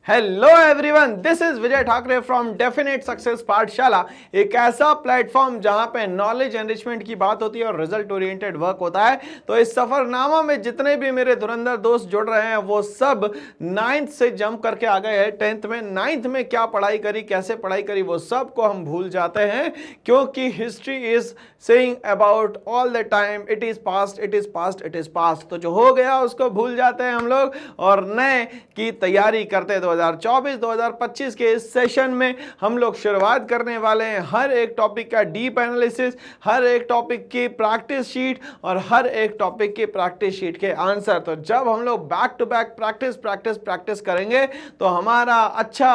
Hello everyone, this is Vijay Thackeray from definite success पाठशाला। एक ऐसा प्लेटफॉर्म जहां पे नॉलेज एनरिचमेंट की बात होती है और रिजल्ट ओरिएंटेड वर्क होता है। तो इस सफरनामा में जितने भी मेरे धुरंधर दोस्त जुड़ रहे हैं वो सब 9th से जंप करके आ गए हैं 10th में। 9th में क्या पढ़ाई करी, कैसे पढ़ाई करी, वो सब को हम भूल जाते हैं, क्योंकि history is saying about all the time it is past, it is past, it is past. तो जो हो गया उसको भूल जाते हैं हम लोग और नए की तैयारी करते हैं। 2024-2025 के इस सेशन में हम लोग शुरुआत करने वाले हैं हर एक टॉपिक का डीप एनालिसिस, हर एक टॉपिक की प्रैक्टिस शीट और हर एक टॉपिक की प्रैक्टिस शीट के आंसर। तो जब हम लोग back to back practice practice practice करेंगे तो हमारा अच्छा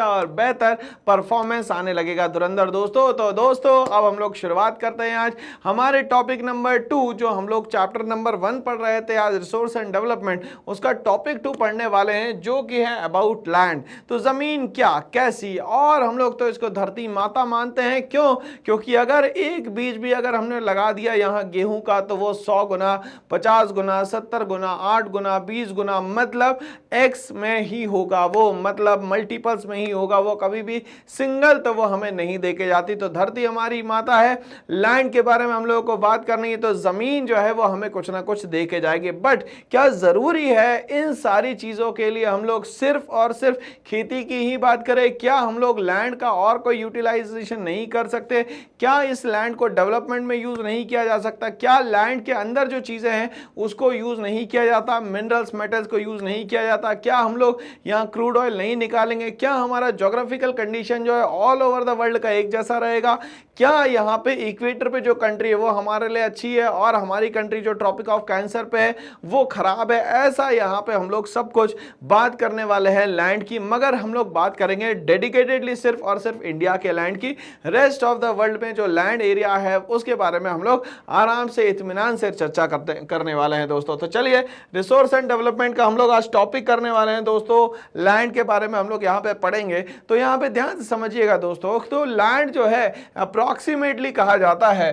और बेहतर परफॉर्मेंस आने लगेगा धुरंधर दोस्तों। तो दोस्तों अब हम लोग शुरुआत करते हैं आज हमारे टॉपिक नंबर 2, जो हम लोग चैप्टर नंबर 1 पढ़ रहे थे आज, रिसोर्स एंड डेवलपमेंट, उसका टॉपिक 2 पढ़ने वाले हैं जो कि है अबाउट लैंड। तो जमीन क्या, कैसी, और हम लोग तो इसको धरती माता मानते हैं। क्यों? क्योंकि अगर एक बीज भी अगर हमने लगा दिया यहाँ गेहूं का तो वो 100 गुना, 50 गुना, 70 गुना, 8 गुना, 20 गुना, मतलब एक्स में ही होगा वो, मतलब मल्टीपल्स में ही होगा वो, कभी भी सिंगल तो वो हमें नहीं देके जाती। तो धरती हमारी माता है। लैंड के बारे में हम लोगों को बात करनी है तो जमीन जो है वो हमें कुछ ना कुछ देके जाएगी। बट क्या जरूरी है इन सारी चीजों के लिए हम लोग सिर्फ और सिर्फ खेती की ही बात करें? क्या हम लोग लैंड का और कोई यूटिलाइजेशन नहीं कर सकते? क्या इस लैंड को डेवलपमेंट में यूज नहीं किया जा सकता? क्या लैंड के अंदर जो चीजें हैं उसको यूज नहीं किया जाता? मिनरल्स, मेटल्स को यूज नहीं किया जाता? क्या हम लोग यहाँ क्रूड ऑयल नहीं निकालेंगे? क्या हमारा ज्योग्राफिकल कंडीशन जो है ऑल ओवर द वर्ल्ड का एक जैसा रहेगा? क्या यहाँ पे इक्वेटर पे जो कंट्री है वो हमारे लिए अच्छी है और हमारी कंट्री जो ट्रॉपिक ऑफ कैंसर पे है वो खराब है? ऐसा यहाँ पे हम लोग सब कुछ बात करने वाले हैं लैंड की, मगर हम लोग बात करेंगे डेडिकेटेडली सिर्फ और सिर्फ इंडिया के लैंड की। रेस्ट ऑफ द वर्ल्ड में जो लैंड एरिया है उसके बारे में हम लोग आराम से इत्मीनान से चर्चा करने वाले हैं दोस्तों। तो चलिए, रिसोर्स एंड डेवलपमेंट का हम लोग आज टॉपिक करने वाले हैं दोस्तों। लैंड के बारे में हम लोग यहाँ पे पढ़ेंगे। तो यहाँ पे ध्यान से समझिएगा दोस्तों, तो लैंड जो है अप्रॉक्सीमेटली कहा जाता है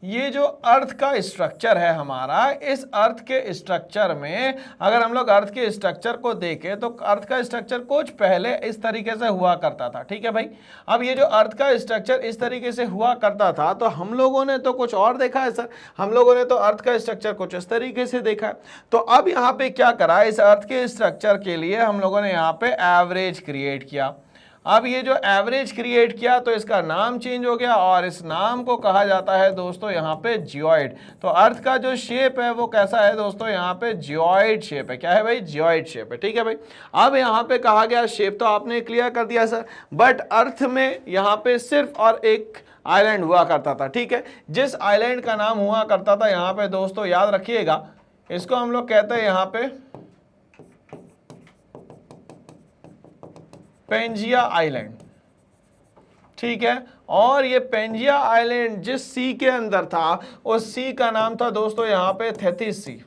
ये जो अर्थ का स्ट्रक्चर है हमारा, इस अर्थ के स्ट्रक्चर में अगर हम लोग अर्थ के स्ट्रक्चर को देखें तो अर्थ का स्ट्रक्चर कुछ पहले इस तरीके से हुआ करता था। ठीक है भाई, अब ये जो अर्थ का स्ट्रक्चर इस तरीके से हुआ करता था तो हम लोगों ने तो कुछ और देखा है सर। हम लोगों ने तो अर्थ का स्ट्रक्चर कुछ इस तरीके से देखा है। तो अब यहाँ पे क्या करा, इस अर्थ के स्ट्रक्चर के लिए हम लोगों ने यहाँ पे एवरेज क्रिएट किया। अब ये जो एवरेज क्रिएट किया तो इसका नाम चेंज हो गया और इस नाम को कहा जाता है दोस्तों यहाँ पे जियोइड। तो अर्थ का जो शेप है वो कैसा है दोस्तों, यहाँ पे जियोइड शेप है। क्या है भाई? जियोइड शेप है। ठीक है भाई, अब यहाँ पे कहा गया शेप तो आपने क्लियर कर दिया सर, बट अर्थ में यहाँ पे सिर्फ और एक आइलैंड हुआ करता था। ठीक है, जिस आइलैंड का नाम हुआ करता था यहाँ पे दोस्तों याद रखिएगा, इसको हम लोग कहते हैं यहाँ पे पेंजिया आइलैंड। ठीक है, और ये पेंजिया आइलैंड जिस सी के अंदर था उस सी का नाम था दोस्तों यहाँ पे थेथिस सी।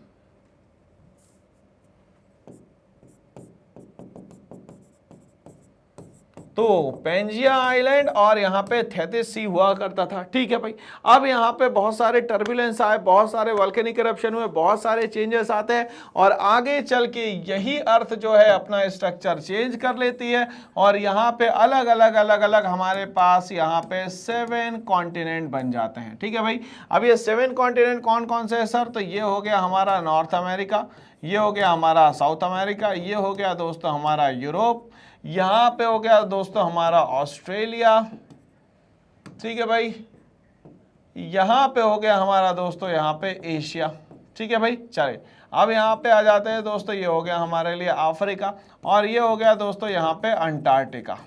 तो पेंजिया आइलैंड और यहाँ पे थेथिस सी हुआ करता था। ठीक है भाई, अब यहाँ पे बहुत सारे टर्बुलेंस आए, बहुत सारे वोल्केनिक इरप्शन हुए, बहुत सारे चेंजेस आते हैं और आगे चल के यही अर्थ जो है अपना स्ट्रक्चर चेंज कर लेती है और यहाँ पे अलग अलग हमारे पास यहाँ पे 7 कॉन्टिनेंट बन जाते हैं। ठीक है भाई, अब ये 7 कॉन्टिनेंट कौन कौन से है सर? तो ये हो गया हमारा नॉर्थ अमेरिका, ये हो गया हमारा साउथ अमेरिका, ये हो गया दोस्तों हमारा यूरोप, यहाँ पे हो गया दोस्तों हमारा ऑस्ट्रेलिया। ठीक है भाई, यहाँ पे हो गया हमारा दोस्तों यहाँ पे एशिया। ठीक है भाई, चलिए अब यहाँ पे आ जाते हैं दोस्तों, ये हो गया हमारे लिए अफ्रीका और ये हो गया दोस्तों यहाँ पे अंटार्कटिका।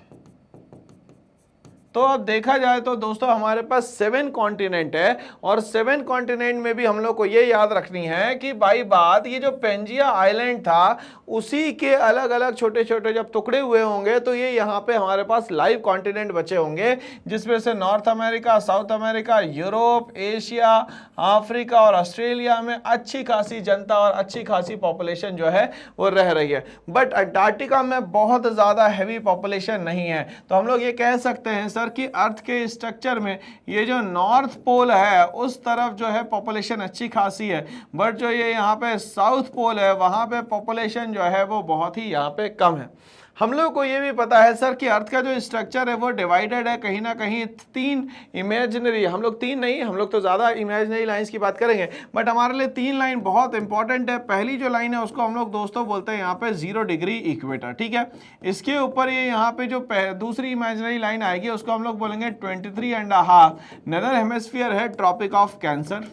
तो अब देखा जाए तो दोस्तों हमारे पास 7 कॉन्टिनेंट है और 7 कॉन्टिनेंट में भी हम लोग को ये याद रखनी है कि भाई बात, ये जो पेंजिया आइलैंड था उसी के अलग अलग छोटे छोटे जब टुकड़े हुए होंगे तो ये यहाँ पे हमारे पास लाइव कॉन्टिनेंट बचे होंगे, जिसमें से north America, south America, Europe, Asia, Africa और ऑस्ट्रेलिया में अच्छी खासी जनता और अच्छी खासी पॉपुलेशन जो है वो रह रही है। बट अंटार्कटिका में बहुत ज़्यादा हैवी पॉपुलेशन नहीं है। तो हम लोग ये कह सकते हैं सर कि अर्थ के स्ट्रक्चर में ये जो नॉर्थ पोल है उस तरफ जो है पॉपुलेशन अच्छी खासी है, बट जो ये यहाँ पे साउथ पोल है वहाँ पे पॉपुलेशन जो है वो बहुत ही यहाँ पे कम है। हम लोग को ये भी पता है सर कि अर्थ का जो स्ट्रक्चर है वो डिवाइडेड है कहीं ना कहीं तीन इमेजिनरी, हम लोग तीन नहीं, हम लोग तो ज़्यादा इमेजिनरी लाइंस की बात करेंगे, बट हमारे लिए तीन लाइन बहुत इंपॉर्टेंट है। पहली जो लाइन है उसको हम लोग दोस्तों बोलते हैं यहाँ पे 0 डिग्री इक्वेटर, ठीक है। इसके ऊपर ये यहाँ पे जो दूसरी इमेजिनरी लाइन आएगी उसको हम लोग बोलेंगे 23.5 नदर हेमिस्फीयर है ट्रॉपिक ऑफ कैंसर,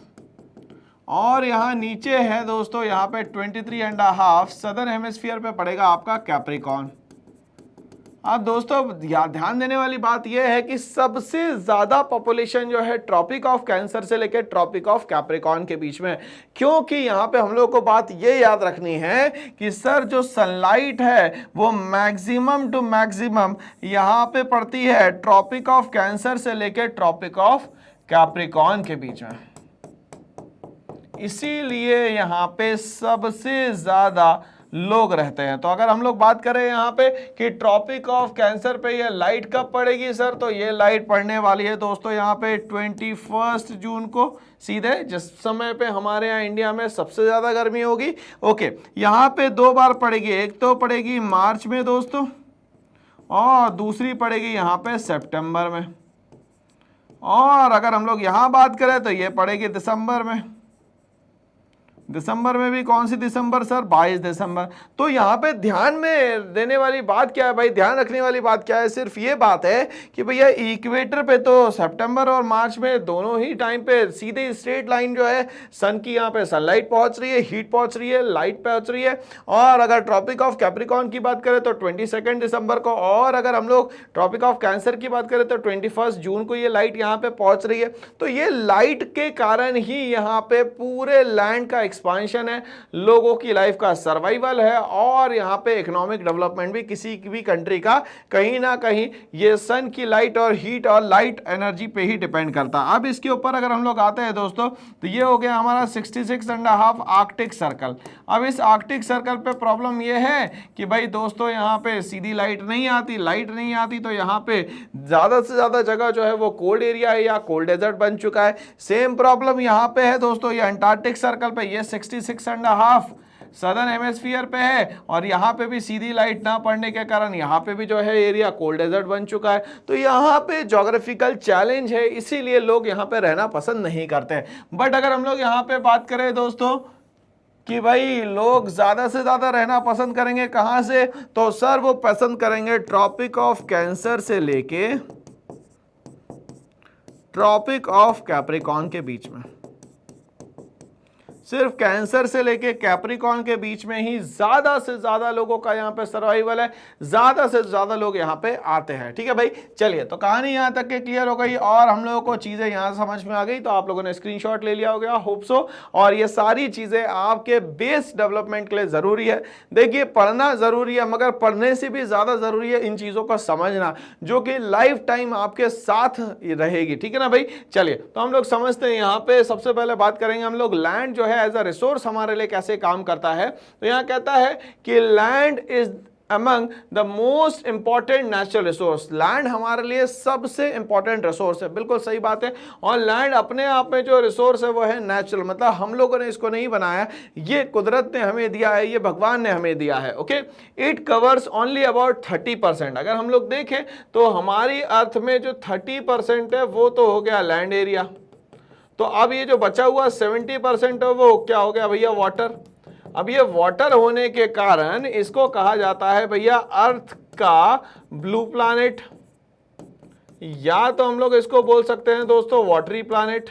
और यहाँ नीचे है दोस्तों यहाँ पे 23.5 सदर्न हेमिस्फीयर पे पड़ेगा आपका कैप्रिकॉर्न। अब दोस्तों ध्यान देने वाली बात यह है कि सबसे ज्यादा पॉपुलेशन जो है ट्रॉपिक ऑफ कैंसर से लेकर ट्रॉपिक ऑफ कैप्रिकॉर्न के बीच में, क्योंकि यहाँ पे हम लोग को बात ये याद रखनी है कि सर जो सनलाइट है वो मैक्सिमम टू मैक्सिमम यहाँ पे पड़ती है ट्रॉपिक ऑफ कैंसर से लेकर ट्रॉपिक ऑफ कैप्रिकॉर्न के बीच में, इसीलिए यहाँ पे सबसे ज्यादा लोग रहते हैं। तो अगर हम लोग बात करें यहाँ पे कि ट्रॉपिक ऑफ कैंसर पे ये लाइट कब पड़ेगी सर, तो ये लाइट पड़ने वाली है दोस्तों यहाँ पे 21 जून को, सीधे जिस समय पे हमारे यहाँ इंडिया में सबसे ज्यादा गर्मी होगी। ओके, यहाँ पे 2 बार पड़ेगी, एक तो पड़ेगी मार्च में दोस्तों और दूसरी पड़ेगी यहाँ पे सितंबर में, और अगर हम लोग यहाँ बात करें तो ये पड़ेगी दिसंबर में। दिसंबर में भी कौन सी दिसंबर सर, 22 दिसंबर। तो यहाँ पे ध्यान में देने वाली बात क्या है भाई, ध्यान रखने वाली बात क्या है, सिर्फ ये बात है कि भैया इक्वेटर पे तो सितंबर और मार्च में दोनों ही टाइम पे सीधे स्ट्रेट लाइन जो है सन की यहाँ पे सनलाइट पहुंच रही है, हीट पहुंच रही है, लाइट पहुंच रही है। और अगर ट्रॉपिक ऑफ कैप्रिकॉर्न की बात करें तो 22 दिसंबर को, और अगर हम लोग ट्रॉपिक ऑफ कैंसर की बात करें तो 21 जून को ये लाइट यहाँ पे पहुंच रही है। तो ये लाइट के कारण ही यहाँ पे पूरे लैंड का एक्सपांशन है, लोगों की लाइफ का सर्वाइवल है, और यहाँ पे इकोनॉमिक डेवलपमेंट भी किसी भी कंट्री का कहीं ना कहीं ये सन की लाइट और हीट और लाइट एनर्जी पे ही डिपेंड करता है। अब इसके ऊपर अगर हम लोग आते हैं दोस्तों तो ये हो गया हमारा 66.5 आर्कटिक सर्कल। अब इस आर्कटिक सर्कल पे प्रॉब्लम ये है कि भाई दोस्तों यहाँ पे सीधी लाइट नहीं आती, तो यहाँ पे ज्यादा से ज्यादा जगह जो है वो कोल्ड एरिया है या कोल्ड डेजर्ट बन चुका है। सेम प्रॉब्लम यहाँ पे है दोस्तों, ये अंटार्कटिक सर्कल पे ये 66.5 सदर्न हेमिस्फीयर पे है, और यहाँ पे भी सीधी लाइट ना पड़ने के कारण यहाँ पे भी जो है एरिया कोल्ड डेजर्ट बन चुका है। तो यहाँ पे ज्योग्राफिकल चैलेंज है, इसीलिए लोग यहाँ पे रहना पसंद नहीं करते। बट अगर हम लोग यहाँ पे बात करें दोस्तों कि भाई लोग ज्यादा से ज्यादा रहना पसंद करेंगे कहां से, तो सर वो पसंद करेंगे ट्रॉपिक ऑफ कैंसर से लेके ट्रॉपिक ऑफ कैप्रिकॉर्न के बीच में। सिर्फ कैंसर से लेके कैप्रिकॉर्न के बीच में ही ज्यादा से ज्यादा लोगों का यहाँ पे सर्वाइवल है, ज्यादा से ज्यादा लोग यहाँ पे आते हैं। ठीक है भाई, चलिए तो कहानी यहाँ तक के क्लियर हो गई और हम लोगों को चीजें यहाँ समझ में आ गई। तो आप लोगों ने स्क्रीनशॉट ले लिया हो गया, होप सो। और ये सारी चीजें आपके बेस डेवलपमेंट के लिए जरूरी है। देखिए पढ़ना जरूरी है, मगर पढ़ने से भी ज्यादा जरूरी है इन चीजों को समझना, जो कि लाइफ टाइम आपके साथ रहेगी। ठीक है ना भाई, चलिए तो हम लोग समझते हैं। यहाँ पे सबसे पहले बात करेंगे हम लोग लैंड जो है एज अ रिसोर्स हमारे लिए कैसे काम करता है। तो यहां कहता है कि land is among the most important natural resource. Land हमारे लिए सबसे इंपॉर्टेंट रिसोर्स है, बिल्कुल सही बात है। और लैंड अपने आप में जो रिसोर्स है वो है नेचुरल, मतलब हम लोगों ने इसको नहीं बनाया, ये कुदरत ने हमें दिया है, ये भगवान ने हमें दिया है। Okay, it covers only about 30%। अगर हम लोग देखें तो हमारी अर्थ में जो 30% है वो तो हो गया लैंड एरिया। तो अब ये जो बचा हुआ 70% है वो क्या हो गया भैया, वाटर। अब ये वाटर होने के कारण इसको कहा जाता है भैया अर्थ का ब्लू प्लैनेट, या तो हम लोग इसको बोल सकते हैं दोस्तों वाटरी प्लैनेट।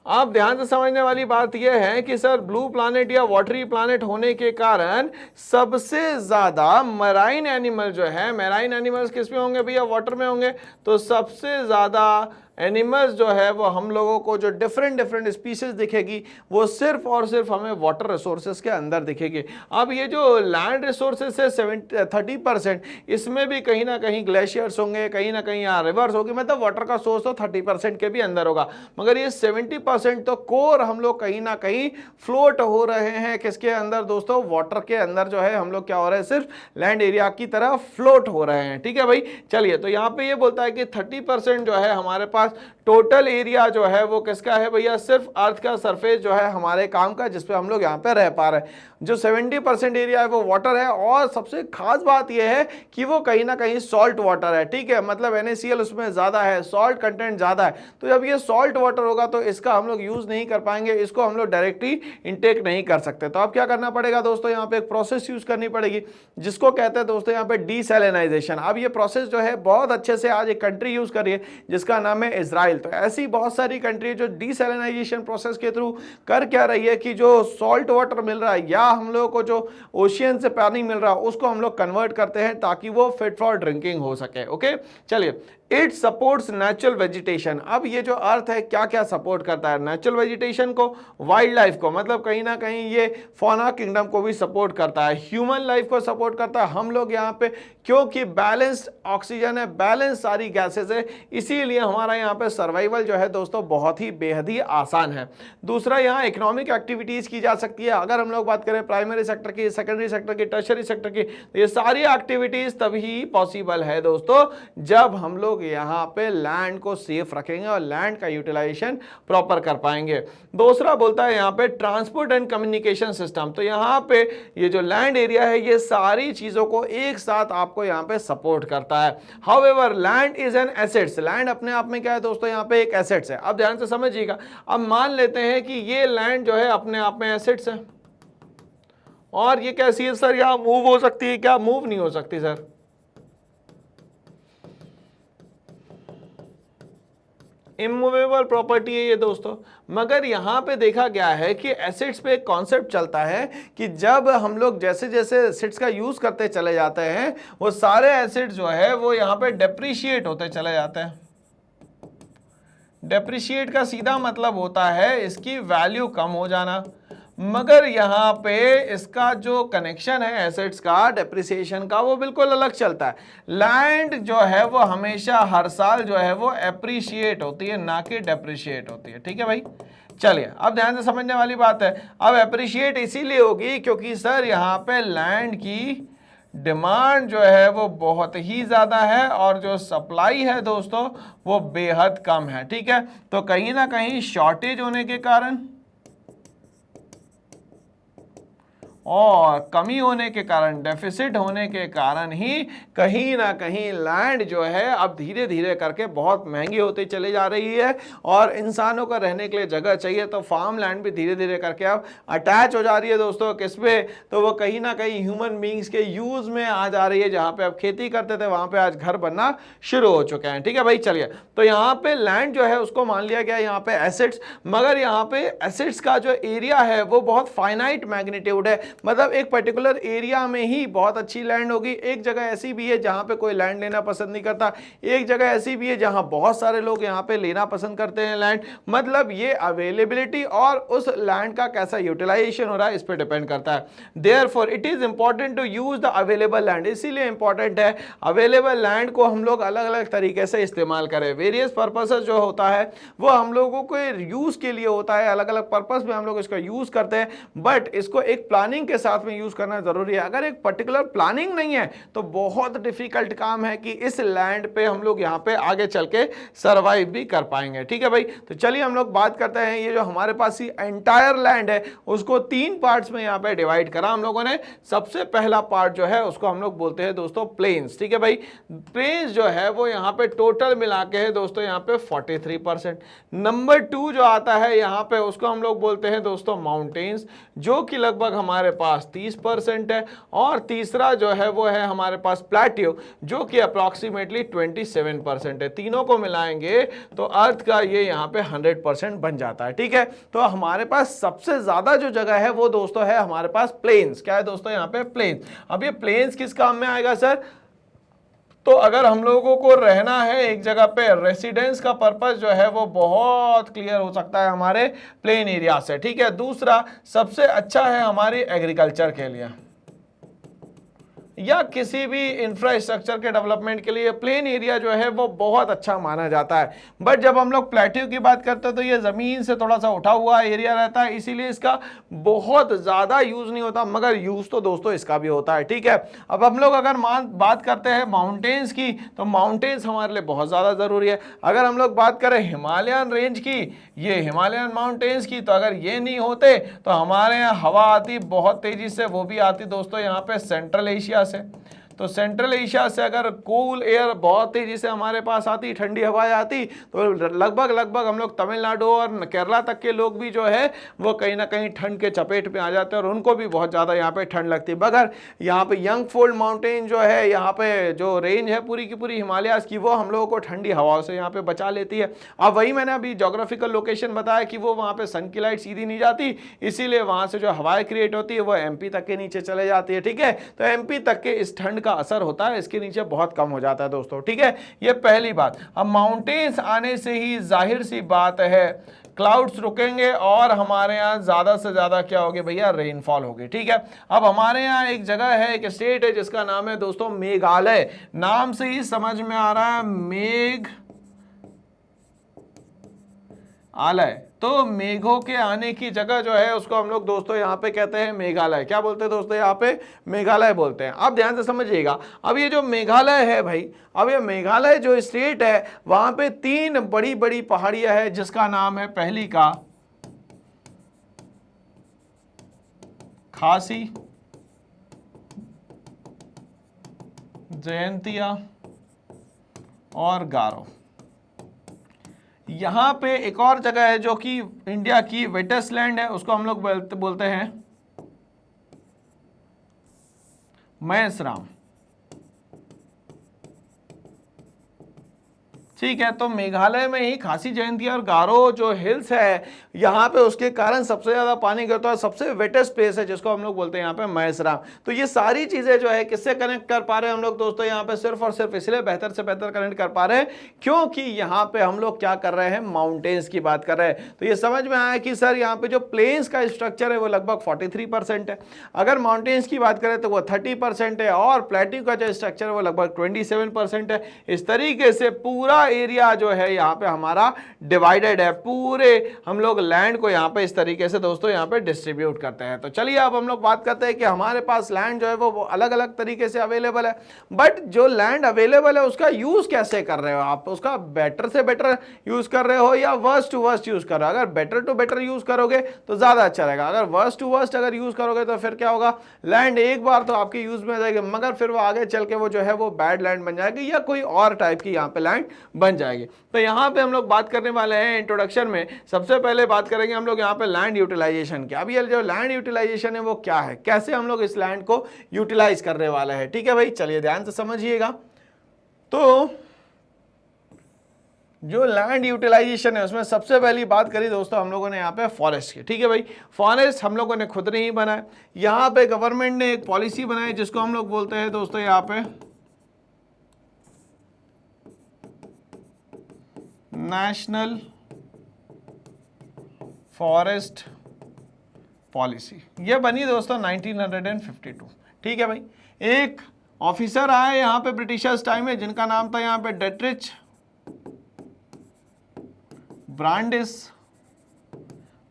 आप ध्यान से समझने वाली बात यह है कि सर ब्लू प्लैनेट या वाटरी प्लैनेट होने के कारण सबसे ज्यादा मराइन एनिमल जो है, मराइन एनिमल्स किस में होंगे भैया, वाटर में होंगे। तो सबसे ज्यादा एनिमल्स जो है वो हम लोगों को जो डिफरेंट डिफरेंट स्पीसीज दिखेगी वो सिर्फ और सिर्फ हमें वाटर रिसोर्सेज के अंदर दिखेगी। अब ये जो लैंड रिसोर्सेज है 30%, इसमें भी कहीं ना कहीं ग्लेशियर्स होंगे, कहीं ना कहीं यहाँ रिवर्स होगी, मतलब वाटर का सोर्स तो 30% के भी अंदर होगा, मगर ये 70% तो कोर हम लोग कहीं ना कहीं फ्लोट हो रहे हैं किसके अंदर दोस्तों, वाटर के अंदर जो है हम लोग क्या हो रहे हैं, सिर्फ लैंड एरिया की तरह फ्लोट हो रहे हैं। ठीक है भाई, चलिए तो यहाँ पे ये बोलता है कि 30% जो है हमारे पास टोटल एरिया जो है वो किसका है भैया, सिर्फ अर्थ का सरफेस जो है हमारे काम का, जिसपे हम लोग यहाँ पे रह पा रहे हैं। जो 70% एरिया है वो वाटर है, और सबसे खास बात यह है कि वो कहीं ना कहीं सॉल्ट वाटर है। ठीक है, मतलब NaCl उसमें ज्यादा है, सॉल्ट कंटेंट ज्यादा है। तो जब ये सॉल्ट वाटर होगा तो इसका हम लोग यूज नहीं कर पाएंगे, इसको हम लोग डायरेक्टली इंटेक नहीं कर सकते। तो अब क्या करना पड़ेगा दोस्तों, यहाँ पे एक प्रोसेस यूज करनी पड़ेगी जिसको कहते हैं दोस्तों यहाँ पे डीसैलिनाइजेशन। अब ये प्रोसेस जो है बहुत अच्छे से आज एक कंट्री यूज कर रही है जिसका नाम है इजराइल। तो ऐसी बहुत सारी कंट्री जो डीसैलिनाइजेशन प्रोसेस के थ्रू कर क्या रही है कि जो सॉल्ट वाटर मिल रहा है या हम लोगों को जो ओशियन से पानी मिल रहा है उसको हम लोग कन्वर्ट करते हैं ताकि वो फिट फॉर ड्रिंकिंग हो सके। ओके, चलिए, इट सपोर्ट्स नेचुरल वेजिटेशन। अब ये जो अर्थ है क्या क्या सपोर्ट करता है, नेचुरल वेजिटेशन को, वाइल्ड लाइफ को, मतलब कहीं ना कहीं ये फौना किंगडम को भी सपोर्ट करता है, ह्यूमन लाइफ को सपोर्ट करता है। हम लोग यहाँ पे क्योंकि बैलेंस्ड ऑक्सीजन है, बैलेंस सारी गैसेस है, इसीलिए हमारा यहाँ पे सर्वाइवल जो है दोस्तों बहुत ही बेहद ही आसान है। दूसरा, यहाँ इकोनॉमिक एक्टिविटीज की जा सकती है। अगर हम लोग बात करें प्राइमरी सेक्टर की, सेकेंडरी सेक्टर की, टर्शरी सेक्टर की, तो ये सारी एक्टिविटीज तभी पॉसिबल है दोस्तों जब हम लोग यहाँ पे लैंड को सेफ रखेंगे और लैंड का यूटिलाइजेशन प्रॉपर कर पाएंगे। दूसरा बोलता है यहाँ पे ट्रांसपोर्ट एंड कम्युनिकेशन सिस्टम। तो यहाँ पे ये जो लैंड एरिया है ये सारी चीजों को एक साथ आपको यहाँ पे सपोर्ट करता है। However land is an assets, land अपने आप में क्या है दोस्तों, यहाँ पे एक एसेट्स है। अब ध्यान से समझिएगा, अब मान लेते हैं कि ये लैंड जो है अपने आप में एसेट्स है और ये कैसी है सर, यहाँ मूव हो सकती है क्या, मूव नहीं हो सकती सर, इमूवेबल प्रॉपर्टी है ये दोस्तों। मगर यहाँ पे देखा गया है कि एसिड्स पे एक कॉन्सेप्ट चलता है कि जब हम लोग जैसे जैसे एसिड्स का यूज करते चले जाते हैं वो सारे एसिड्स जो है वो यहाँ पे डेप्रिशिएट होते चले जाते हैं। डेप्रिशिएट का सीधा मतलब होता है इसकी वैल्यू कम हो जाना, मगर यहाँ पे इसका जो कनेक्शन है एसेट्स का, डेप्रिसिएशन का, वो बिल्कुल अलग चलता है। लैंड जो है वो हमेशा हर साल जो है वो एप्रिशिएट होती है, ना कि डेप्रिशिएट होती है। ठीक है भाई, चलिए अब ध्यान से समझने वाली बात है। अब एप्रिशिएट इसीलिए होगी क्योंकि सर यहाँ पे लैंड की डिमांड जो है वो बहुत ही ज्यादा है और जो सप्लाई है दोस्तों वो बेहद कम है। ठीक है, तो कहीं ना कहीं शॉर्टेज होने के कारण और कमी होने के कारण, डेफिसिट होने के कारण ही कहीं ना कहीं लैंड जो है अब धीरे धीरे करके बहुत महंगी होती चली जा रही है और इंसानों को रहने के लिए जगह चाहिए तो फार्म लैंड भी धीरे धीरे करके अब अटैच हो जा रही है दोस्तों किस पे, तो वो कहीं ना कहीं ह्यूमन बींग्स के यूज में आ जा रही है। जहां पे अब खेती करते थे वहां पे आज घर बनना शुरू हो चुके हैं। ठीक है भाई, चलिए तो यहाँ पे लैंड जो है उसको मान लिया गया यहाँ पे एसेट्स, मगर यहाँ पे एसेट्स का जो एरिया है वो बहुत फाइनाइट मैग्नीट्यूड है, मतलब एक पर्टिकुलर एरिया में ही बहुत अच्छी लैंड होगी। एक जगह ऐसी भी है जहां पे कोई लैंड लेना पसंद नहीं करता, एक जगह ऐसी भी है जहां बहुत सारे लोग यहां पे लेना पसंद करते हैं लैंड। मतलब ये अवेलेबिलिटी और उस लैंड का कैसा यूटिलाइजेशन हो रहा है इस पे डिपेंड करता है। Therefore it is important to use the available land, इसीलिए इंपॉर्टेंट है अवेलेबल लैंड को हम लोग अलग अलग तरीके से इस्तेमाल करें। वेरियस पर्पसेस जो होता है वो हम लोगों को यूज के लिए होता है, अलग अलग पर्पस में हम लोग इसका यूज करते हैं, बट इसको एक प्लानिंग के साथ में यूज करना जरूरी है। अगर एक पर्टिकुलर प्लानिंग नहीं है तो बहुत डिफिकल्ट काम है कि इस लैंड पे हम लोग यहाँ पे आगे चल के सर्वाइव भी कर पाएंगे। ठीक है भाई, तो चलिए हम लोग बात करते हैं ये जो हमारे पास ही एंटायर लैंड है उसको 3 पार्ट्स में यहाँ पे डिवाइड करा हम लोगों ने। सबसे पहला पार्ट जो है उसको हम लोग बोलते हैं दोस्तों प्लेन्स। ठीक है भाई, प्लेन्स जो है वो यहाँ पे टोटल मिला के है दोस्तों यहाँ पे 43%। नंबर 2 जो आता है यहाँ पे उसको हम लोग बोलते हैं दोस्तों माउंटेन्स, जो कि लगभग हमारे पास 30% है, और तीसरा जो है वो है हमारे पास प्लेट्यू जो कि अप्रॉक्सीमेटली 27% है। तीनों को मिलाएंगे तो अर्थ का ये यहाँ पे 100% बन जाता है। ठीक है, तो हमारे पास सबसे ज्यादा जो जगह है वो दोस्तों है हमारे पास प्लेन्स। क्या है दोस्तों यहाँ पे प्लेन्स। अब ये प्लेन्स किस काम में आएगा सर, तो अगर हम लोगों को रहना है एक जगह पे, रेसिडेंस का पर्पस जो है वो बहुत क्लियर हो सकता है हमारे प्लेन एरिया से, ठीक है। दूसरा सबसे अच्छा है हमारी एग्रीकल्चर के लिए या किसी भी इंफ्रास्ट्रक्चर के डेवलपमेंट के लिए प्लेन एरिया जो है वो बहुत अच्छा माना जाता है। बट जब हम लोग प्लेट्यू की बात करते हैं तो ये ज़मीन से थोड़ा सा उठा हुआ एरिया रहता है, इसीलिए इसका बहुत ज़्यादा यूज़ नहीं होता, मगर यूज़ तो दोस्तों इसका भी होता है, ठीक है। अब हम लोग अगर बात करते हैं माउंटेन्स की, तो माउंटेन्स हमारे लिए बहुत ज़्यादा ज़रूरी है। अगर हम लोग बात करें हिमालयन रेंज की, ये हिमालयन माउंटेन्स की, तो अगर ये नहीं होते तो हमारे यहाँ हवा आती बहुत तेज़ी से, वो भी आती दोस्तों यहाँ पे सेंट्रल एशिया से। तो सेंट्रल एशिया से अगर कूल एयर बहुत तेजी से हमारे पास आती, ठंडी हवाएं आती, तो लगभग हम लोग तमिलनाडु और केरला तक के लोग भी जो है वो कहीं ना कहीं ठंड के चपेट में आ जाते हैं और उनको भी बहुत ज़्यादा यहाँ पे ठंड लगती है। मगर यहाँ पे यंगफोल्ड माउंटेन जो है, यहाँ पे जो रेंज है पूरी की पूरी हिमालयाज की, वो हम लोगों को ठंडी हवाओं से यहाँ पे बचा लेती है। अब वही मैंने अभी जोग्राफिकल लोकेशन बताया कि वो वहाँ पे सन की लाइट सीधी नहीं जाती, इसीलिए वहाँ से जो हवाएं क्रिएट होती है वो एमपी तक के नीचे चले जाती है, ठीक है। तो एमपी तक के इस ठंड का असर होता है, इसके नीचे बहुत कम हो जाता है दोस्तों, ठीक है। ये पहली बात। अब माउंटेन्स आने से ही जाहिर सी बात है क्लाउड्स रुकेंगे और हमारे यहाँ ज्यादा से ज्यादा क्या होगी भैया, रेनफॉल होगी, ठीक है। अब हमारे यहाँ एक जगह है, एक स्टेट है जिसका नाम है दोस्तों मेघालय। नाम से ही समझ में आ रहा है मेघालय, तो मेघों के आने की जगह जो है उसको हम लोग दोस्तों यहाँ पे कहते हैं मेघालय। क्या बोलते हैं दोस्तों यहाँ पे, मेघालय बोलते हैं। आप ध्यान से समझिएगा, अब ये जो मेघालय है भाई, अब ये मेघालय जो स्टेट है वहां पे 3 बड़ी बड़ी पहाड़ियां है जिसका नाम है, पहली का खासी, जयंतिया और गारो। यहां पे एक और जगह है जो कि इंडिया की वेटेस्ट लैंड है, उसको हम लोग बोलते हैं मैसराम, ठीक है। तो मेघालय में ही खासी, जयंतिया और गारो जो हिल्स है यहाँ पे, उसके कारण सबसे ज्यादा पानी गिरता है, सबसे वेटेस्ट प्लेस है जिसको हम लोग बोलते हैं यहाँ पे मैसराम। तो ये सारी चीजें जो है किससे कनेक्ट कर पा रहे हैं हम लोग दोस्तों यहाँ पे, सिर्फ और सिर्फ इसलिए बेहतर से बेहतर कनेक्ट कर पा रहे हैं क्योंकि यहाँ पे हम लोग क्या कर रहे हैं, माउंटेन्स की बात कर रहे हैं। तो ये समझ में आया कि सर यहाँ पे जो प्लेन्स का स्ट्रक्चर है वो लगभग 43% है, अगर माउंटेन्स की बात करें तो वो 30% है, और प्लेट्यू का जो स्ट्रक्चर है वो लगभग 27% है। इस तरीके से पूरा एरिया जो है यहाँ पे हमारा डिवाइडेड है, पूरे हम लोग लैंड को यहाँ पे इस तरीके से दोस्तों यहाँ पे डिस्ट्रीब्यूट करते हैं। तो चलिए अब हम लोग बात करते हैं कि हमारे पास लैंड जो है वो अलग अलग तरीके से अवेलेबल है, बट जो लैंड अवेलेबल है उसका यूज कैसे कर रहे हो आप, उसका बेटर से बेटर यूज कर रहे हो या वर्स्ट टू वर्स्ट यूज कर रहे हो। अगर बेटर टू बेटर यूज करोगे तो ज्यादा अच्छा रहेगा, अगर वर्स्ट टू वर्स्ट अगर यूज करोगे तो फिर क्या होगा, लैंड एक बार तो आपके यूज में आ जाएगी मगर फिर वो आगे चल के वो जो है वो बैड लैंड बन जाएगी या कोई और टाइप की यहाँ पे लैंड बन जाएगी। तो यहाँ पे हम लोग बात करने वाले हैं इंट्रोडक्शन में, सबसे पहले बात करेंगे हम लोग यहाँ पे लैंड यूटिलाइजेशन की। अब ये जो लैंड यूटिलाइजेशन है वो क्या है, कैसे हम लोग इस लैंड को यूटिलाइज करने वाले हैं, ठीक है भाई। चलिए ध्यान से समझिएगा। तो जो लैंड यूटिलाइजेशन है उसमें सबसे पहली बात करी दोस्तों हम लोगों ने यहाँ पे फॉरेस्ट की, ठीक है भाई। फॉरेस्ट हम लोगों ने खुद नहीं बनाया, यहाँ पे गवर्नमेंट ने एक पॉलिसी बनाई जिसको हम लोग बोलते हैं दोस्तों यहाँ पे नेशनल फॉरेस्ट पॉलिसी। ये बनी दोस्तों 1952, ठीक है भाई। एक ऑफिसर आए यहाँ पे ब्रिटिशर्स टाइम में जिनका नाम था यहाँ पे डेट्रिच ब्रांडिस,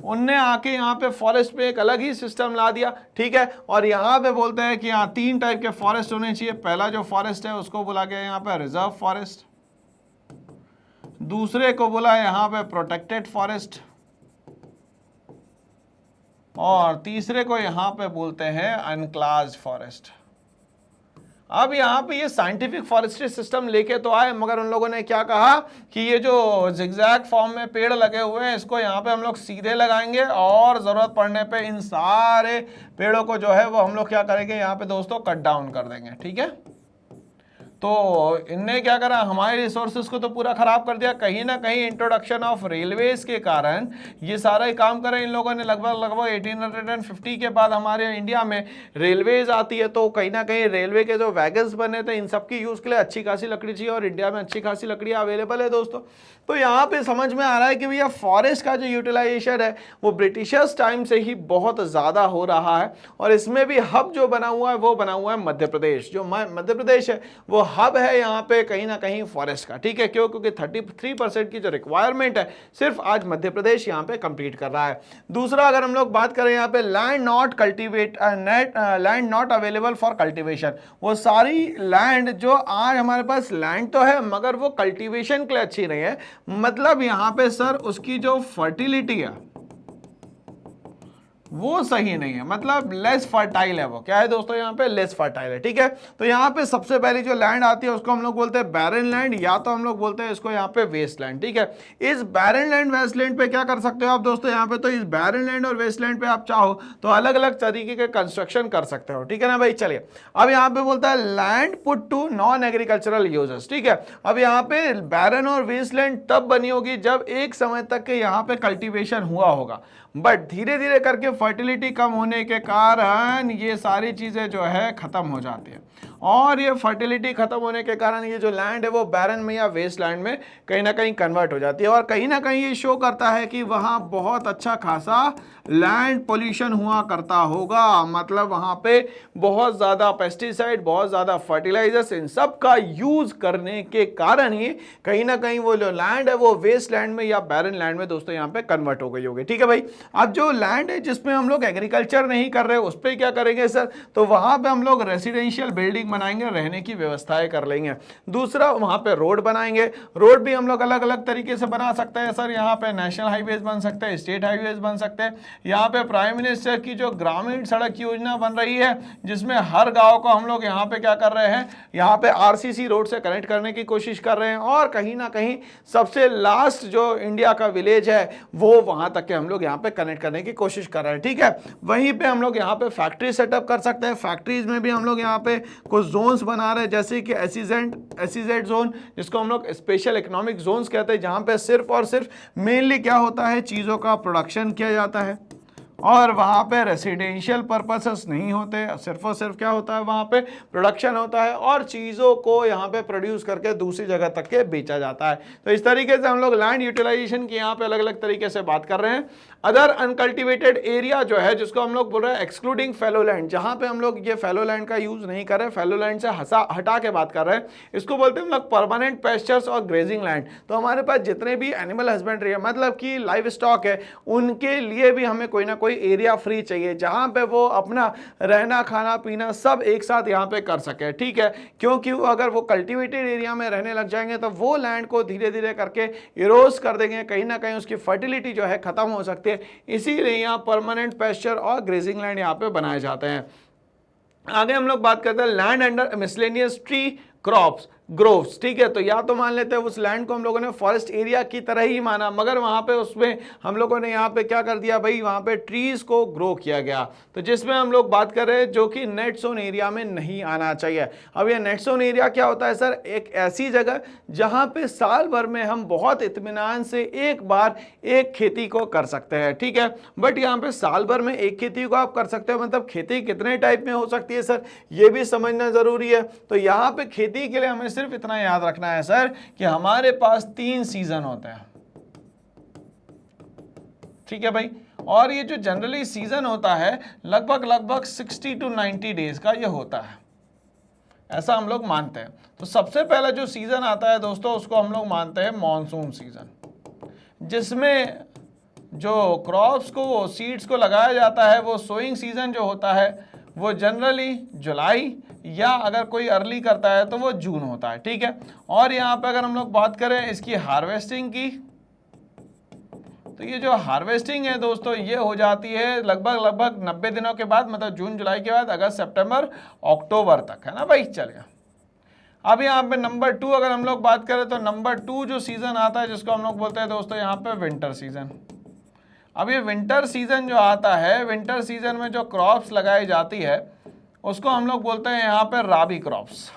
उनने आके यहाँ पे फॉरेस्ट पे एक अलग ही सिस्टम ला दिया, ठीक है। और यहाँ पे बोलते हैं कि यहाँ 3 टाइप के फॉरेस्ट होने चाहिए। पहला जो फॉरेस्ट है उसको बोला गया यहाँ पे रिजर्व फॉरेस्ट, दूसरे को बोला यहाँ पे प्रोटेक्टेड फॉरेस्ट, और तीसरे को यहाँ पे बोलते हैं अनक्लास्ड फॉरेस्ट। अब यहाँ पे ये साइंटिफिक फॉरेस्ट्री सिस्टम लेके तो आए मगर उन लोगों ने क्या कहा कि ये जो जिगजैग फॉर्म में पेड़ लगे हुए हैं इसको यहाँ पे हम लोग सीधे लगाएंगे और जरूरत पड़ने पे इन सारे पेड़ों को जो है वो हम लोग क्या करेंगे यहाँ पे दोस्तों कट डाउन कर देंगे, ठीक है। तो इनने क्या करा, हमारे रिसोर्सेज को तो पूरा खराब कर दिया। कहीं ना कहीं इंट्रोडक्शन ऑफ रेलवेज के कारण ये सारा ही काम करें इन लोगों ने। लगभग 1850 के बाद हमारे इंडिया में रेलवेज आती है, तो कहीं ना कहीं रेलवे के जो वैगन्स बने थे इन सब की यूज के लिए अच्छी खासी लकड़ी चाहिए, और इंडिया में अच्छी खासी लकड़ी अवेलेबल है दोस्तों। तो यहाँ पे समझ में आ रहा है कि भैया फॉरेस्ट का जो यूटिलाइजेशन है वो ब्रिटिशर्स टाइम से ही बहुत ज़्यादा हो रहा है, और इसमें भी हब जो बना हुआ है वो बना हुआ है मध्य प्रदेश। जो मध्य प्रदेश है वो हब है यहाँ पे कहीं ना कहीं फॉरेस्ट का, ठीक है। क्यों? क्योंकि 33% की जो रिक्वायरमेंट है सिर्फ आज मध्य प्रदेश यहाँ पे कंप्लीट कर रहा है। दूसरा, अगर हम लोग बात करें यहाँ पे land not available for cultivation, वो सारी लैंड जो आज हमारे पास लैंड तो है मगर वो कल्टीवेशन के लिए अच्छी नहीं है। मतलब यहाँ पे सर उसकी जो फर्टिलिटी है वो सही नहीं है, मतलब लेस फर्टाइल है। वो क्या है दोस्तों, यहाँ पे लेस फर्टाइल है, ठीक है। तो यहाँ पे सबसे पहली जो लैंड आती है उसको हम लोग बोलते हैं बैरन लैंड, या तो हम लोग बोलते हैं इसको यहाँ पे वेस्ट लैंड, ठीक है। इस बैरन लैंड वेस्ट लैंड पे क्या कर सकते हो आप दोस्तों, यहाँ पे तो इस बैरन लैंड और वेस्ट लैंड पे आप चाहो तो अलग अलग तरीके के कंस्ट्रक्शन कर सकते हो, ठीक है ना भाई। चलिए अब यहाँ पे बोलता है land put to non agricultural uses, ठीक है। अब यहाँ पे बैरन और वेस्ट लैंड तब बनी होगी जब एक समय तक के यहाँ पे कल्टीवेशन हुआ होगा, बट धीरे धीरे करके फर्टिलिटी कम होने के कारण ये सारी चीजें जो है खत्म हो जाती है, और ये फर्टिलिटी खत्म होने के कारण ये जो लैंड है वो बैरन में या वेस्ट लैंड में कहीं ना कहीं कन्वर्ट हो जाती है। और कहीं ना कहीं ये शो करता है कि वहाँ बहुत अच्छा खासा लैंड पोल्यूशन हुआ करता होगा, मतलब वहाँ पे बहुत ज़्यादा पेस्टिसाइड, बहुत ज़्यादा फर्टिलाइजर्स, इन सब का यूज़ करने के कारण ही कहीं ना कहीं वो जो लैंड है वो वेस्ट लैंड में या बैरन लैंड में दोस्तों यहाँ पे कन्वर्ट हो गई होगी, ठीक है भाई। अब जो लैंड है जिसमें हम लोग एग्रीकल्चर नहीं कर रहे उस पर क्या करेंगे सर, तो वहाँ पे हम लोग रेसिडेंशियल बिल्डिंग बनाएंगे, रहने की व्यवस्थाएं कर लेंगे। दूसरा, वहाँ पे रोड बनाएंगे। रोड भी हम लोग अलग अलग तरीके से बना सकते हैं सर, यहाँ पे नेशनल हाईवेज बन सकते हैं, स्टेट हाईवेज बन सकते हैं। यहाँ पे प्राइम मिनिस्टर की जो ग्रामीण सड़क योजना बन रही है जिसमें हर गाँव को हम लोग यहाँ पे क्या कर रहे हैं, यहाँ पे RCC रोड से कनेक्ट करने की कोशिश कर रहे हैं, और कहीं ना कहीं सबसे लास्ट जो इंडिया का विलेज है वो वहाँ तक के हम लोग यहाँ पे कनेक्ट करने की कोशिश कर रहे हैं, ठीक है। वहीं पे हम लोग यहाँ पे फैक्ट्री सेटअप कर सकते हैं। फैक्ट्रीज में भी हम लोग यहाँ पे कुछ जोन्स बना रहे हैं, जैसे कि SEZ जोन, जिसको हम लोग स्पेशल इकोनॉमिक जोन्स कहते हैं, जहाँ पे सिर्फ और सिर्फ मेनली क्या होता है, चीज़ों का प्रोडक्शन किया जाता है, और वहाँ पे रेसिडेंशियल पर्पसेस नहीं होते, सिर्फ और सिर्फ क्या होता है वहाँ पे प्रोडक्शन होता है, और चीज़ों को यहाँ पे प्रोड्यूस करके दूसरी जगह तक के बेचा जाता है। तो इस तरीके से हम लोग लैंड यूटिलाइजेशन की यहाँ पे अलग अलग तरीके से बात कर रहे हैं। अदर अनकल्टिवेटेड एरिया जो है जिसको हम लोग बोल रहे हैं एक्सक्लूडिंग फैलो लैंड, जहाँ पे हम लोग ये फैलो लैंड का यूज नहीं कर रहे, फैलो लैंड से हटा के बात कर रहे हैं, इसको बोलते हैं हम लोग परमानेंट पेस्चर्स और ग्रेजिंग लैंड। तो हमारे पास जितने भी एनिमल हस्बेंड्री है, मतलब कि लाइव स्टॉक है, उनके लिए भी हमें कोई ना कोई एरिया फ्री चाहिए जहां पे वो अपना रहना खाना पीना सब एक साथ यहां पे कर सके, ठीक है। क्योंकि अगर वो कल्टीवेटेड एरिया में रहने लग जाएंगे तो वो लैंड को धीरे धीरे करके इरोज कर देंगे, कहीं ना कहीं उसकी फर्टिलिटी जो है खत्म हो सकती है। इसीलिए यहाँ परमानेंट पेस्चर और ग्रेजिंग लैंड यहाँ पे बनाए जाते हैं। आगे हम लोग बात करते हैं land under miscellaneous tree crops groves, ठीक है। तो या तो मान लेते हैं उस लैंड को हम लोगों ने फॉरेस्ट एरिया की तरह ही माना, मगर वहाँ पे उसमें हम लोगों ने यहाँ पे क्या कर दिया भाई, वहाँ पे ट्रीज को ग्रो किया गया, तो जिसमें हम लोग बात कर रहे हैं जो कि नेट जोन एरिया में नहीं आना चाहिए। अब ये नेट जोन एरिया क्या होता है सर, एक ऐसी जगह जहाँ पे साल भर में हम बहुत इत्मीनान से एक बार एक खेती को कर सकते हैं, ठीक है। बट यहाँ पे साल भर में एक खेती को आप कर सकते हो, मतलब खेती कितने टाइप में हो सकती है सर, ये भी समझना जरूरी है। तो यहाँ पे खेती के लिए हमें सिर्फ इतना याद रखना है सर कि हमारे पास 3 सीजन होते हैं, ठीक है भाई। और ये जो जनरली सीजन होता है लगभग 60 to 90 डेज का ये होता है, ऐसा हम लोग मानते हैं। तो सबसे पहला जो सीजन आता है दोस्तों उसको हम लोग मानते हैं मॉनसून सीजन, जिसमें जो क्रॉप्स को सीड्स को लगाया जाता है वो सोइंग सीजन जो होता है वो जनरली जुलाई या अगर कोई अर्ली करता है तो वो जून होता है, ठीक है। और यहाँ पे अगर हम लोग बात करें इसकी हार्वेस्टिंग की, तो ये जो हार्वेस्टिंग है दोस्तों ये हो जाती है लगभग 90 दिनों के बाद, मतलब जून जुलाई के बाद अगस्त सितंबर अक्टूबर तक, है ना भाई। चलिए अब यहाँ पे नंबर 2 अगर हम लोग बात करें तो नंबर 2 जो सीजन आता है जिसको हम लोग बोलते हैं दोस्तों यहाँ पे विंटर सीजन। अब ये विंटर सीजन जो आता है, विंटर सीजन में जो क्रॉप्स लगाई जाती है उसको हम लोग बोलते हैं यहाँ पे राबी क्रॉप्स।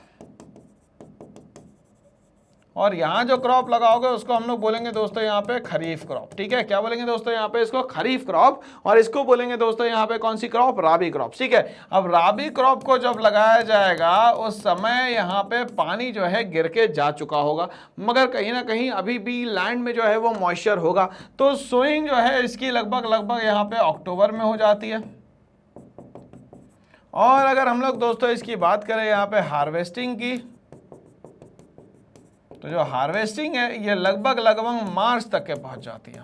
और यहाँ जो क्रॉप लगाओगे उसको हम लोग बोलेंगे दोस्तों यहाँ पे खरीफ क्रॉप। ठीक है, क्या बोलेंगे दोस्तों यहाँ पे इसको? खरीफ क्रॉप। और इसको बोलेंगे दोस्तों यहाँ पे कौन सी क्रॉप? राबी क्रॉप। ठीक है, अब राबी क्रॉप को जब लगाया जाएगा उस समय यहाँ पे पानी जो है गिर के जा चुका होगा, मगर कहीं ना कहीं अभी भी लैंड में जो है वो मॉइस्चर होगा। तो सोइंग जो है इसकी लगभग यहाँ पे अक्टूबर में हो जाती है। और अगर हम लोग दोस्तों इसकी बात करें यहाँ पे हार्वेस्टिंग की, तो जो हार्वेस्टिंग है ये लगभग मार्च तक के पहुंच जाती है।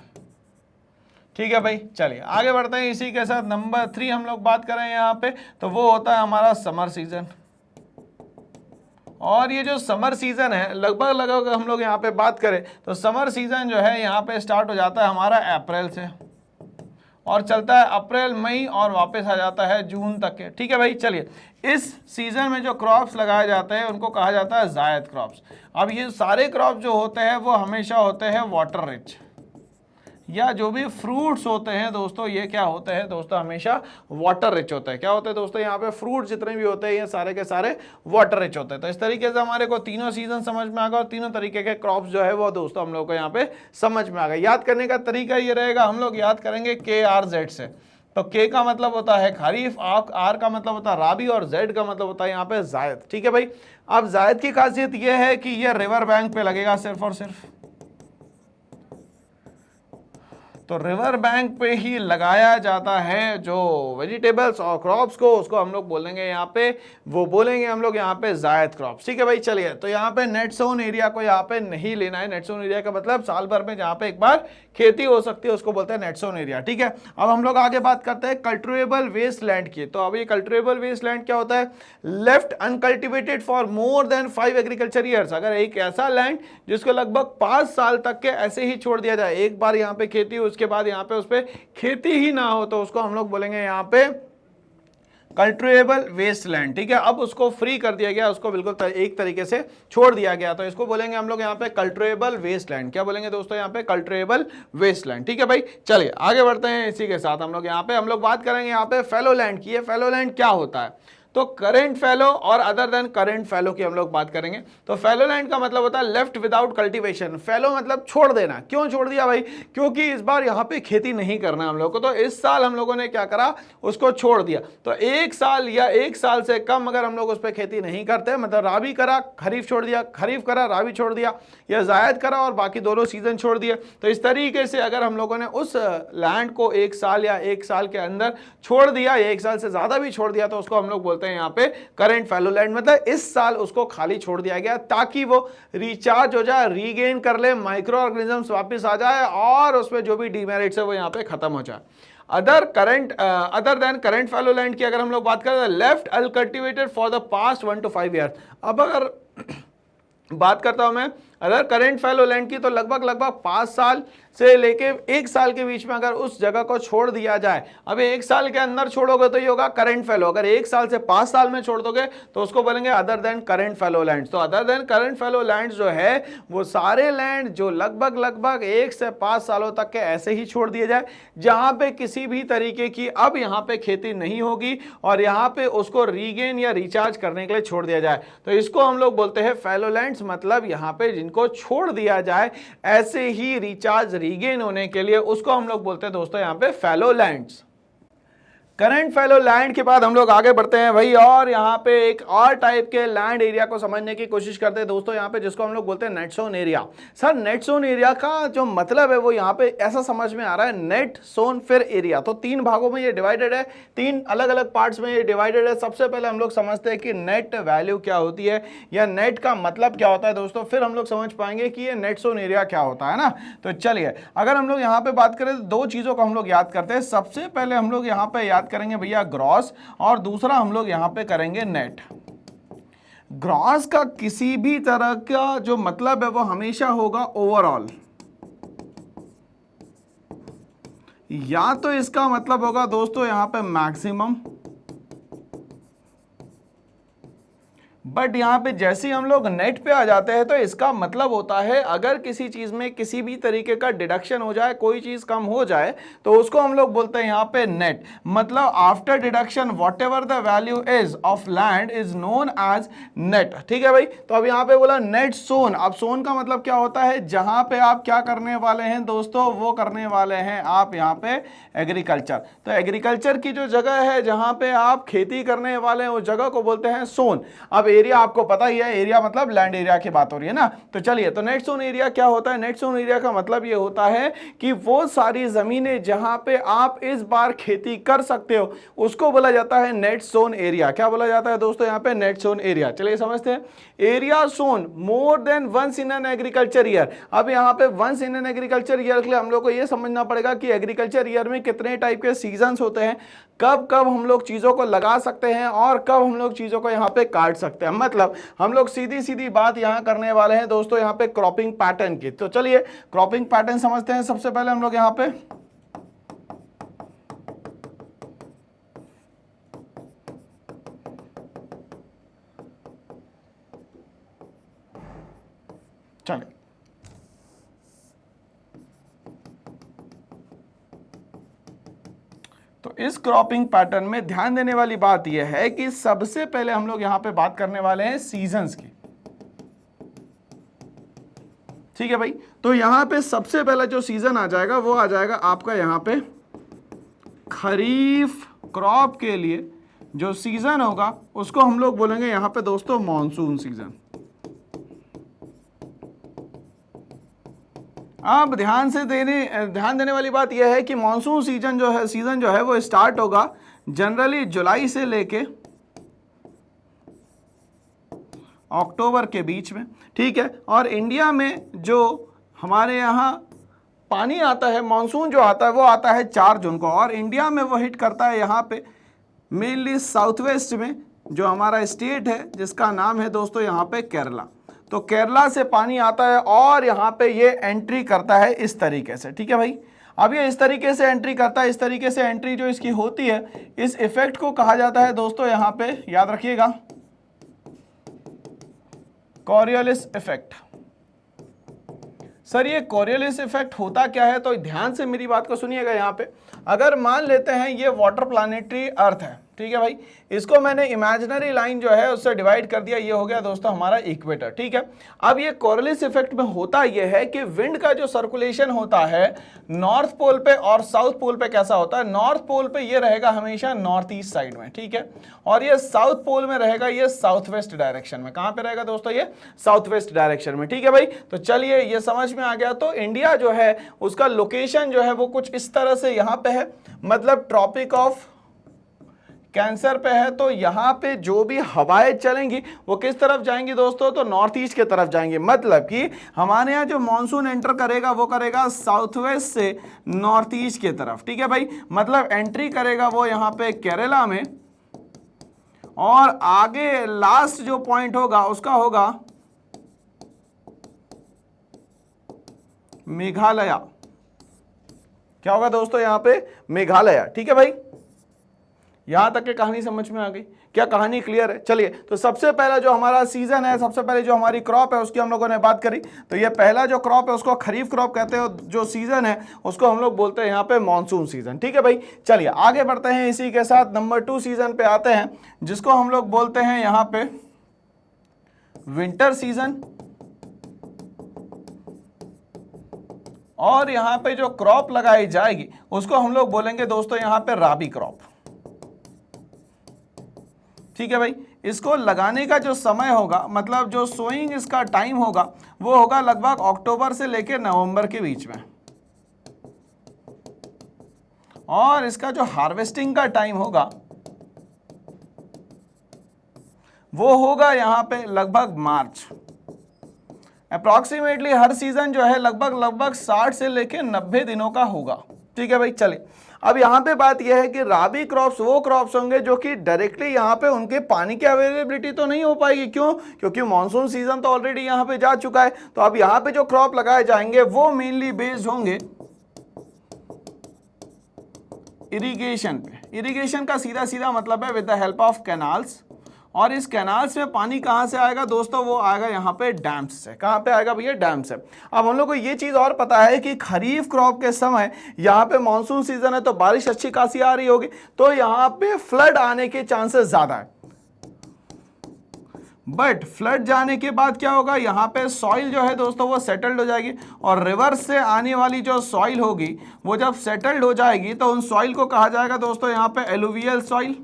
ठीक है भाई, चलिए आगे बढ़ते हैं। इसी के साथ नंबर 3 हम लोग बात करें यहाँ पे, तो वो होता है हमारा समर सीजन। और ये जो समर सीजन है लगभग हम लोग यहाँ पे बात करें तो समर सीजन जो है यहाँ पे स्टार्ट हो जाता है हमारा अप्रैल से और चलता है अप्रैल मई और वापस आ जाता है जून तक के। ठीक है भाई, चलिए इस सीजन में जो क्रॉप्स लगाए जाते हैं उनको कहा जाता है जायद क्रॉप्स। अब ये सारे क्रॉप जो होते हैं वो हमेशा होते हैं वाटर रिच, या जो भी फ्रूट्स होते हैं दोस्तों ये क्या होते हैं दोस्तों? हमेशा वाटर रिच होते हैं। क्या होते हैं दोस्तों? यहाँ पे फ्रूट जितने भी होते हैं ये सारे के सारे वाटर रिच होते हैं। तो इस तरीके से हमारे को तीनों सीजन समझ में आ गया और तीनों तरीके के क्रॉप्स जो है वो दोस्तों हम लोग को यहाँ पे समझ में आ गए। याद करने का तरीका ये रहेगा, हम लोग याद करेंगे KRZ से। तो K का मतलब होता है खरीफ, R का मतलब होता है राबी और Z का मतलब होता है यहाँ पे जायद। ठीक है भाई, अब जायद की खासियत ये है कि ये रिवर बैंक पे लगेगा सिर्फ और सिर्फ, तो रिवर बैंक पे ही लगाया जाता है जो वेजिटेबल्स और क्रॉप्स को, उसको हम लोग बोलेंगे यहाँ पे, वो बोलेंगे हम लोग यहाँ पे जायद क्रॉप्स। ठीक है भाई, चलिए तो यहाँ पे नेट सोन एरिया को यहाँ पे नहीं लेना है। नेट सोन एरिया का मतलब साल भर में जहाँ पे एक बार खेती हो सकती है उसको बोलते हैं नेट सोन एरिया। ठीक है, अब हम लोग आगे बात करते हैं कल्टिवेबल वेस्ट लैंड की। तो अब ये कल्टिवेबल वेस्ट लैंड क्या होता है? Left uncultivated for more than 5 agriculture years. अगर एक ऐसा लैंड जिसको लगभग 5 साल तक के ऐसे ही छोड़ दिया जाए, एक बार यहाँ पे खेती हो उसके बाद यहाँ पे उस पर खेती ही ना हो, तो उसको हम लोग बोलेंगे यहाँ पे कल्टिवेबल वेस्ट लैंड। ठीक है, अब उसको फ्री कर दिया गया, उसको बिल्कुल एक तरीके से छोड़ दिया गया, तो इसको बोलेंगे हम लोग यहाँ पे कल्टिवेबल वेस्ट लैंड। क्या बोलेंगे दोस्तों? यहाँ पे कल्टिवेबल वेस्ट लैंड। ठीक है भाई, चलिए आगे बढ़ते हैं। इसी के साथ हम लोग बात करेंगे यहाँ पे फैलो लैंड की। फैलो लैंड क्या होता है? तो करेंट फैलो और अदर देन करेंट फैलो की हम लोग बात करेंगे। तो फैलो लैंड का मतलब होता है लेफ्ट विदाउट कल्टीवेशन। फैलो मतलब छोड़ देना। क्यों छोड़ दिया भाई? क्योंकि इस बार यहाँ पे खेती नहीं करना हम लोग को, तो इस साल हम लोगों ने क्या करा? उसको छोड़ दिया। तो एक साल या एक साल से कम अगर हम लोग उस पर खेती नहीं करते, मतलब राबी करा खरीफ छोड़ दिया, खरीफ करा राबी छोड़ दिया, या जायद करा और बाकी दोनों सीजन छोड़ दिए, तो इस तरीके से अगर हम लोगों ने उस लैंड को एक साल या एक साल के अंदर छोड़ दिया या एक साल से ज्यादा भी छोड़ दिया, तो उसको हम लोग बोलते हैं यहाँ पे करेंट फैलो लैंड। मतलब इस साल उसको खाली छोड़ दिया गया ताकि वो रिचार्ज हो जाए, रीगेन कर ले, माइक्रो ऑर्गेनिजम्स वापस आ जाए और उसमें जो भी डीमेरिट्स है वो यहाँ पे खत्म हो जाए। Other than current fallow land की अगर हम लोग बात करें, left uncultivated for the past 1 to 5 years. अब अगर बात करता हूं मैं अगर करेंट फैलो लैंड की, तो लगभग 5 साल से लेके 1 साल के बीच में अगर उस जगह को छोड़ दिया जाए, अब 1 साल के अंदर छोड़ोगे तो ये होगा करेंट फैलो, अगर 1 साल से 5 साल में छोड़ दोगे तो उसको बोलेंगे अदर देन करेंट फैलो लैंड्स। तो अदर देन करेंट फैलो लैंड्स जो है वो सारे लैंड जो लगभग 1 से 5 सालों तक के ऐसे ही छोड़ दिए जाए, जहां पे किसी भी तरीके की अब यहाँ पे खेती नहीं होगी और यहाँ पे उसको रीगेन या रिचार्ज करने के लिए छोड़ दिया जाए, तो इसको हम लोग बोलते हैं फैलो लैंड्स। मतलब यहाँ पे जिनको छोड़ दिया जाए ऐसे ही रिचार्ज रीगेन होने के लिए, उसको हम लोग बोलते हैं दोस्तों यहाँ पे फैलो लैंड्स। करंट फैलो लैंड के बाद हम लोग आगे बढ़ते हैं भाई, और यहाँ पे एक और टाइप के लैंड एरिया को समझने की कोशिश करते हैं दोस्तों यहाँ पे, जिसको हम लोग बोलते हैं net sown area. Sir net sown area का जो मतलब है वो यहाँ पे ऐसा समझ में आ रहा है, नेट सोन फिर एरिया। तो 3 भागों में ये डिवाइडेड है, 3 अलग अलग पार्ट्स में ये डिवाइडेड है। सबसे पहले हम लोग समझते हैं कि नेट वैल्यू क्या होती है या नेट का मतलब क्या होता है दोस्तों, फिर हम लोग समझ पाएंगे कि ये नेट सोन एरिया क्या होता है ना। तो चलिए अगर हम लोग यहाँ पे बात करें तो 2 चीजों को हम लोग याद करते हैं। सबसे पहले हम लोग यहाँ पे याद करेंगे भैया ग्रॉस, और दूसरा हम लोग यहां पे करेंगे नेट। ग्रॉस का किसी भी तरह का जो मतलब है वो हमेशा होगा ओवरऑल, या तो इसका मतलब होगा दोस्तों यहां पे मैक्सिमम, बट यहाँ पे जैसे ही हम लोग नेट पे आ जाते हैं तो इसका मतलब होता है अगर किसी चीज में किसी भी तरीके का डिडक्शन हो जाए, कोई चीज कम हो जाए, तो उसको हम लोग बोलते हैं यहाँ पे नेट। मतलब after deduction whatever the value is of land is known as net. ठीक है भाई, तो अब यहाँ पे बोला नेट सोन। अब सोन का मतलब क्या होता है, जहां पे आप क्या करने वाले हैं दोस्तों, वो करने वाले हैं आप यहाँ पे एग्रीकल्चर। तो एग्रीकल्चर की जो जगह है जहां पे आप खेती करने वाले हैं उस जगह को बोलते हैं सोन। अब एरिया आपको पता ही है, एरिया मतलब लैंड एरिया की बात हो रही है ना। तो चलिए, तो नेट सोन एरिया क्या होता है? नेट सोन एरिया का मतलब ये होता है कि वो सारी जमीनें जहां पे आप इस बार खेती कर सकते हो उसको बोला जाता है नेट सोन एरिया। क्या बोला जाता है दोस्तों यहाँ पे? Net sown area. चलिए समझते हैं। Area sown more than once in an agriculture year. अब यहाँ पे once in an agriculture year के लिए हम लोग को ये समझना पड़ेगा कि एग्रीकल्चर ईयर में कितने टाइप के सीजन्स होते हैं, कब कब हम लोग चीजों को लगा सकते हैं और कब हम लोग चीजों को यहाँ पे काट सकते हैं। मतलब हम लोग सीधी सीधी बात यहाँ करने वाले हैं दोस्तों यहाँ पे क्रॉपिंग पैटर्न की। तो चलिए क्रॉपिंग पैटर्न समझते हैं। सबसे पहले हम लोग यहाँ पे चलिए, तो इस क्रॉपिंग पैटर्न में ध्यान देने वाली बात यह है कि सबसे पहले हम लोग यहां पे बात करने वाले हैं सीजन्स की। ठीक है भाई, तो यहां पे सबसे पहला जो सीजन आ जाएगा वो आ जाएगा आपका यहां पे खरीफ क्रॉप के लिए जो सीजन होगा उसको हम लोग बोलेंगे यहां पे दोस्तों मॉनसून सीजन। अब ध्यान देने वाली बात यह है कि मॉनसून सीजन जो है वो स्टार्ट होगा जनरली जुलाई से लेके अक्टूबर के बीच में। ठीक है, और इंडिया में जो हमारे यहाँ पानी आता है, मॉनसून जो आता है वो आता है 4 जून को, और इंडिया में वो हिट करता है यहाँ पे मेनली साउथ वेस्ट में जो हमारा स्टेट है जिसका नाम है दोस्तों यहाँ पे केरला। तो केरला से पानी आता है और यहाँ पे ये एंट्री करता है इस तरीके से। ठीक है भाई, अब ये इस तरीके से एंट्री करता है। इस तरीके से एंट्री जो इसकी होती है, इस इफेक्ट को कहा जाता है दोस्तों यहाँ पे, याद रखिएगा, कॉरियोलिस इफेक्ट। सर ये कॉरियोलिस इफेक्ट होता क्या है? तो ध्यान से मेरी बात को सुनिएगा। यहाँ पे अगर मान लेते हैं ये वाटर प्लानेटरी अर्थ है, ठीक है भाई, इसको मैंने इमेजिनरी लाइन जो है उससे डिवाइड कर दिया, ये हो गया दोस्तों हमारा इक्वेटर। ठीक है, अब ये कॉरियोलिस इफेक्ट में होता ये है कि विंड का जो सर्कुलेशन होता है नॉर्थ पोल पे और साउथ पोल पे कैसा होता है, नॉर्थ पोल पे ये रहेगा हमेशा नॉर्थ ईस्ट साइड में। ठीक है, और ये साउथ पोल में रहेगा ये साउथ वेस्ट डायरेक्शन में। कहां पे रहेगा दोस्तों? ये साउथ वेस्ट डायरेक्शन में। ठीक है भाई, तो चलिए ये समझ में आ गया। तो इंडिया जो है उसका लोकेशन जो है वो कुछ इस तरह से यहां पे है, मतलब ट्रॉपिक ऑफ कैंसर पे है। तो यहाँ पे जो भी हवाएं चलेंगी वो किस तरफ जाएंगी दोस्तों? तो नॉर्थ ईस्ट के तरफ जाएंगी। मतलब कि हमारे यहाँ जो मानसून एंटर करेगा वो करेगा साउथ वेस्ट से नॉर्थ ईस्ट के तरफ। ठीक है भाई, मतलब एंट्री करेगा वो यहाँ पे केरला में, और आगे लास्ट जो पॉइंट होगा उसका होगा मेघालय। क्या होगा दोस्तों यहाँ पे? मेघालय। ठीक है भाई, यहां तक की कहानी समझ में आ गई? क्या कहानी क्लियर है? चलिए, तो सबसे पहला जो हमारा सीजन है, सबसे पहले जो हमारी क्रॉप है उसकी हम लोगों ने बात करी। तो ये पहला जो क्रॉप है उसको खरीफ क्रॉप कहते हैं, जो सीजन है उसको हम लोग बोलते हैं यहाँ पे मॉनसून सीजन। ठीक है भाई, चलिए आगे बढ़ते हैं। इसी के साथ नंबर 2 सीजन पे आते हैं जिसको हम लोग बोलते हैं यहाँ पे विंटर सीजन। और यहाँ पे जो क्रॉप लगाई जाएगी उसको हम लोग बोलेंगे दोस्तों यहाँ पे राबी क्रॉप। ठीक है भाई, इसको लगाने का जो समय होगा, मतलब जो सोइंग इसका टाइम होगा वो होगा लगभग अक्टूबर से लेकर नवंबर के बीच में, और इसका जो हार्वेस्टिंग का टाइम होगा वो होगा यहां पे लगभग मार्च। अप्रॉक्सीमेटली हर सीजन जो है लगभग 60 से लेकर 90 दिनों का होगा। ठीक है भाई, चलिए अब यहाँ पे बात यह है कि राबी क्रॉप्स वो क्रॉप्स होंगे जो कि डायरेक्टली यहाँ पे उनके पानी की अवेलेबिलिटी तो नहीं हो पाएगी। क्यों? क्योंकि मॉनसून सीजन तो ऑलरेडी यहाँ पे जा चुका है। तो अब यहाँ पे जो क्रॉप लगाए जाएंगे वो मेनली बेस्ड होंगे इरिगेशन पे। इरिगेशन का सीधा सीधा मतलब है with the help of canals और इस कैनाल्स में पानी कहाँ से आएगा दोस्तों, वो आएगा यहाँ पे डैम्स से। कहाँ पे आएगा भैया, डैम से। अब हम लोग को ये चीज और पता है कि खरीफ क्रॉप के समय यहाँ पे मानसून सीजन है तो बारिश अच्छी खासी आ रही होगी, तो यहाँ पे फ्लड आने के चांसेस ज्यादा है। बट फ्लड जाने के बाद क्या होगा, यहाँ पे सॉइल जो है दोस्तों वो सेटल्ड हो जाएगी, और रिवर्स से आने वाली जो सॉइल होगी वो जब सेटल्ड हो जाएगी तो उन सॉइल को कहा जाएगा दोस्तों यहाँ पे एलुवियल सॉइल।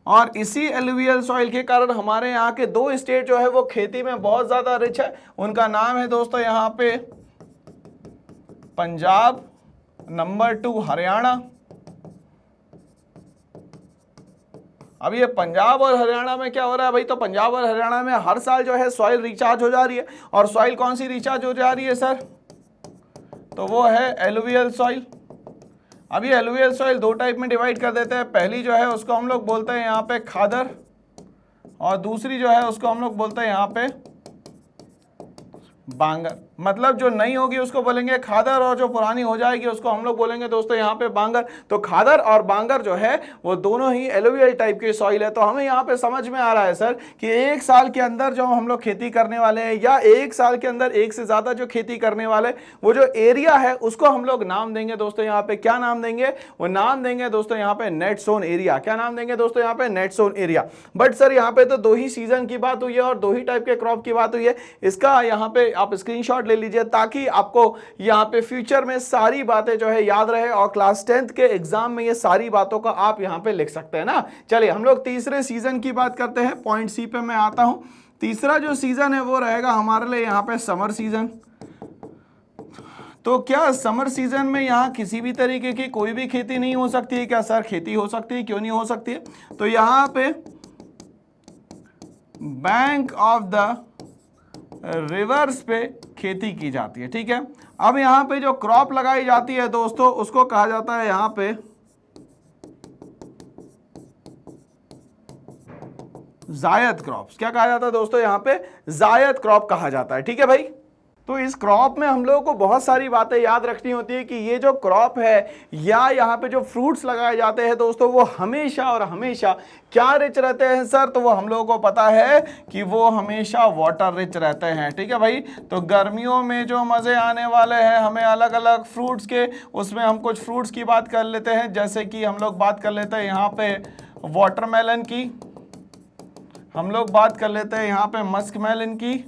और इसी एलुवियल सॉइल के कारण हमारे यहाँ के दो स्टेट जो है वो खेती में बहुत ज्यादा रिच है। उनका नाम है दोस्तों यहाँ पे पंजाब, नंबर 2 हरियाणा। अब ये पंजाब और हरियाणा में क्या हो रहा है भाई, तो पंजाब और हरियाणा में हर साल जो है सॉइल रिचार्ज हो जा रही है। और सॉइल कौन सी रिचार्ज हो जा रही है सर, तो वो है एलुवियल सॉइल। अब ये एलुवियल सॉइल दो टाइप में डिवाइड कर देते हैं। पहली जो है उसको हम लोग बोलते हैं यहाँ पे खादर, और दूसरी जो है उसको हम लोग बोलते हैं यहाँ पे बांगर। मतलब जो नई होगी उसको बोलेंगे खादर, और जो पुरानी हो जाएगी उसको हम लोग बोलेंगे दोस्तों यहाँ पे बांगर। तो खादर और बांगर जो है वो दोनों ही एलुवियल टाइप की सॉइल है। तो हमें यहाँ पे समझ में आ रहा है सर कि एक साल के अंदर जो हम लोग खेती करने वाले हैं, या एक साल के अंदर एक से ज्यादा जो खेती करने वाले, वो जो एरिया है उसको हम लोग नाम देंगे दोस्तों यहाँ पे। क्या नाम देंगे, वो नाम देंगे दोस्तों यहाँ पे नेट सोन एरिया। क्या नाम देंगे दोस्तों यहाँ पे, net sown area. But sir यहाँ पे तो दो ही सीजन की बात हुई है और दो ही टाइप के क्रॉप की बात हुई है। इसका यहाँ पे आप स्क्रीनशॉट ले लीजिए ताकि आपको यहाँ पे फ्यूचर में सारी बातें जो है याद रहे, और क्लास 10th के एग्जाम में ये सारी बातों का आप यहाँ पे लिख सकते हैं ना। चलिए हम लोग तीसरे सीजन की बात करते हैं। पॉइंट सी पे मैं आता हूं। तीसरा जो सीजन है वो रहेगा हमारे लिए यहाँ पे समर सीजन। तो क्या समर सीजन में यहाँ किसी भी तरीके की कोई भी खेती नहीं हो सकती है क्या सर? खेती हो सकती है, क्यों नहीं हो सकती है? तो यहाँ पे बैंक ऑफ द रिवर्स पे खेती की जाती है, ठीक है। अब यहाँ पे जो क्रॉप लगाई जाती है दोस्तों उसको कहा जाता है यहाँ पे जायद क्रॉप्स। क्या कहा जाता है दोस्तों यहाँ पे, जायद क्रॉप कहा जाता है, ठीक है भाई। तो इस क्रॉप में हम लोगों को बहुत सारी बातें याद रखनी होती है कि ये जो क्रॉप है या यहाँ पे जो फ्रूट्स लगाए जाते हैं दोस्तों वो हमेशा और हमेशा क्या रिच रहते हैं सर? तो वो हम लोगों को पता है कि वो हमेशा वाटर रिच रहते हैं, ठीक है भाई। तो गर्मियों में जो मज़े आने वाले हैं हमें अलग अलग फ्रूट्स के, उसमें हम कुछ फ्रूट्स की बात कर लेते हैं। जैसे कि हम लोग बात कर लेते हैं यहाँ पे वाटरमेलन की, हम लोग बात कर लेते हैं यहाँ पे मस्कमेलन की,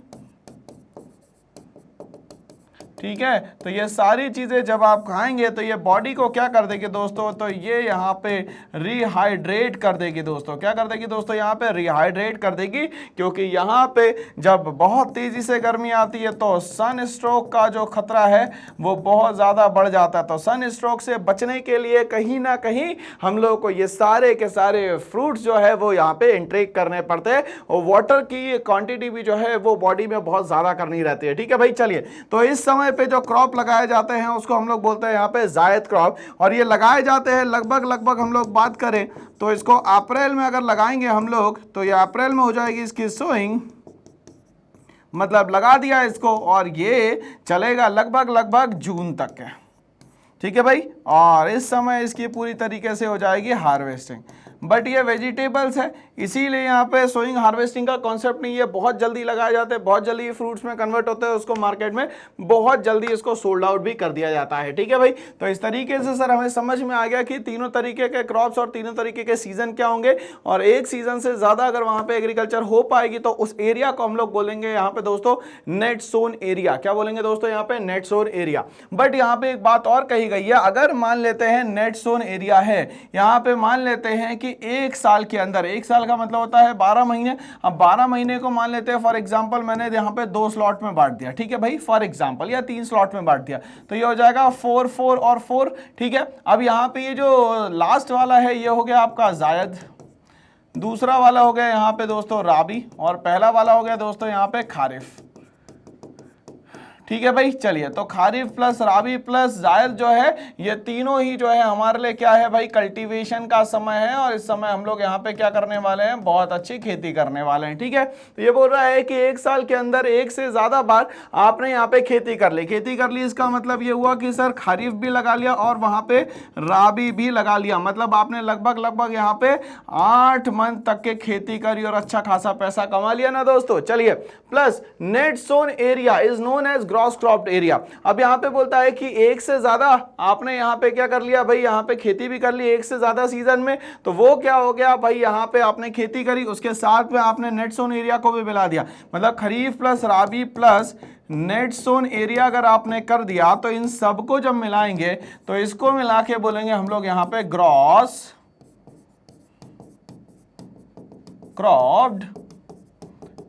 ठीक है। तो ये सारी चीज़ें जब आप खाएंगे तो ये बॉडी को क्या कर देगी दोस्तों, तो ये यहाँ पे रिहाइड्रेट कर देगी दोस्तों। क्या कर देगी दोस्तों, यहाँ पे रिहाइड्रेट कर देगी, क्योंकि यहाँ पे जब बहुत तेज़ी से गर्मी आती है तो सन स्ट्रोक का जो खतरा है वो बहुत ज़्यादा बढ़ जाता है। तो सन स्ट्रोक से बचने के लिए कहीं ना कहीं हम लोग को ये सारे के सारे फ्रूट्स जो है वो यहाँ पे इंटेक करने पड़ते हैं, और वाटर की क्वांटिटी भी जो है वो बॉडी में बहुत ज़्यादा करनी रहती है, ठीक है भाई। चलिए, तो इस समय पे जो क्रॉप लगाए जाते हैं उसको हम लोग बोलते हैं यहाँ पे जायद क्रॉप, और ये लगाए जाते हैं लगभग हम लोग बात करें तो इसको अप्रैल में अगर लगाएंगे हम लोग तो ये अप्रैल में हो जाएगी इसकी सोइंग, मतलब लगा दिया इसको, और ये चलेगा लगभग जून तक है, ठीक है भाई। और इस समय इसकी पूरी तरीके से हो जाएगी हार्वेस्टिंग। बट ये वेजिटेबल्स है, इसीलिए यहाँ पे सोइंग हार्वेस्टिंग का कॉन्सेप्ट नहीं है। बहुत जल्दी लगाए जाते हैं, बहुत जल्दी फ्रूट्स में कन्वर्ट होते हैं, उसको मार्केट में बहुत जल्दी इसको सोल्ड आउट भी कर दिया जाता है, ठीक है भाई। तो इस तरीके से सर हमें समझ में आ गया कि तीनों तरीके के क्रॉप्स और तीनों तरीके के सीजन क्या होंगे, और एक सीजन से ज्यादा अगर वहां पे एग्रीकल्चर हो पाएगी तो उस एरिया को हम लोग बोलेंगे यहाँ पे दोस्तों नेट सोन एरिया। क्या बोलेंगे दोस्तों यहाँ पे, नेट सोन एरिया। बट यहाँ पे एक बात और कही गई है, अगर मान लेते हैं नेट सोन एरिया है, यहाँ पे मान लेते हैं कि एक साल के अंदर, एक साल का मतलब होता है 12 महीने, अब 12 महीने को मान लेते हैं फॉर एग्जांपल मैंने यहाँ पे 2 स्लॉट में बांट दिया, ठीक है भाई, फॉर एग्जांपल, या 3 स्लॉट में बांट दिया, तो ये हो जाएगा 4 4 और 4, ठीक है। अब यहाँ पे ये जो लास्ट वाला है ये हो गया आपका जायद, दूसरा वाला हो गया यहाँ पे दोस्तों राबी, और पहला वाला हो गया दोस्तों यहाँ पे खारिफ, ठीक है भाई। चलिए, तो खारिफ प्लस राबी प्लस जायद जो है ये तीनों ही जो है हमारे लिए क्या है भाई, कल्टीवेशन का समय है, और इस समय हम लोग यहाँ पे क्या करने वाले हैं, बहुत अच्छी खेती करने वाले हैं। ठीक है, तो ये बोल रहा है कि एक साल के अंदर एक से ज्यादा बार आपने यहाँ पे खेती कर ली। इसका मतलब ये हुआ कि सर खरीफ भी लगा लिया और वहां पे राबी भी लगा लिया, मतलब आपने लगभग यहाँ पे 8 मंथ तक के खेती करी और अच्छा खासा पैसा कमा लिया ना दोस्तों। चलिए, plus net sown area is known as gross cropped area. अब यहाँ पे बोलता है कि एक से ज्यादा आपने यहाँ पे क्या कर लिया भाई, यहाँ पे खेती भी कर ली एक से ज्यादा सीजन में, तो वो क्या हो गया भाई, यहाँ पे आपने खेती करी उसके साथ में आपने नेट सोन एरिया को भी मिला दिया, मतलब खरीफ प्लस राबी प्लस नेट सोन एरिया अगर आपने कर दिया तो इन सबको जब मिलाएंगे तो इसको मिला के बोलेंगे हम लोग यहाँ पे ग्रॉस क्रॉप्ड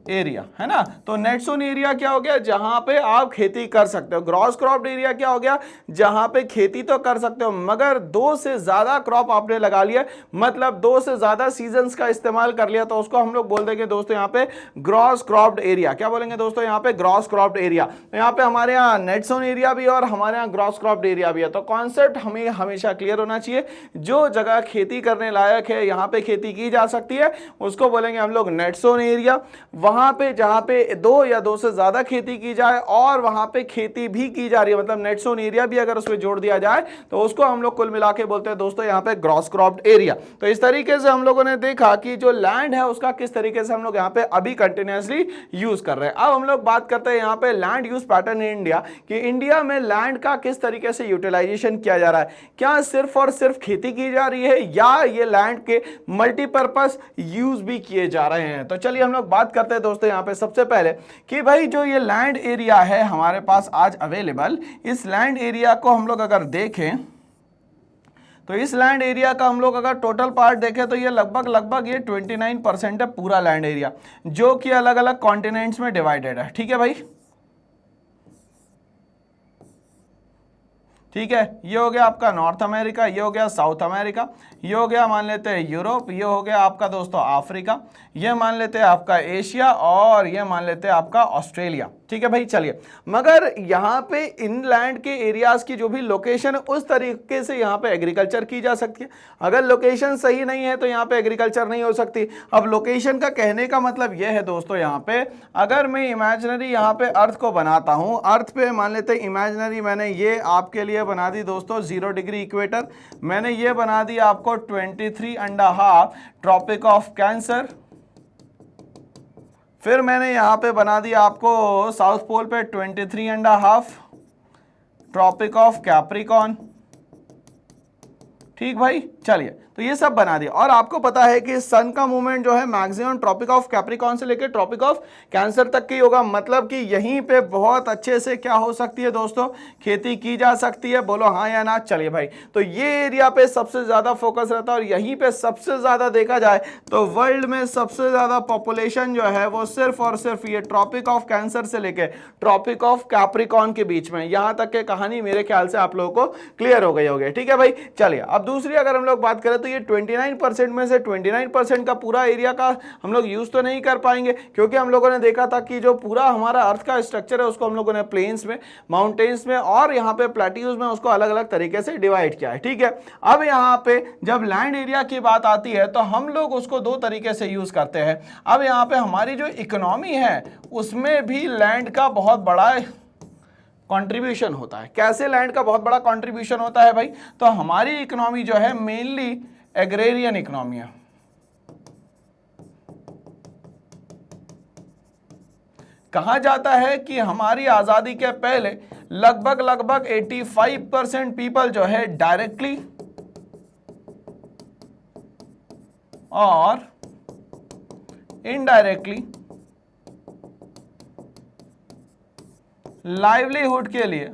एरिया, है ना। तो नेट सोन एरिया क्या हो गया, जहां पे आप खेती कर सकते हो। ग्रॉस क्रॉप्ड एरिया क्या हो गया, जहां पे खेती तो कर सकते हो मगर 2 से ज्यादा क्रॉप आपने लगा लिया, मतलब 2 से ज्यादा सीजन्स का इस्तेमाल कर लिया, तो उसको हम लोग बोल देंगे दोस्तों यहाँ पे ग्रॉस क्रॉप्ड एरिया। क्या बोलेंगे दोस्तों यहाँ पे, ग्रॉस क्रॉप्ड एरिया। तो यहाँ पे हमारे यहाँ नेट सोन एरिया भी और हमारे यहाँ ग्रॉस क्रॉप्ड एरिया भी है। तो कॉन्सेप्ट हमें हमेशा क्लियर होना चाहिए, जो जगह खेती करने लायक है, यहाँ पे खेती की जा सकती है, उसको बोलेंगे हम लोग नेट सोन एरिया। वहां पे जहां पे 2 या 2 से ज्यादा खेती की जाए और वहां पे खेती भी की जा रही है, मतलब नेट सोन एरिया भी अगर उसमें जोड़ दिया जाए तो उसको हम लोग कुल मिला के बोलते हैं दोस्तों यहाँ पे ग्रॉस क्रॉप्ड एरिया। तो इस तरीके से हम लोगों ने देखा कि जो लैंड है उसका किस तरीके से हम लोग यहाँ पे अभी कंटिन्यूअसली यूज कर रहे हैं। अब हम लोग बात करते हैं यहाँ पे land use pattern in India, कि इंडिया में लैंड का किस तरीके से यूटिलाइजेशन किया जा रहा है। क्या सिर्फ और सिर्फ खेती की जा रही है या ये लैंड के मल्टीपर्पज यूज भी किए जा रहे हैं। तो चलिए हम लोग बात करते हैं दोस्तों यहाँ पे सबसे पहले कि भाई जो ये लैंड एरिया है हमारे पास आज अवेलेबल, इस लैंड एरिया को हम लोग अगर देखें तो इस लैंड एरिया का हम लोग अगर टोटल पार्ट देखें तो ये लगभग ये 29% है पूरा लैंड एरिया, जो कि अलग अलग कॉन्टिनेंट्स में डिवाइडेड है। ठीक है भाई, ठीक है, ये हो गया आपका नॉर्थ अमेरिका, ये हो गया साउथ अमेरिका, ये हो गया मान लेते हैं यूरोप, ये हो गया आपका दोस्तों अफ्रीका, ये मान लेते हैं आपका एशिया, और ये मान लेते हैं आपका ऑस्ट्रेलिया। ठीक है भाई। चलिए, मगर यहाँ पे इनलैंड के एरियाज की जो भी लोकेशन है उस तरीके से यहाँ पे एग्रीकल्चर की जा सकती है। अगर लोकेशन सही नहीं है तो यहाँ पे एग्रीकल्चर नहीं हो सकती। अब लोकेशन का कहने का मतलब यह है दोस्तों, यहाँ पे अगर मैं इमेजिनरी यहाँ पे अर्थ को बनाता हूँ, अर्थ पे मान लेते हैं इमेजिनरी, मैंने ये आपके लिए बना दी दोस्तों 0 डिग्री इक्वेटर, मैंने ये बना दी आपको 23.5 ट्रॉपिक ऑफ कैंसर, फिर मैंने यहां पे बना दिया आपको साउथ पोल पे 23.5 ट्रॉपिक ऑफ कैप्रिकॉन। ठीक भाई। चलिए, तो ये सब बना दिया, और आपको पता है कि सन का मूवमेंट जो है मैक्सिमम ट्रॉपिक ऑफ कैप्रिकॉन से लेकर ट्रॉपिक ऑफ कैंसर तक की होगा, मतलब कि यहीं पे बहुत अच्छे से क्या हो सकती है दोस्तों, खेती की जा सकती है। बोलो हाँ या ना। चलिए भाई, तो ये एरिया पे सबसे ज्यादा फोकस रहता है, और यहीं पे सबसे ज्यादा देखा जाए तो वर्ल्ड में सबसे ज्यादा पॉपुलेशन जो है वो सिर्फ और सिर्फ ये ट्रॉपिक ऑफ कैंसर से लेकर ट्रॉपिक ऑफ कैप्रिकॉन के बीच में, यहां तक की कहानी मेरे ख्याल से आप लोगों को क्लियर हो गई होगी। ठीक है भाई। चलिए, अब दूसरी अगर हम लोग बात करें तो ये 29% में से 29% का पूरा एरिया का हम लोग यूज तो नहीं कर पाएंगे, क्योंकि हम लोगों ने देखा था कि जो पूरा हमारा अर्थ का स्ट्रक्चर है उसको हम लोगों ने प्लेन्स में, माउंटेन्स में और यहाँ पे प्लेट्यूज में उसको अलग अलग तरीके से डिवाइड किया है। ठीक है। अब यहाँ पे जब लैंड एरिया की बात आती है तो हम लोग उसको 2 तरीके से यूज करते हैं। अब यहाँ पे हमारी जो इकोनॉमी है उसमें भी लैंड का बहुत बड़ा कंट्रीब्यूशन होता है। कैसे लैंड का बहुत बड़ा कंट्रीब्यूशन होता है भाई, तो हमारी इकोनॉमी जो है मेनली एग्रेरियन इकोनॉमी है। कहा जाता है कि हमारी आजादी के पहले लगभग 85% पीपल जो है डायरेक्टली और इनडायरेक्टली लाइवलीहुड के लिए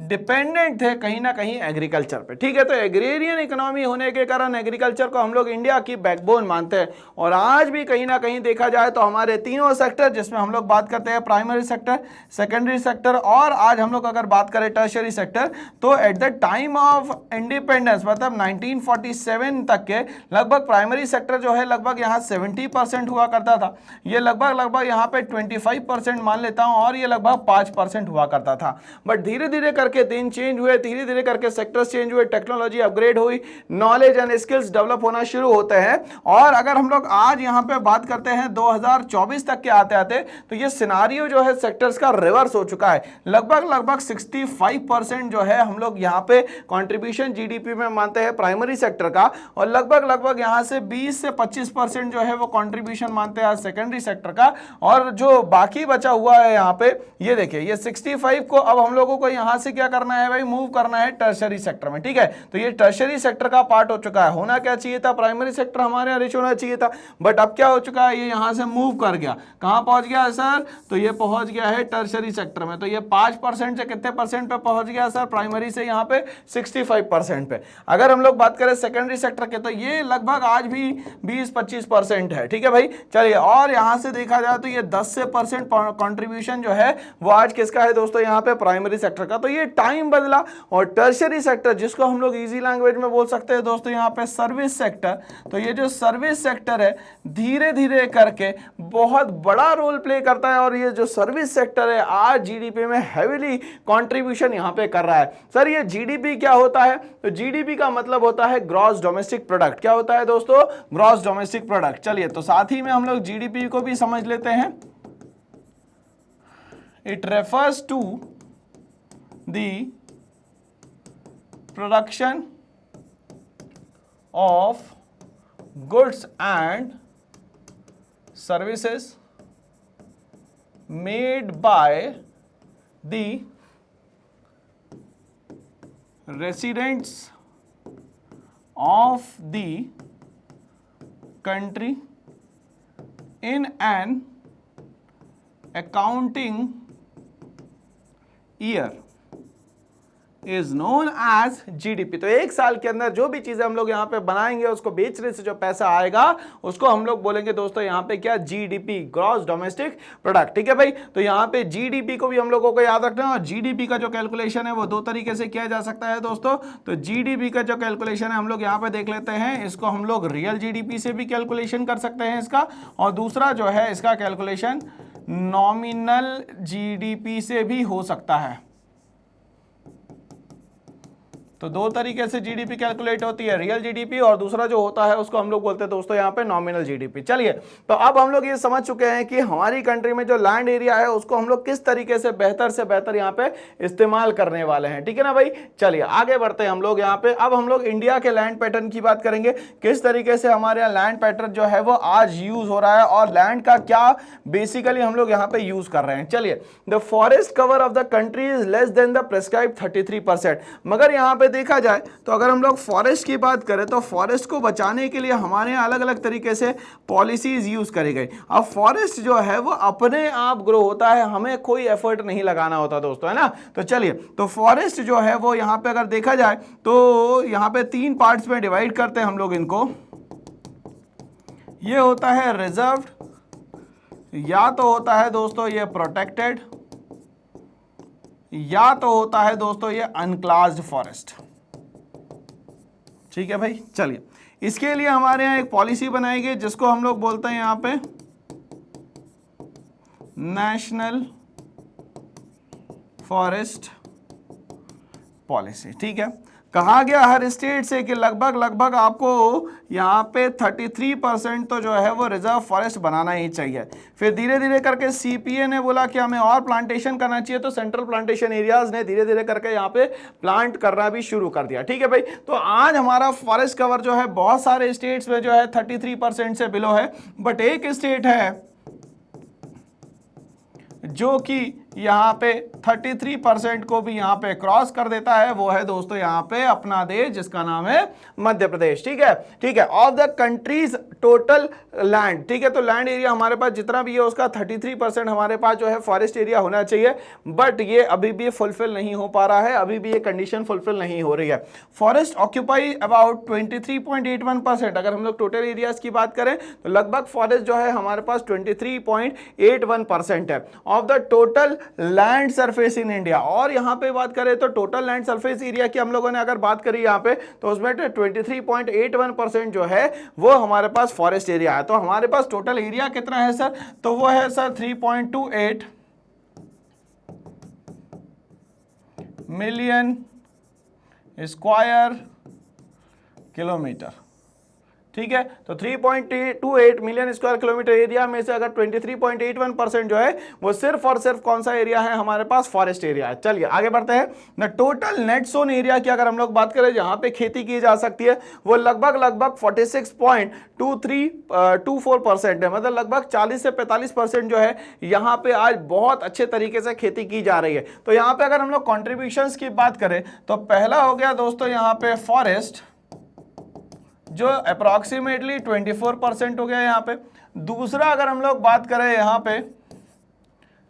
डिपेंडेंट थे कहीं ना कहीं एग्रीकल्चर पे। ठीक है, तो एग्रेरियन इकोनॉमी होने के कारण एग्रीकल्चर को हम लोग इंडिया की बैकबोन मानते हैं। और आज भी कहीं ना कहीं देखा जाए तो हमारे तीनों सेक्टर, जिसमें हम लोग बात करते हैं प्राइमरी सेक्टर, सेकेंडरी सेक्टर और आज हम लोग अगर बात करें टर्शियरी सेक्टर, तो at the time of independence मतलब 1947 तक के लगभग प्राइमरी सेक्टर जो है लगभग यहाँ 70% हुआ करता था, ये लगभग यहाँ पे 25% मान लेता हूँ, और ये लगभग 5% हुआ करता था। बट धीरे धीरे करके दिन चेंज हुए, धीरे धीरे करके सेक्टर्स चेंज हुए, टेक्नोलॉजी अपग्रेड हुई, नॉलेज एंड स्किल्स डेवलप होना शुरू होते हैं। और अगर हम लोग आज यहाँ पे बात करते हैं 2024 तक के आते आते, तो ये सिनारियो जो है सेक्टर्स का रिवर्स हो चुका है। लगभग 65% जो है हम लोग यहाँ पे कंट्रीब्यूशन जीडीपी में मानते हैं प्राइमरी सेक्टर का, और लगभग यहाँ से 20 से 25% जो है वो कंट्रीब्यूशन मानते हैं सेकेंडरी सेक्टर का। और जो बाकी बचा हुआ है यहाँ पे, ये देखिए, ये 65 को अब हम लोगों को यहाँ से क्या करना है भाई, मूव करना है टर्शियरी सेक्टर में। ठीक है, तो ये टर्शियरी सेक्टर का पार्ट हो चुका है। होना क्या चाहिए था, प्राइमरी सेक्टर हमारे यहाँ रिच होना चाहिए था, बट अब क्या हो चुका है, ये यहाँ से मूव कर गया, कहाँ पहुंच गया सर, तो ये पहुंच गया है टर्शियरी सेक्टर में। तो ये 5% से कितने परसेंट पे पहुंच गया सर, प्राइमरी से यहाँ पे 65% पे। अगर हम लोग बात करें सेकेंडरी सेक्टर के, तो ये लगभग आज भी 20-25% है। ठीक है भाई, चलिए, और यहाँ से देखा जाए तो ये 10% कॉन्ट्रीब्यूशन जो है वो आज किसका है दोस्तों, यहाँ पे प्राइमरी सेक्टर का। तो ये टाइम बदला। और टर्शियरी सेक्टर, जिसको हम लोग इजी लैंग्वेज में बोल सकते हैं दोस्तों यहाँ पे सर्विस सेक्टर, तो ये जो सर्विस सेक्टर है धीरे धीरे करके बहुत बड़ा रोल प्ले करता है। और ये जो सर्विस सेक्टर है आज जीडीपी में हैवीली कंट्रीब्यूशन यहाँ पे कर रहा है। सर ये जीडीपी क्या होता है, तो जीडीपी का मतलब होता है ग्रॉस डोमेस्टिक प्रोडक्ट। क्या होता है दोस्तों, ग्रॉस डोमेस्टिक प्रोडक्ट। चलिए, तो साथ ही में हम लोग जीडीपी को भी समझ लेते हैं। It refers to the production of goods and services made by the residents of the country in an accounting year is known as GDP। तो एक साल के अंदर जो भी चीजें हम लोग यहाँ पे बनाएंगे, उसको बेचने से जो पैसा आएगा उसको हम लोग बोलेंगे दोस्तों यहाँ पे क्या, जीडीपी, ग्रॉस डोमेस्टिक प्रोडक्ट। ठीक है भाई, तो यहाँ पे जीडीपी को भी हम लोगों को याद रखना है। और जीडीपी का जो कैलकुलेशन है वो दो तरीके से किया जा सकता है दोस्तों। तो जीडीपी का जो कैलकुलेशन है हम लोग यहाँ पे देख लेते हैं, इसको हम लोग रियल जीडीपी से भी कैलकुलेशन कर सकते हैं इसका, और दूसरा जो है इसका कैलकुलेशन नॉमिनल जीडीपी से भी हो सकता है। तो दो तरीके से जीडीपी कैलकुलेट होती है, रियल जीडीपी, और दूसरा जो होता है उसको हम लोग बोलते हैं दोस्तों यहाँ पे नॉमिनल जीडीपी। चलिए, तो अब हम लोग ये समझ चुके हैं कि हमारी कंट्री में जो लैंड एरिया है उसको हम लोग किस तरीके से बेहतर यहाँ पे इस्तेमाल करने वाले हैं। ठीक है ना भाई, चलिए आगे बढ़ते हैं हम लोग यहाँ पे। अब हम लोग इंडिया के लैंड पैटर्न की बात करेंगे, किस तरीके से हमारे यहाँ लैंड पैटर्न जो है वो आज यूज हो रहा है, और लैंड का क्या बेसिकली हम लोग यहाँ पे यूज कर रहे हैं। चलिए, the forest cover of the country is less then the prescribed 33%। मगर यहाँ पे देखा जाए तो अगर हम लोग फॉरेस्ट की बात करें तो फॉरेस्ट को बचाने के लिए हमारे यहाँ अलग अलग तरीके से पॉलिसीज यूज करी गई। अब फॉरेस्ट जो है वो अपने आप ग्रो होता है, हमें कोई एफर्ट नहीं लगाना होता दोस्तों, है ना। तो चलिए, तो फॉरेस्ट जो है वो यहाँ पे अगर देखा जाए तो यहाँ पे 3 पार्ट्स में डिवाइड करते हैं हम लोग इनको। ये होता है रिजर्व्ड, या तो होता है दोस्तों ये प्रोटेक्टेड, या तो होता है दोस्तों ये अनक्लास्ड फॉरेस्ट। ठीक है भाई, चलिए, इसके लिए हमारे यहाँ एक पॉलिसी बनाई गई जिसको हम लोग बोलते हैं यहाँ पे नेशनल फॉरेस्ट पॉलिसी। ठीक है, कहा गया हर स्टेट से कि लगभग आपको यहाँ पे 33% तो जो है वो रिजर्व फॉरेस्ट बनाना ही चाहिए। फिर धीरे धीरे करके सीपीए ने बोला कि हमें और प्लांटेशन करना चाहिए, तो सेंट्रल प्लांटेशन एरियाज ने धीरे धीरे करके यहाँ पे प्लांट करना भी शुरू कर दिया। ठीक है भाई, तो आज हमारा फॉरेस्ट कवर जो है बहुत सारे स्टेट्स में जो है 33% से बिलो है, बट एक स्टेट है जो कि यहाँ पे 33% को भी यहाँ पे क्रॉस कर देता है, वो है दोस्तों यहाँ पे अपना देश जिसका नाम है मध्य प्रदेश। ठीक है, ठीक है। Of the countries total land, ठीक है, तो लैंड एरिया हमारे पास जितना भी है उसका 33% हमारे पास जो है फॉरेस्ट एरिया होना चाहिए, बट ये अभी भी फुलफिल नहीं हो पा रहा है, अभी भी ये कंडीशन फुलफिल नहीं हो रही है। Forest occupy about 23.81%। अगर हम लोग टोटल एरियाज की बात करें तो लगभग फॉरेस्ट जो है हमारे पास 23.81% है of the total land surface in India. और यहां पे बात करें तो टोटल लैंड सरफेस एरिया की हम लोगों ने अगर बात करी यहां पे तो उसमें 23.81% जो है वो हमारे पास फॉरेस्ट एरिया है। तो हमारे पास टोटल एरिया कितना है सर, तो वो है सर 3.28 मिलियन स्क्वायर किलोमीटर। ठीक है, तो 3.28 मिलियन स्क्वायर किलोमीटर एरिया में से अगर 23.81% जो है वो सिर्फ और सिर्फ कौन सा एरिया है हमारे पास, फॉरेस्ट एरिया है। चलिए आगे बढ़ते हैं। The total net sown area की अगर हम लोग बात करें जहां पे खेती की जा सकती है वो लगभग 46.24% है, मतलब लगभग 40 से 45% जो है यहाँ पे आज बहुत अच्छे तरीके से खेती की जा रही है। तो यहाँ पे अगर हम लोग कॉन्ट्रीब्यूशंस की बात करें तो पहला हो गया दोस्तों यहाँ पे फॉरेस्ट जो अप्रॉक्सीमेटली 24% हो गया यहाँ पे। दूसरा अगर हम लोग बात करें यहाँ पे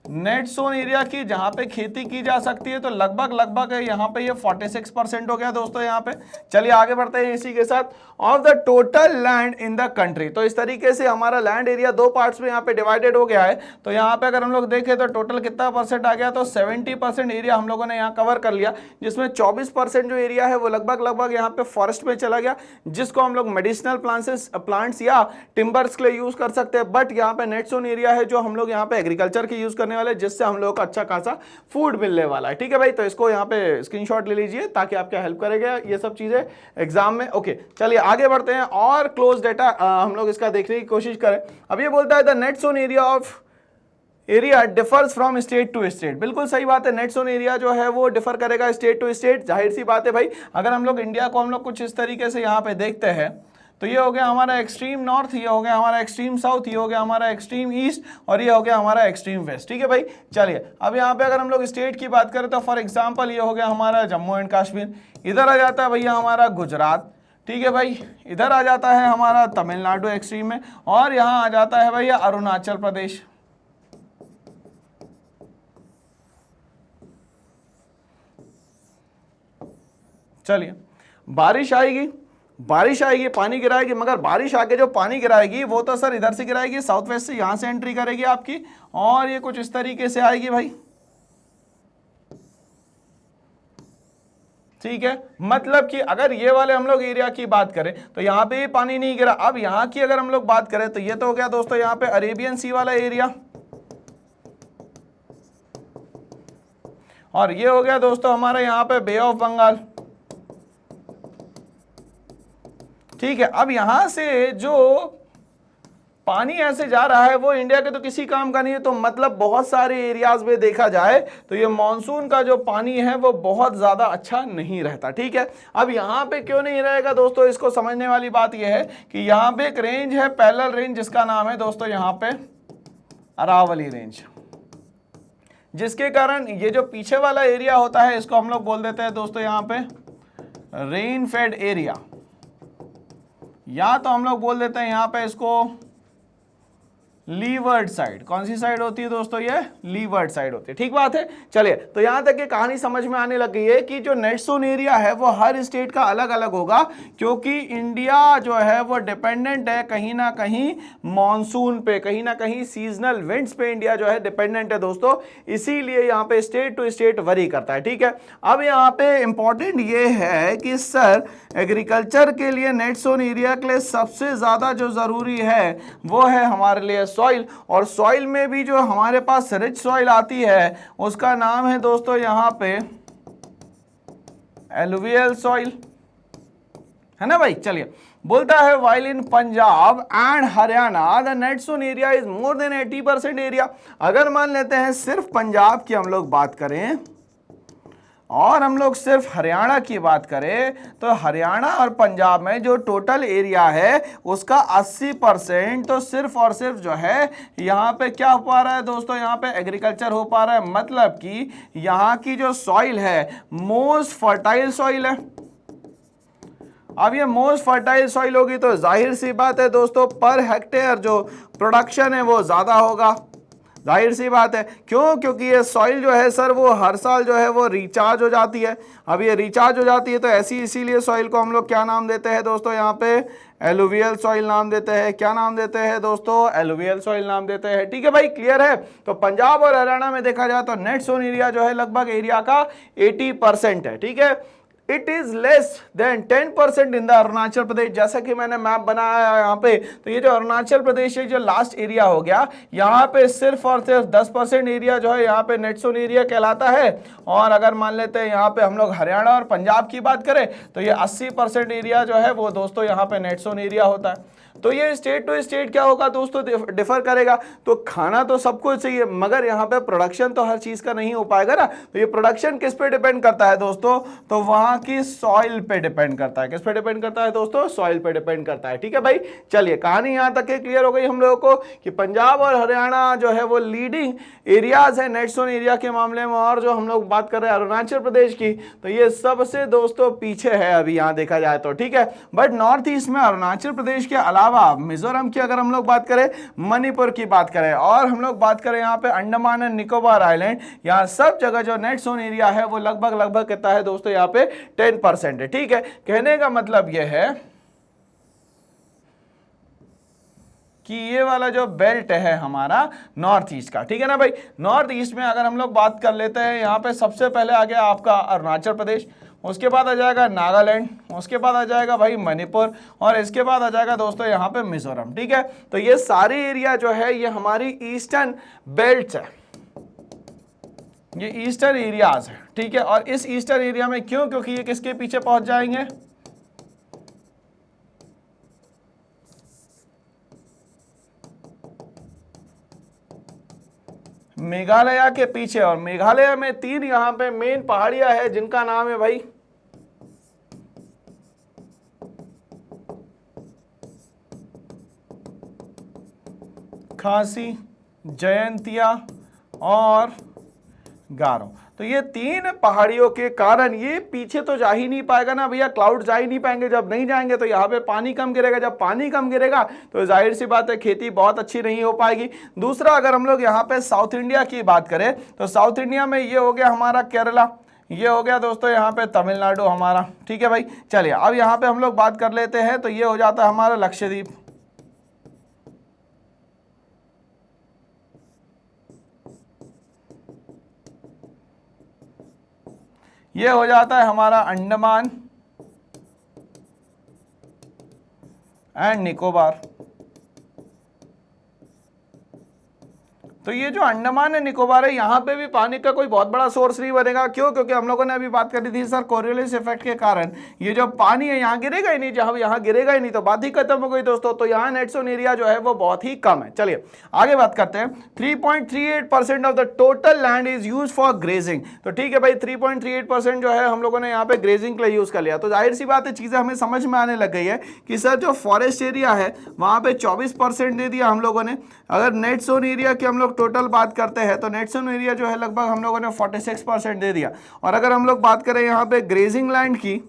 नेट सोन एरिया की जहां पे खेती की जा सकती है तो लगभग यहाँ पे ये 46% हो गया दोस्तों यहाँ पे। चलिए आगे बढ़ते हैं इसी के साथ। Of the total land in the country, तो इस तरीके से हमारा लैंड एरिया दो पार्ट्स में यहाँ पे डिवाइडेड हो गया है। तो यहाँ पे अगर हम लोग देखें तो टोटल कितना परसेंट आ गया, तो 70% एरिया हम लोगों ने यहाँ कवर कर लिया, जिसमें 24% जो एरिया है वो लगभग यहाँ पे फॉरेस्ट में चला गया, जिसको हम लोग मेडिसिनल प्लांट्स या टिम्बर्स के लिए यूज कर सकते हैं। बट यहाँ पे नेट सोन एरिया है जो हम लोग यहाँ पे एग्रीकल्चर की यूज करने वाले, जिससे हम लोगों को अच्छा खासा फूड मिलने वाला है। ठीक है भाई, तो इसको यहाँ पे स्क्रीनशॉट ले लीजिए ताकि आपका हेल्प करेगा ये सब चीजें एग्जाम में। ओके चलिए आगे बढ़ते हैं और क्लोज डेटा हम लोग इसका देखने की कोशिश करें। अब ये बोलता है the net sown area of area differs from state to state. बिल्कुल सही बात है, नेट सोन एरिया जो है वो डिफर करेगा स्टेट टू स्टेट। जाहिर सी बात है भाई, अगर हम लोग इंडिया को हम लोग कुछ इस तरीके से यहाँ पे देखते हैं तो ये हो गया हमारा एक्सट्रीम नॉर्थ, ये हो गया हमारा एक्सट्रीम साउथ, ये हो गया हमारा एक्सट्रीम ईस्ट और ये हो गया हमारा एक्सट्रीम वेस्ट। ठीक है भाई, चलिए अब यहाँ पे अगर हम लोग स्टेट की बात करें तो फॉर एग्जांपल ये हो गया हमारा जम्मू एंड कश्मीर, इधर आ जाता है भैया हमारा गुजरात, ठीक है भाई, इधर आ जाता है हमारा तमिलनाडु एक्सट्रीम में, और यहाँ आ जाता है भैया अरुणाचल प्रदेश। चलिए बारिश आएगी, बारिश आएगी, पानी गिराएगी, मगर बारिश आके जो पानी गिराएगी वो तो सर इधर से गिराएगी, साउथ वेस्ट से यहां से एंट्री करेगी आपकी, और ये कुछ इस तरीके से आएगी भाई। ठीक है, मतलब कि अगर ये वाले हम लोग एरिया की बात करें तो यहाँ पे पानी नहीं गिरा। अब यहाँ की अगर हम लोग बात करें तो ये तो हो गया दोस्तों यहाँ पे अरेबियन सी वाला एरिया, और ये हो गया दोस्तों हमारा यहाँ पे बे ऑफ बंगाल। ठीक है, अब यहां से जो पानी ऐसे जा रहा है वो इंडिया के तो किसी काम का नहीं है, तो मतलब बहुत सारे एरियाज में देखा जाए तो ये मॉनसून का जो पानी है वो बहुत ज्यादा अच्छा नहीं रहता। ठीक है, अब यहाँ पे क्यों नहीं रहेगा दोस्तों, इसको समझने वाली बात यह है कि यहाँ पे एक रेंज है, पैरेलल रेंज, जिसका नाम है दोस्तों यहाँ पे अरावली रेंज, जिसके कारण ये जो पीछे वाला एरिया होता है इसको हम लोग बोल देते हैं दोस्तों यहाँ पे रेन फेड एरिया, या तो हम लोग बोल देते हैं यहाँ पे इसको लीवर्ड साइड। कौन सी साइड होती है दोस्तों, ये लीवर्ड साइड होती है। ठीक बात है, चलिए तो यहां तक ये कहानी समझ में आने लग गई है कि जो नेट सोन एरिया है वो हर स्टेट का अलग अलग होगा, क्योंकि इंडिया जो है वो डिपेंडेंट है कहीं ना कहीं मॉनसून पे, कहीं ना कहीं सीजनल विंड्स पे इंडिया जो है डिपेंडेंट है दोस्तों, इसीलिए यहाँ पे स्टेट टू स्टेट वरी करता है। ठीक है, अब यहाँ पे इंपॉर्टेंट ये है कि सर एग्रीकल्चर के लिए नेट सोन एरिया के लिए सबसे ज्यादा जो जरूरी है वो है हमारे लिए सॉइल, और सॉइल में भी जो हमारे पास रिच सॉइल आती है उसका नाम है दोस्तों यहां पे एलुवियल सॉइल, है ना भाई। चलिए बोलता है while in Punjab and Haryana the net sown area is more than 80% area. अगर मान लेते हैं सिर्फ पंजाब की हम लोग बात करें और हम लोग सिर्फ हरियाणा की बात करें तो हरियाणा और पंजाब में जो टोटल एरिया है उसका 80% तो सिर्फ और सिर्फ जो है यहाँ पे क्या हो पा रहा है दोस्तों, यहाँ पे एग्रीकल्चर हो पा रहा है। मतलब कि यहाँ की जो सॉइल है मोस्ट फर्टाइल सॉइल है। अब ये मोस्ट फर्टाइल सॉइल होगी तो जाहिर सी बात है दोस्तों पर हेक्टेयर जो प्रोडक्शन है वो ज़्यादा होगा, जाहिर सी बात है। क्यों? क्योंकि ये सॉइल जो है सर वो हर साल जो है वो रिचार्ज हो जाती है। अब ये रिचार्ज हो जाती है तो ऐसी इसीलिए सॉइल को हम लोग क्या नाम देते हैं दोस्तों, यहाँ पे एलुवियल सॉइल नाम देते हैं। क्या नाम देते हैं दोस्तों? एलुवियल सॉइल नाम देते हैं। ठीक है भाई, क्लियर है। तो पंजाब और हरियाणा में देखा जाए तो नेट सोन एरिया जो है लगभग एरिया का 80% है। ठीक है, it is less than 10% in the Arunachal Pradesh. जैसा कि मैंने मैप बनाया है यहाँ पे, तो ये जो अरुणाचल प्रदेश है जो लास्ट एरिया हो गया, यहाँ पे सिर्फ और सिर्फ 10% एरिया जो है यहाँ पे नेट सोन एरिया कहलाता है। और अगर मान लेते हैं यहाँ पे हम लोग हरियाणा और पंजाब की बात करें तो ये 80% एरिया जो है वो दोस्तों यहाँ पे नेट सोन एरिया होता है। तो ये स्टेट टू स्टेट क्या होगा दोस्तों, डिफर करेगा। तो खाना तो सबको चाहिए मगर यहाँ पे प्रोडक्शन तो हर चीज का नहीं हो पाएगा ना। तो ये प्रोडक्शन किस पे डिपेंड करता है दोस्तों, तो वहां की सॉइल पे डिपेंड करता है। किस पे डिपेंड करता है दोस्तों? सॉइल पे डिपेंड करता है। ठीक है भाई, चलिए कहानी यहाँ तक के क्लियर हो गई हम लोगों को कि पंजाब और हरियाणा जो है वो लीडिंग एरियाज है नेट सोन एरिया के मामले में। और जो हम लोग बात कर रहे हैं अरुणाचल प्रदेश की, तो ये सबसे दोस्तों पीछे है अभी यहाँ देखा जाए तो। ठीक है, बट नॉर्थ ईस्ट में अरुणाचल प्रदेश के अलावा मिजोरम की अगर हम लोग बात करें, मणिपुर की बात करें और हम लोग बात करें यहाँ पे अंडमान एंड निकोबार आइलैंड, यहाँ सब जगह जो नेट सोन एरिया है वो लगभग कितना है दोस्तों, यहाँ पे 10% है। ठीक है, कहने का मतलब यह है कि ये वाला जो बेल्ट है हमारा नॉर्थ ईस्ट का, ठीक है ना भाई। नॉर्थ ईस्ट में अगर हम लोग बात कर लेते हैं, यहाँ पे सबसे पहले आ गया आपका अरुणाचल प्रदेश, उसके बाद आ जाएगा नागालैंड, उसके बाद आ जाएगा भाई मणिपुर और इसके बाद आ जाएगा दोस्तों यहाँ पे मिजोरम। ठीक है, तो ये सारी एरिया जो है ये हमारी ईस्टर्न बेल्ट है, ये ईस्टर्न एरियाज है। ठीक है, और इस ईस्टर्न एरिया में क्यों? क्योंकि ये किसके पीछे पहुंच जाएंगे? मेघालय के पीछे। और मेघालय में 3 यहां पे मेन पहाड़ियां है जिनका नाम है भाई खासी, जयंतिया और गारो। तो ये 3 पहाड़ियों के कारण ये पीछे तो जा ही नहीं पाएगा ना भैया, क्लाउड जा ही नहीं पाएंगे। जब नहीं जाएंगे तो यहाँ पे पानी कम गिरेगा, जब पानी कम गिरेगा तो जाहिर सी बात है खेती बहुत अच्छी नहीं हो पाएगी। दूसरा, अगर हम लोग यहाँ पे साउथ इंडिया की बात करें तो साउथ इंडिया में ये हो गया हमारा केरला, ये हो गया दोस्तों यहाँ पे तमिलनाडु हमारा। ठीक है भाई, चलिए अब यहाँ पे हम लोग बात कर लेते हैं तो ये हो जाता है हमारा लक्षद्वीप, ये हो जाता है हमारा अंडमान एंड निकोबार। तो ये जो अंडमान एंड निकोबार है यहाँ पे भी पानी का कोई बहुत बड़ा सोर्स नहीं बनेगा। क्यों? क्योंकि हम लोगों ने अभी बात करी थी सर कोरियोलिस इफेक्ट के कारण ये जो पानी है यहाँ गिरेगा ही नहीं, जहां यहाँ गिरेगा ही नहीं तो बात ही खत्म हो गई दोस्तों। तो यहाँ नेट सोन एरिया जो है वो बहुत ही कम है। चलिए आगे बात करते हैं। 3.38% of the total land is use for grazing. तो ठीक है भाई, 3.38% जो है हम लोगों ने यहाँ पे ग्रेजिंग के लिए यूज कर लिया। तो जाहिर सी बात है चीजें हमें समझ में आने लग गई है कि सर जो फॉरेस्ट एरिया है वहां पे 24% दे दिया हम लोगों ने। अगर नेट सोन एरिया की हम लोग टोटल बात करते हैं तो नेट सोन एरिया जो है लगभग हम लोगों ने 46% दे दिया। और अगर हम लोग बात करें यहाँ पे ग्रेजिंग लैंड की,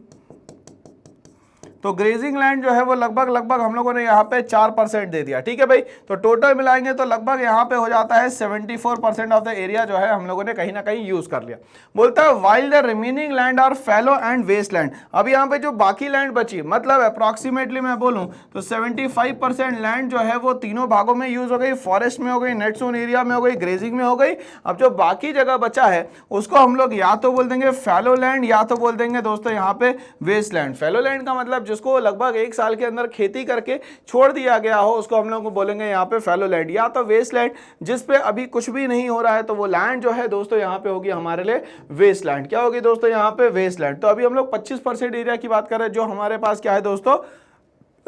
तो ग्रेजिंग लैंड जो है वो लगभग हम लोगों ने यहाँ पे 4% दे दिया। ठीक है भाई, तो टोटल मिलाएंगे तो लगभग यहाँ पे हो जाता है 74% ऑफ द एरिया जो है हम लोगों ने कहीं ना कहीं यूज कर लिया। बोलता है while the remaining land are fallow and waste land. अब यहाँ पे जो बाकी लैंड बची, मतलब अप्रॉक्सीमेटली मैं बोलूँ तो 75% लैंड जो है वो तीनों भागों में यूज हो गई, फॉरेस्ट में हो गई, नेट सोन एरिया में हो गई, ग्रेजिंग में हो गई। अब जो बाकी जगह बचा है उसको हम लोग या तो बोल देंगे फैलो लैंड या तो बोल देंगे दोस्तों यहाँ पे वेस्ट लैंड। फैलो लैंड का मतलब जिसको लगभग 1 साल के अंदर खेती करके छोड़ दिया गया हो उसको हम लोग को बोलेंगे यहाँ पे फैलो लैंड। या तो वेस्ट लैंड जिस पे अभी कुछ भी नहीं हो रहा है तो वो लैंड जो है दोस्तों यहाँ पे होगी हमारे लिए वेस्ट लैंड। क्या होगी दोस्तों यहाँ पे? Waste land. तो अभी हम लोग 25% एरिया की बात कर रहे हैं जो हमारे पास क्या है दोस्तों,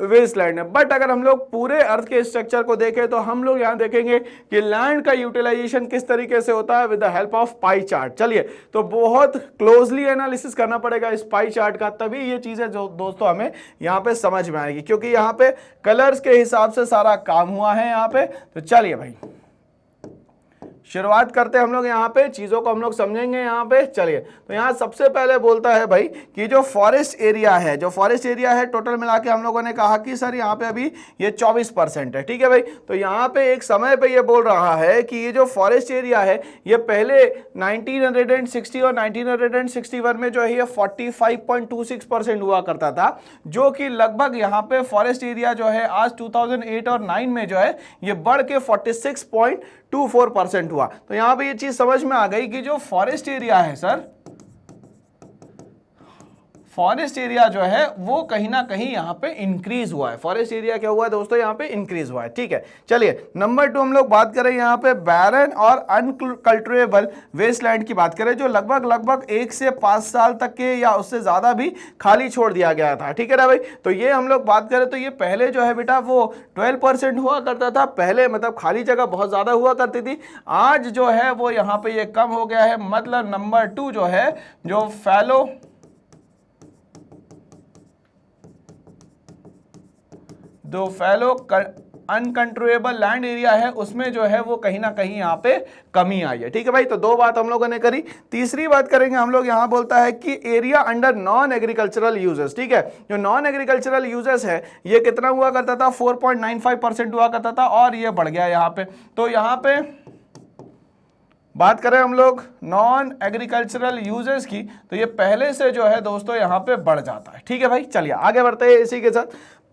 वेस्टलैंड है। बट अगर हम लोग पूरे अर्थ के स्ट्रक्चर को देखें तो हम लोग यहाँ देखेंगे कि लैंड का यूटिलाइजेशन किस तरीके से होता है with the help of pie chart. चलिए, तो बहुत क्लोजली एनालिसिस करना पड़ेगा इस पाई चार्ट का, तभी ये चीजें जो दोस्तों हमें यहाँ पे समझ में आएगी, क्योंकि यहाँ पे कलर्स के हिसाब से सारा काम हुआ है यहाँ पे। तो चलिए भाई शुरुआत करते हैं हम लोग, यहाँ पे चीजों को हम लोग समझेंगे यहाँ पे। चलिए, तो यहाँ सबसे पहले बोलता है भाई कि जो फॉरेस्ट एरिया है, जो फॉरेस्ट एरिया है टोटल मिला के हम लोगों ने कहा कि सर यहाँ पे अभी ये 24% है। ठीक है भाई, तो यहाँ पे एक समय पे ये बोल रहा है कि ये जो फॉरेस्ट एरिया है ये पहले 1960 और 1961 में जो है ये 45.26% हुआ करता था, जो कि लगभग यहाँ पे फॉरेस्ट एरिया जो है आज 2008 और 9 में जो है ये बढ़ के 46.24% हुआ। तो यहां पे ये चीज समझ में आ गई कि जो फॉरेस्ट एरिया है सर, फॉरेस्ट एरिया जो है वो कहीं ना कहीं यहां पे इंक्रीज हुआ है। फॉरेस्ट एरिया क्या हुआ है दोस्तों, यहां पे इंक्रीज हुआ है। ठीक है, चलिए नंबर 2 हम लोग बात करें यहां पे बैरन और अनकल्टिवेबल वेस्टलैंड की बात करें, जो लगभग 1 से 5 साल तक के या उससे ज्यादा भी खाली छोड़ दिया गया था। ठीक है ना भाई, तो ये हम लोग बात करें तो ये पहले जो है बेटा वो 12% हुआ करता था पहले, मतलब खाली जगह बहुत ज्यादा हुआ करती थी। आज जो है वो यहाँ पे ये कम हो गया है। मतलब नंबर 2 जो है, जो फैलो अनकंट्रोलेबल लैंड एरिया है उसमें जो है वो कहीं ना कहीं यहाँ पे कमी आई है। ठीक है भाई, तो 2 बात हम लोगों ने करी। तीसरी बात करेंगे हम लोग, यहाँ बोलता है कि area under non agricultural uses. ठीक है, जो नॉन एग्रीकल्चरल यूजेस है ये कितना हुआ करता था, 4.95% हुआ करता था और ये बढ़ गया यहाँ पे। तो यहाँ पे बात करें हम लोग नॉन एग्रीकल्चरल यूजेस की, तो ये पहले से जो है दोस्तों यहाँ पे बढ़ जाता है। ठीक है भाई, चलिए आगे बढ़ते हैं इसी के साथ।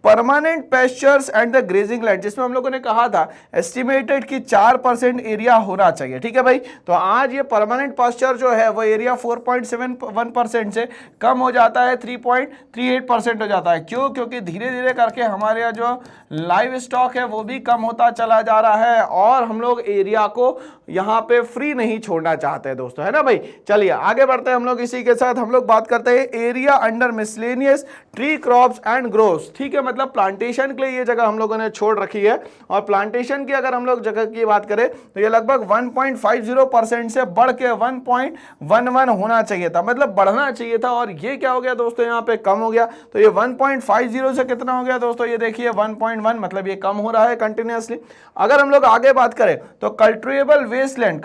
Permanent pastures and the grazing land, जिसमें हम लोगों ने कहा था एस्टिमेटेड कि 4% एरिया होना चाहिए। ठीक है भाई, तो आज ये परमानेंट पेस्चर जो है वो एरिया 4.71% से कम हो जाता है, 3.38% हो जाता है। क्यों? क्योंकि धीरे धीरे करके हमारे यहाँ जो लाइव स्टॉक है वो भी कम होता चला जा रहा है और हम लोग एरिया को यहाँ पे फ्री नहीं छोड़ना चाहते हैं दोस्तों, है ना भाई। चलिए आगे बढ़ते हैं हम लोग इसी के साथ। हम लोग बात करते हैं area under miscellaneous tree crops and groves. ठीक है, मतलब प्लांटेशन के लिए ये जगह हम लोगों ने छोड़ रखी है, और प्लांटेशन की अगर हम लोग जगह की बात करें तो ये लगभग 1.50% से बढ़ के 1.11 होना चाहिए था, मतलब बढ़ना चाहिए था, और ये क्या हो गया दोस्तों, यहाँ पे कम हो गया। तो ये 1.50 से कितना हो गया दोस्तों, ये देखिए 1.1, मतलब ये कम हो रहा है कंटिन्यूअसली। अगर हम लोग आगे बात करें तो कल्टिवेबल वेस्टलैंड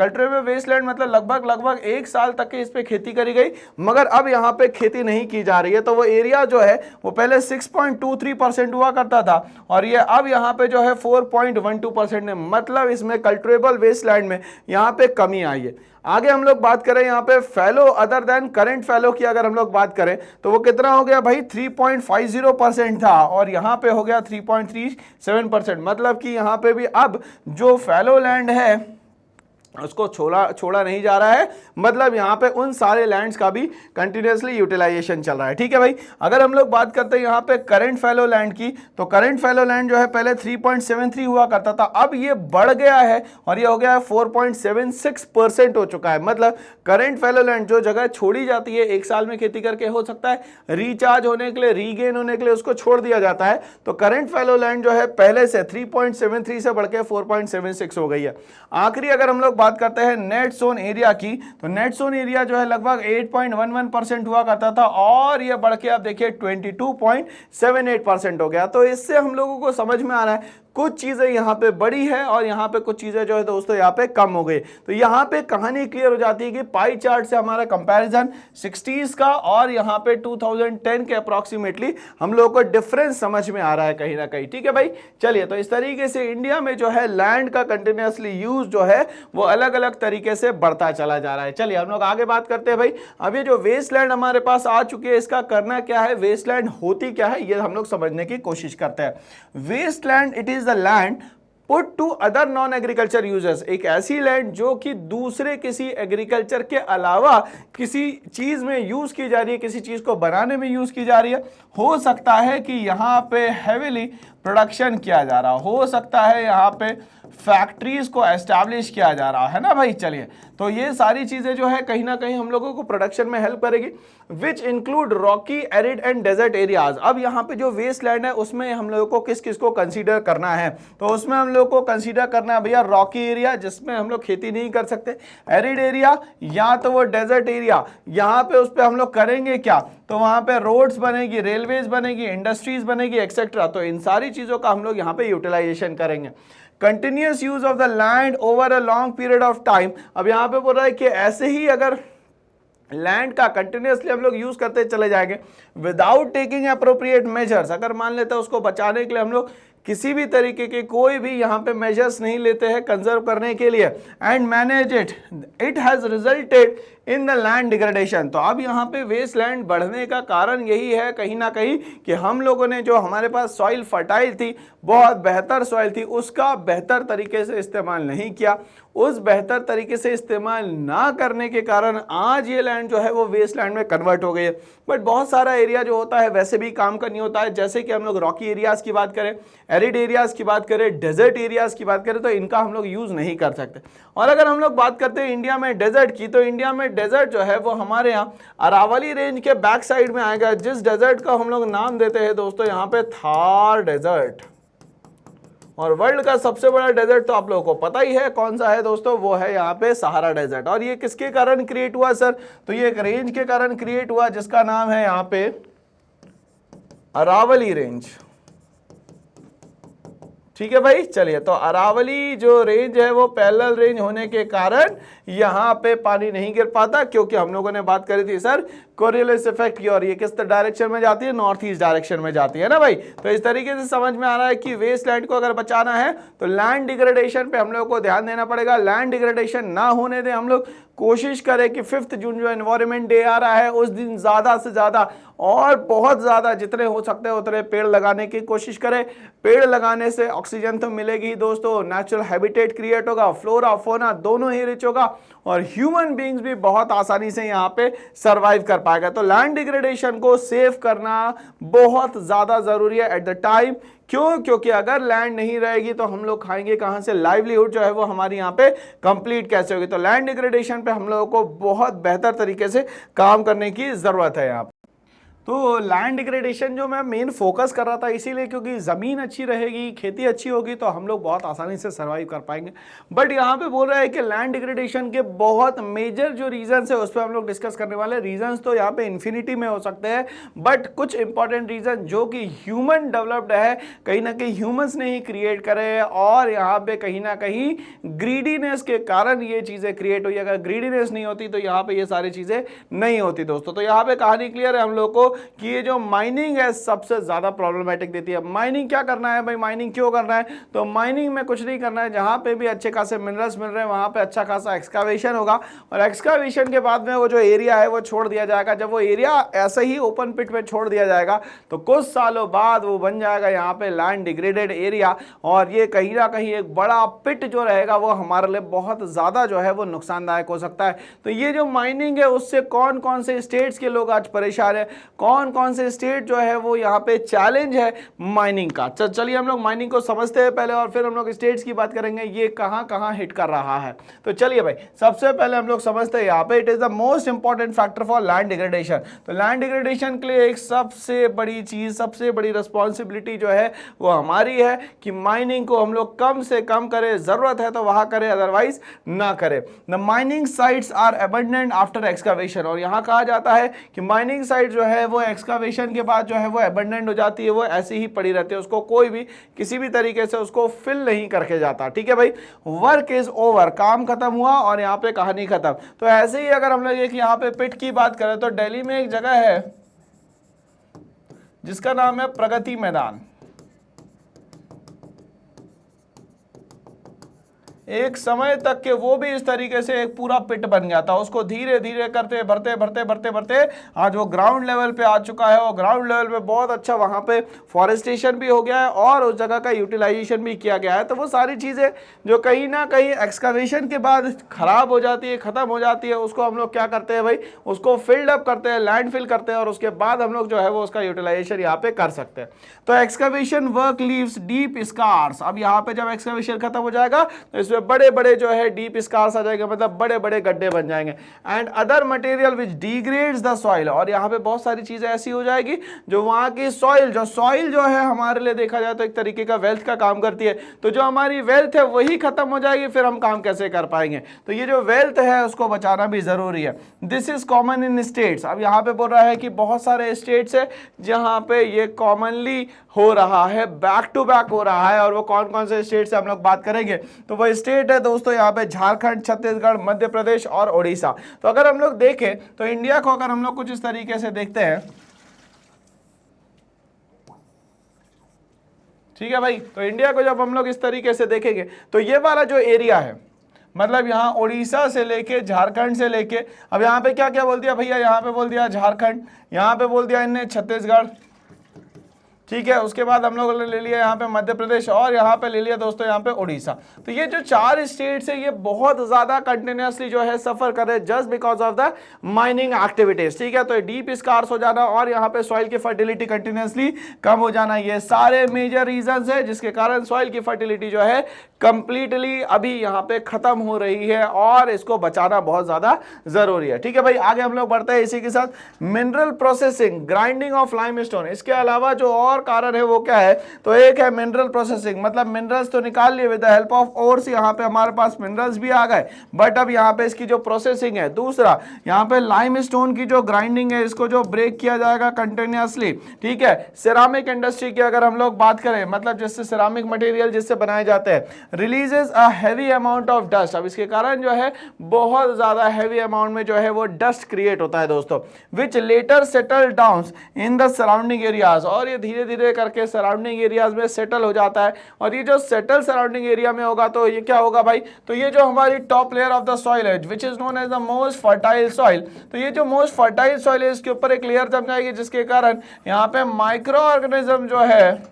मतलब लगभग 1 साल तक के इस पे खेती करी गई, मगर अब यहाँ पे खेती नहीं की जा रही है। तो वो एरिया जो है वो पहले 6.23% हुआ करता था और ये अब यहाँ पे जो है 4.12% है, मतलब इसमें कल्टिवेबल वेस्टलैंड में यहाँ पे कमी आई है। आगे हम लोग बात करें यहाँ पे फैलो अदर देन करंट फैलो की अगर हम लोग बात करें तो वो कितना हो गया भाई, 3.50% था और यहाँ पे हो गया 3.37%, मतलब कि यहाँ पे भी अब जो फैलो लैंड है उसको छोड़ा नहीं जा रहा है, मतलब यहाँ पे उन सारे लैंड्स का भी कंटिन्यूअसली यूटिलाइजेशन चल रहा है। ठीक है भाई, अगर हम लोग बात करते हैं यहाँ पे करंट फैलो लैंड की, तो करंट फैलो लैंड जो है पहले 3.73 हुआ करता था, अब ये बढ़ गया है और ये हो गया है 4.76% हो चुका है। मतलब करंट फैलो लैंड जो जगह छोड़ी जाती है 1 साल में खेती करके, हो सकता है रिचार्ज होने के लिए, रीगेन होने के लिए उसको छोड़ दिया जाता है, तो करंट फैलो लैंड जो है पहले से 3.73 से बढ़ के 4.76 हो गई है। आखिरी अगर हम लोग बात करते हैं नेट सोन एरिया की, तो नेट सोन एरिया जो है लगभग 8.11% हुआ करता था और ये बढ़ के आप देखिए 22.78% हो गया। तो इससे हम लोगों को समझ में आ रहा है कुछ चीजें यहाँ पे बड़ी है और यहाँ पे कुछ चीजें जो है दोस्तों यहाँ पे कम हो गई। तो यहाँ पे कहानी क्लियर हो जाती है कि पाई चार्ट से हमारा कंपैरिजन 60s का और यहाँ पे 2010 के अप्रॉक्सीमेटली हम लोगों को डिफरेंस समझ में आ रहा है कहीं ना कहीं। ठीक है भाई, चलिए तो इस तरीके से इंडिया में जो है लैंड का कंटिन्यूअसली यूज जो है वो अलग अलग तरीके से बढ़ता चला जा रहा है। चलिए हम लोग आगे बात करते हैं भाई। अब ये जो वेस्टलैंड हमारे पास आ चुकी है, इसका करना क्या है, वेस्टलैंड होती क्या है, ये हम लोग समझने की कोशिश करते हैं। Wasteland it is the land put to other non agriculture users, एक ऐसी लैंड जो कि दूसरे किसी एग्रीकल्चर के अलावा किसी चीज में यूज की जा रही है, किसी चीज को बनाने में यूज की जा रही है। हो सकता है कि यहाँ पे हेवीली प्रोडक्शन किया जा रहा हो सकता है यहाँ पे फैक्ट्रीज को एस्टैब्लिश किया जा रहा है ना भाई। चलिए, तो ये सारी चीजें जो है कहीं ना कहीं हम लोगों को प्रोडक्शन में हेल्प करेगी, which include rocky, arid and desert areas. अब यहाँ पे जो वेस्ट लैंड है उसमें हम लोगों को किस किस को कंसीडर करना है, तो उसमें हम लोग को कंसीडर करना है भैया रॉकी एरिया जिसमें हम लोग खेती नहीं कर सकते, एरिड एरिया या तो वो डेजर्ट एरिया, यहाँ पे उस पर हम लोग करेंगे क्या, तो वहां पे रोड्स बनेगी, रेलवेज बनेगी, इंडस्ट्रीज बनेगी एक्सेट्रा। तो इन सारी चीजों का हम लोग यहाँ पे यूटिलाइजेशन करेंगे। Continuous use of the land over a long period of time. अब यहाँ पे बोल रहा है कि ऐसे ही अगर लैंड का कंटिन्यूअसली हम लोग यूज करते चले जाएंगे विदाउट टेकिंग अप्रोप्रिएट मेजर्स, अगर मान लेते हैं उसको बचाने के लिए हम लोग किसी भी तरीके के कोई भी यहाँ पे मेजर्स नहीं लेते हैं कंजर्व करने के लिए, and manage it has resulted in the land degradation. तो अब यहाँ पे वेस्ट लैंड बढ़ने का कारण यही है कहीं ना कहीं कि हम लोगों ने जो हमारे पास सॉइल फर्टाइल थी, बहुत बेहतर सॉइल थी, उसका बेहतर तरीके से इस्तेमाल नहीं किया। उस बेहतर तरीके से इस्तेमाल ना करने के कारण आज ये लैंड जो है वो वेस्ट लैंड में कन्वर्ट हो गई है। बट बहुत सारा एरिया जो होता है वैसे भी काम का नहीं होता है, जैसे कि हम लोग रॉकी एरियाज की बात करें, एरिड एरियाज की बात करें, डेजर्ट एरियाज की बात करें, तो इनका हम लोग यूज नहीं कर सकते। और अगर हम लोग बात करते हैं इंडिया में डेजर्ट की, तो इंडिया में डेजर्ट जो है वो हमारे यहाँ अरावली रेंज के बैक साइड में आएगा, जिस डेजर्ट का हम लोग नाम देते हैं दोस्तों यहाँ पे थार डेजर्ट। और वर्ल्ड का सबसे बड़ा डेजर्ट तो आप लोगों को पता ही है कौन सा है दोस्तों, वो है यहाँ पे सहारा डेजर्ट। और ये किसके कारण क्रिएट हुआ सर, तो ये एक रेंज के कारण क्रिएट हुआ जिसका नाम है यहाँ पे अरावली रेंज। ठीक है भाई। चलिए, तो अरावली जो रेंज है वो पैरेलल रेंज होने के कारण यहाँ पे पानी नहीं गिर पाता, क्योंकि हम लोगों ने बात करी थी सर कोरियोलिस इफेक्ट की, और ये किस डायरेक्शन में जाती है, नॉर्थ ईस्ट डायरेक्शन में जाती है ना भाई। तो इस तरीके से समझ में आ रहा है कि वेस्ट लैंड को अगर बचाना है तो लैंड डिग्रेडेशन पे हम लोग को ध्यान देना पड़ेगा। लैंड डिग्रेडेशन ना होने दें, हम लोग कोशिश करें कि 5 जून जो एनवायरनमेंट डे आ रहा है उस दिन ज्यादा से ज्यादा और बहुत ज्यादा जितने हो सकते हैं उतने पेड़ लगाने की कोशिश करें। पेड़ लगाने से ऑक्सीजन तो मिलेगी ही दोस्तों, नेचुरल हैबिटेट क्रिएट होगा, फ्लोरा फोना दोनों ही रिच होगा, और ह्यूमन बीइंग्स भी बहुत आसानी से यहाँ पे सरवाइव कर पाएगा। तो लैंड डिग्रेडेशन को सेव करना बहुत ज्यादा जरूरी है एट द टाइम। क्यों? क्योंकि अगर लैंड नहीं रहेगी तो हम लोग खाएंगे कहां से, लाइवलीहुड जो है वो हमारी यहाँ पे कंप्लीट कैसे होगी। तो लैंड डिग्रेडेशन पे हम लोगों को बहुत बेहतर तरीके से काम करने की जरूरत है यहाँ पे। तो लैंड डिग्रेडेशन जो मैं मेन फोकस कर रहा था इसीलिए क्योंकि ज़मीन अच्छी रहेगी, खेती अच्छी होगी तो हम लोग बहुत आसानी से सर्वाइव कर पाएंगे। बट यहाँ पे बोल रहा है कि लैंड डिग्रेडेशन के बहुत मेजर जो रीजंस है उस पर हम लोग डिस्कस करने वाले। रीजंस तो यहाँ पे इन्फिनिटी में हो सकते हैं, बट कुछ इंपॉर्टेंट रीजन जो कि ह्यूमन डेवलप्ड है, कहीं ना कहीं ह्यूमंस ने ही क्रिएट करे, और यहाँ पे कहीं ना कहीं ग्रीडीनेस के कारण ये चीज़ें क्रिएट हुई। अगर ग्रीडीनेस नहीं होती तो यहाँ पे ये सारी चीज़ें नहीं होती दोस्तों। तो यहाँ पे कहानी क्लियर है हम लोग को कि ये जो माइनिंग है सबसे ज्यादा प्रॉब्लमेटिक देती है। माइनिंग क्या करना है भाई, माइनिंग क्यों करना है, तो माइनिंग में कुछ नहीं करना है, जहां पे भी अच्छे खासे मिनरल्स मिल रहे हैं वहां पे अच्छा खासा एक्सकावेशन होगा, और एक्सकावेशन के बाद में वो जो एरिया है वो छोड़ दिया जाएगा। जब वो एरिया ऐसे ही ओपन पिट में छोड़ दिया जाएगा तो कुछ सालों बाद वो बन जाएगा यहाँ पे लैंड डिग्रेडेड एरिया, और ये कहीं ना कहीं एक बड़ा पिट जो रहेगा वो हमारे लिए बहुत ज्यादा जो है वो नुकसानदायक हो सकता है। तो ये जो माइनिंग है उससे कौन कौन से स्टेट्स के लोग आज परेशान है, कौन कौन से स्टेट जो है वो यहाँ पे चैलेंज है माइनिंग का। चलिए हम लोग माइनिंग को समझते हैं पहले, और फिर हम लोग स्टेट्स की बात करेंगे ये कहाँ कहाँ हिट कर रहा है। तो चलिए भाई, सबसे पहले हम लोग समझते हैं यहाँ पे it is the most important factor for land degradation. तो लैंड डिग्रेडेशन के लिए एक सबसे बड़ी चीज, सबसे बड़ी रिस्पॉन्सिबिलिटी जो है वो हमारी है कि माइनिंग को हम लोग कम से कम करें, जरूरत है तो वहां करें, अदरवाइज ना करें। The mining sites are abundant after excavation, और यहाँ कहा जाता है कि माइनिंग साइट जो है वो एक्सकावेशन के बाद जो है वो अबंडेंट हो जाती है, वो ऐसी ही पड़ी रहती है, उसको कोई भी किसी भी तरीके से उसको फिल नहीं करके जाता। ठीक है भाई, वर्क इज ओवर, काम खत्म हुआ और यहाँ पे कहानी खत्म। तो ऐसे ही अगर हम लोग एक यहाँ पे पिट की बात करें तो दिल्ली में एक जगह है जिसका नाम है प्रगति मैदान। एक समय तक के वो भी इस तरीके से एक पूरा पिट बन गया था। उसको धीरे धीरे करते भरते भरते भरते भरते आज वो ग्राउंड लेवल पे आ चुका है और ग्राउंड लेवल पे बहुत अच्छा वहां पे फॉरेस्टेशन भी हो गया है और उस जगह का यूटिलाइजेशन भी किया गया है। तो वो सारी चीजें जो कहीं ना कहीं एक्सकवेशन के बाद खराब हो जाती है, खत्म हो जाती है, उसको हम लोग क्या करते हैं भाई, उसको फिल्ड अप करते हैं, लैंड फिल करते हैं और उसके बाद हम लोग जो है वो उसका यूटिलाइजेशन यहाँ पे कर सकते हैं। तो excavation work leaves deep scars. अब यहाँ पे जब एक्सकवेशन खत्म हो जाएगा तो इसमें बड़े बड़े जो है डीप स्कार्स आ जाएंगे, मतलब बड़े बड़े गड्ढे बन जाएंगे। And other material which degrades the soil, और यहाँ पे बहुत सारी चीजें ऐसी हो जाएगी जो वहां की सॉइल जो है हमारे लिए देखा जाए तो एक तरीके का वेल्थ का काम करती है। तो जो हमारी वेल्थ है वही खत्म हो जाएगी, फिर हम काम कैसे कर पाएंगे। तो ये जो वेल्थ है उसको बचाना भी जरूरी है। This is common in states. अब यहाँ पे बोल रहा है कि बहुत सारे स्टेट्स है जहां पे ये कॉमनली हो रहा है, बैक टू बैक हो रहा है। और वो कौन कौन से स्टेट से हम लोग बात करेंगे तो वो स्टेट है दोस्तों यहाँ पे झारखंड, छत्तीसगढ़, मध्य प्रदेश और ओडिशा। तो अगर हम लोग देखें तो इंडिया को अगर हम लोग कुछ इस तरीके से देखते हैं, ठीक है भाई, तो इंडिया को जब हम लोग इस तरीके से देखेंगे तो ये वाला जो एरिया है, मतलब यहाँ उड़ीसा से लेके झारखंड से लेके, अब यहाँ पे क्या क्या बोल दिया भैया, यहाँ पे बोल दिया झारखंड, यहाँ पे बोल दिया इनने छत्तीसगढ़, ठीक है। उसके बाद हम लोगों ने ले लिया यहाँ पे मध्य प्रदेश और यहाँ पे ले लिया दोस्तों यहाँ पे उड़ीसा। तो ये जो 4 स्टेट्स है ये बहुत ज्यादा कंटिन्यूअसली जो है सफर कर रहे हैं just because of the mining activities, ठीक है। तो डीप स्कार्स हो जाना और यहाँ पे सॉइल की फर्टिलिटी कंटिन्यूअसली कम हो जाना, ये सारे मेजर रीजंस है जिसके कारण सॉइल की फर्टिलिटी जो है कंप्लीटली अभी यहाँ पे खत्म हो रही है और इसको बचाना बहुत ज्यादा जरूरी है, ठीक है भाई। आगे हम लोग बढ़ते हैं इसी के साथ mineral processing, grinding of limestone. इसके अलावा जो और कारण है वो क्या है, तो एक है मिनरल प्रोसेसिंग, मतलब मिनरल्स तो निकाल लिए with the help of ores, यहाँ पे हमारे पास मिनरल्स भी आ गए, बट अब यहाँ पे इसकी जो प्रोसेसिंग है। दूसरा यहाँ पे लाइमस्टोन की जो ग्राइंडिंग है इसको जो ब्रेक किया जाएगा कंटिन्यूअसली, ठीक है। सिरामिक इंडस्ट्री की अगर हम लोग बात करें, मतलब जिससे सिरामिक मटेरियल जिससे बनाए जाते हैं, releases a heavy amount of dust. अब इसके कारण जो है बहुत ज्यादा हैवी अमाउंट में जो है वो डस्ट क्रिएट होता है दोस्तों, which later settle down in the surrounding areas, और ये धीरे धीरे करके सराउंडिंग एरियाज में सेटल हो जाता है। और ये जो सेटल सराउंडिंग एरिया में होगा तो ये क्या होगा भाई, तो ये जो हमारी top layer of the soil है which is known as the most fertile soil, तो ये जो मोस्ट फर्टाइल सॉइल है इसके ऊपर एक लेयर जम जाएगी जिसके कारण यहाँ पे माइक्रो ऑर्गेनिज्म जो है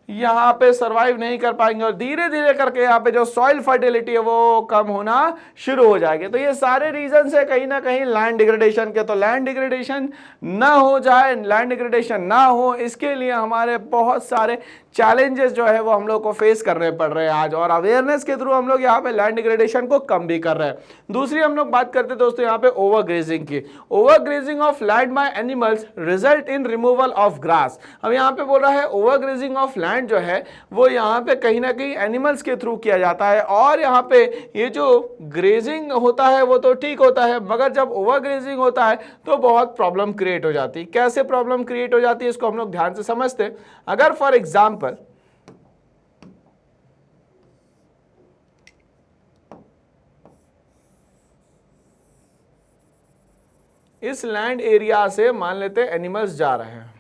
यहाँ पे सरवाइव नहीं कर पाएंगे और धीरे धीरे करके यहाँ पे जो सॉइल फर्टिलिटी है वो कम होना शुरू हो जाएगी। तो ये सारे रीजन है कहीं ना कहीं लैंड डिग्रेडेशन के। तो लैंड डिग्रेडेशन ना हो जाए, लैंड डिग्रेडेशन ना हो, इसके लिए हमारे बहुत सारे चैलेंजेस जो है वो हम लोग को फेस करने पड़ रहे हैं आज, और अवेयरनेस के थ्रू हम लोग यहाँ पे लैंड डिग्रेडेशन को कम भी कर रहे हैं। दूसरी हम लोग बात करते हैं दोस्तों यहाँ पे ओवर ग्रेजिंग की। Over grazing of land by animals result in removal of grass. अब यहाँ पे बोल रहा है ओवर ग्रेजिंग ऑफ लैंड जो है वो यहाँ पे कहीं ना कहीं एनिमल्स के थ्रू किया जाता है, और यहाँ पे ये जो ग्रेजिंग होता है वो तो ठीक होता है, मगर जब ओवर ग्रेजिंग होता है तो बहुत प्रॉब्लम क्रिएट हो जाती है। कैसे प्रॉब्लम क्रिएट हो जाती है इसको हम लोग ध्यान से समझते हैं। अगर फॉर एग्जाम्पल इस लैंड एरिया से मान लेते एनिमल्स जा रहे हैं,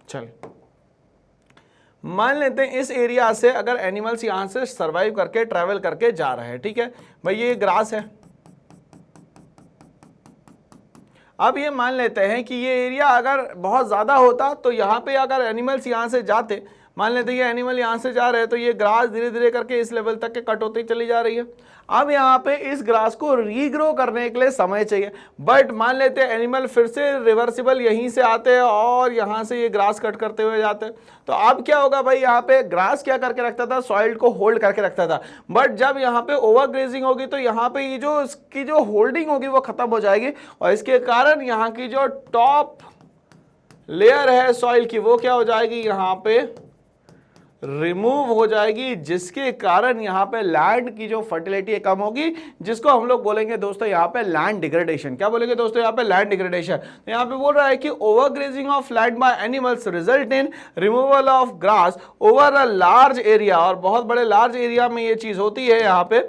चलिए मान लेते हैं इस एरिया से अगर एनिमल्स यहां से सरवाइव करके ट्रैवल करके जा रहे हैं, ठीक है भाई, ये ग्रास है। अब ये मान लेते हैं कि ये एरिया अगर बहुत ज्यादा होता तो यहाँ पे अगर एनिमल्स यहां से जाते, मान लेते हैं ये एनिमल यहां से जा रहे हैं तो ये ग्रास धीरे धीरे करके इस लेवल तक के कट होती चली जा रही है। अब यहाँ पे इस ग्रास को रीग्रो करने के लिए समय चाहिए, बट मान लेते हैं एनिमल फिर से रिवर्सिबल यहीं से आते हैं और यहाँ से ये ग्रास कट करते हुए जाते हैं। तो अब क्या होगा भाई, यहाँ पे ग्रास क्या करके रखता था, सॉइल को होल्ड करके रखता था, बट जब यहाँ पे ओवर ग्रेजिंग होगी तो यहाँ पे ये जो इसकी जो होल्डिंग होगी वो खत्म हो जाएगी, और इसके कारण यहाँ की जो टॉप लेयर है सॉइल की वो क्या हो जाएगी, यहाँ पे रिमूव हो जाएगी, जिसके कारण यहाँ पे लैंड की जो फर्टिलिटी है कम होगी, जिसको हम लोग बोलेंगे दोस्तों यहाँ पे लैंड डिग्रेडेशन। क्या बोलेंगे दोस्तों यहाँ पे? Land degradation. तो यहाँ पे बोल रहा है कि overgrazing of land by animals result in removal of grass over a large area, और बहुत बड़े लार्ज एरिया में ये चीज होती है यहाँ पे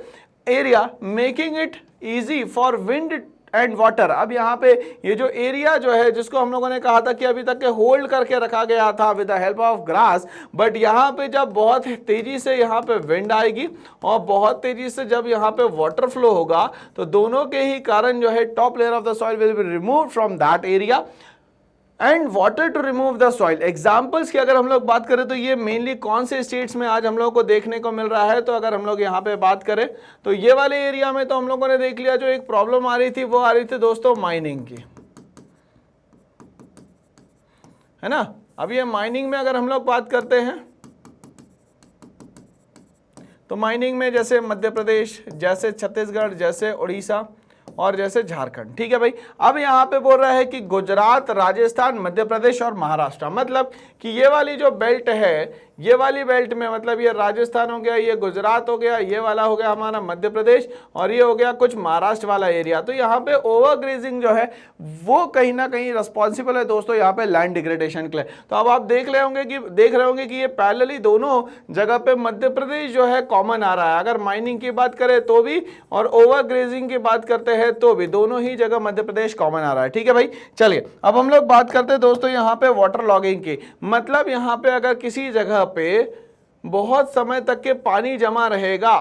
area, making it easy for wind and water. अब यहाँ पे ये जो एरिया जो है, जिसको हम लोगों ने कहा था कि अभी तक के होल्ड करके रखा गया था with the help of grass, but यहाँ पे जब बहुत तेजी से यहाँ पे विंड आएगी और बहुत तेजी से जब यहाँ पे वाटर फ्लो होगा, तो दोनों के ही कारण जो है top layer of the soil will be removed from that area and water to remove the soil. Examples की अगर हम लोग बात करें तो ये मेनली कौन से स्टेट्स में आज हम लोगों को देखने को मिल रहा है, तो अगर हम लोग यहाँ पे बात करें तो ये वाले एरिया में तो हम लोगों ने देख लिया, जो एक प्रॉब्लम आ रही थी वो आ रही थी दोस्तों माइनिंग की, है ना। अब ये माइनिंग में अगर हम लोग बात करते हैं तो माइनिंग में जैसे मध्य प्रदेश, जैसे छत्तीसगढ़, जैसे उड़ीसा और जैसे झारखंड, ठीक है भाई। अब यहाँ पे बोल रहा है कि गुजरात, राजस्थान, मध्य प्रदेश और महाराष्ट्र, मतलब कि ये वाली जो बेल्ट है, ये वाली बेल्ट में मतलब ये राजस्थान हो गया, ये गुजरात हो गया, ये वाला हो गया हमारा मध्य प्रदेश, और ये हो गया कुछ महाराष्ट्र वाला एरिया। तो यहाँ पे ओवरग्रेजिंग जो है वो कहीं ना कहीं रिस्पॉन्सिबल है दोस्तों यहाँ पे लैंड डिग्रेडेशन के लिए। तो अब आप देख रहे होंगे कि ये पैरेलली दोनों जगह पे मध्य प्रदेश जो है कॉमन आ रहा है, अगर माइनिंग की बात करें तो भी और ओवरग्रेजिंग की बात करते हैं तो भी, दोनों ही जगह मध्य प्रदेश कॉमन आ रहा है, ठीक है भाई। चलिए अब हम लोग बात करते हैं दोस्तों यहाँ पे वाटर लॉगिंग की। मतलब यहाँ पे अगर किसी जगह पे बहुत समय तक के पानी जमा रहेगा,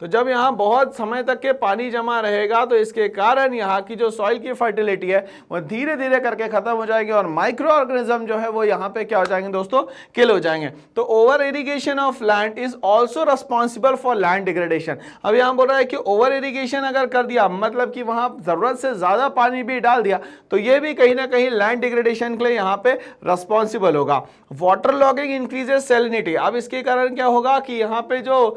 तो जब यहाँ बहुत समय तक के पानी जमा रहेगा तो इसके कारण यहाँ की जो सॉइल की फर्टिलिटी है वो धीरे धीरे करके खत्म हो जाएगी और माइक्रो ऑर्गेनिज्म जो है वो यहाँ पे क्या हो जाएंगे दोस्तों? किल हो जाएंगे। तो over irrigation of land is also responsible for land degradation. अब यहाँ बोल रहा है कि ओवर इरिगेशन अगर कर दिया, मतलब कि वहां जरूरत से ज्यादा पानी भी डाल दिया, तो ये भी कहीं ना कहीं लैंड डिग्रेडेशन के लिए यहाँ पे रिस्पॉन्सिबल होगा। Water logging increases salinity. अब इसके कारण क्या होगा कि यहाँ पे जो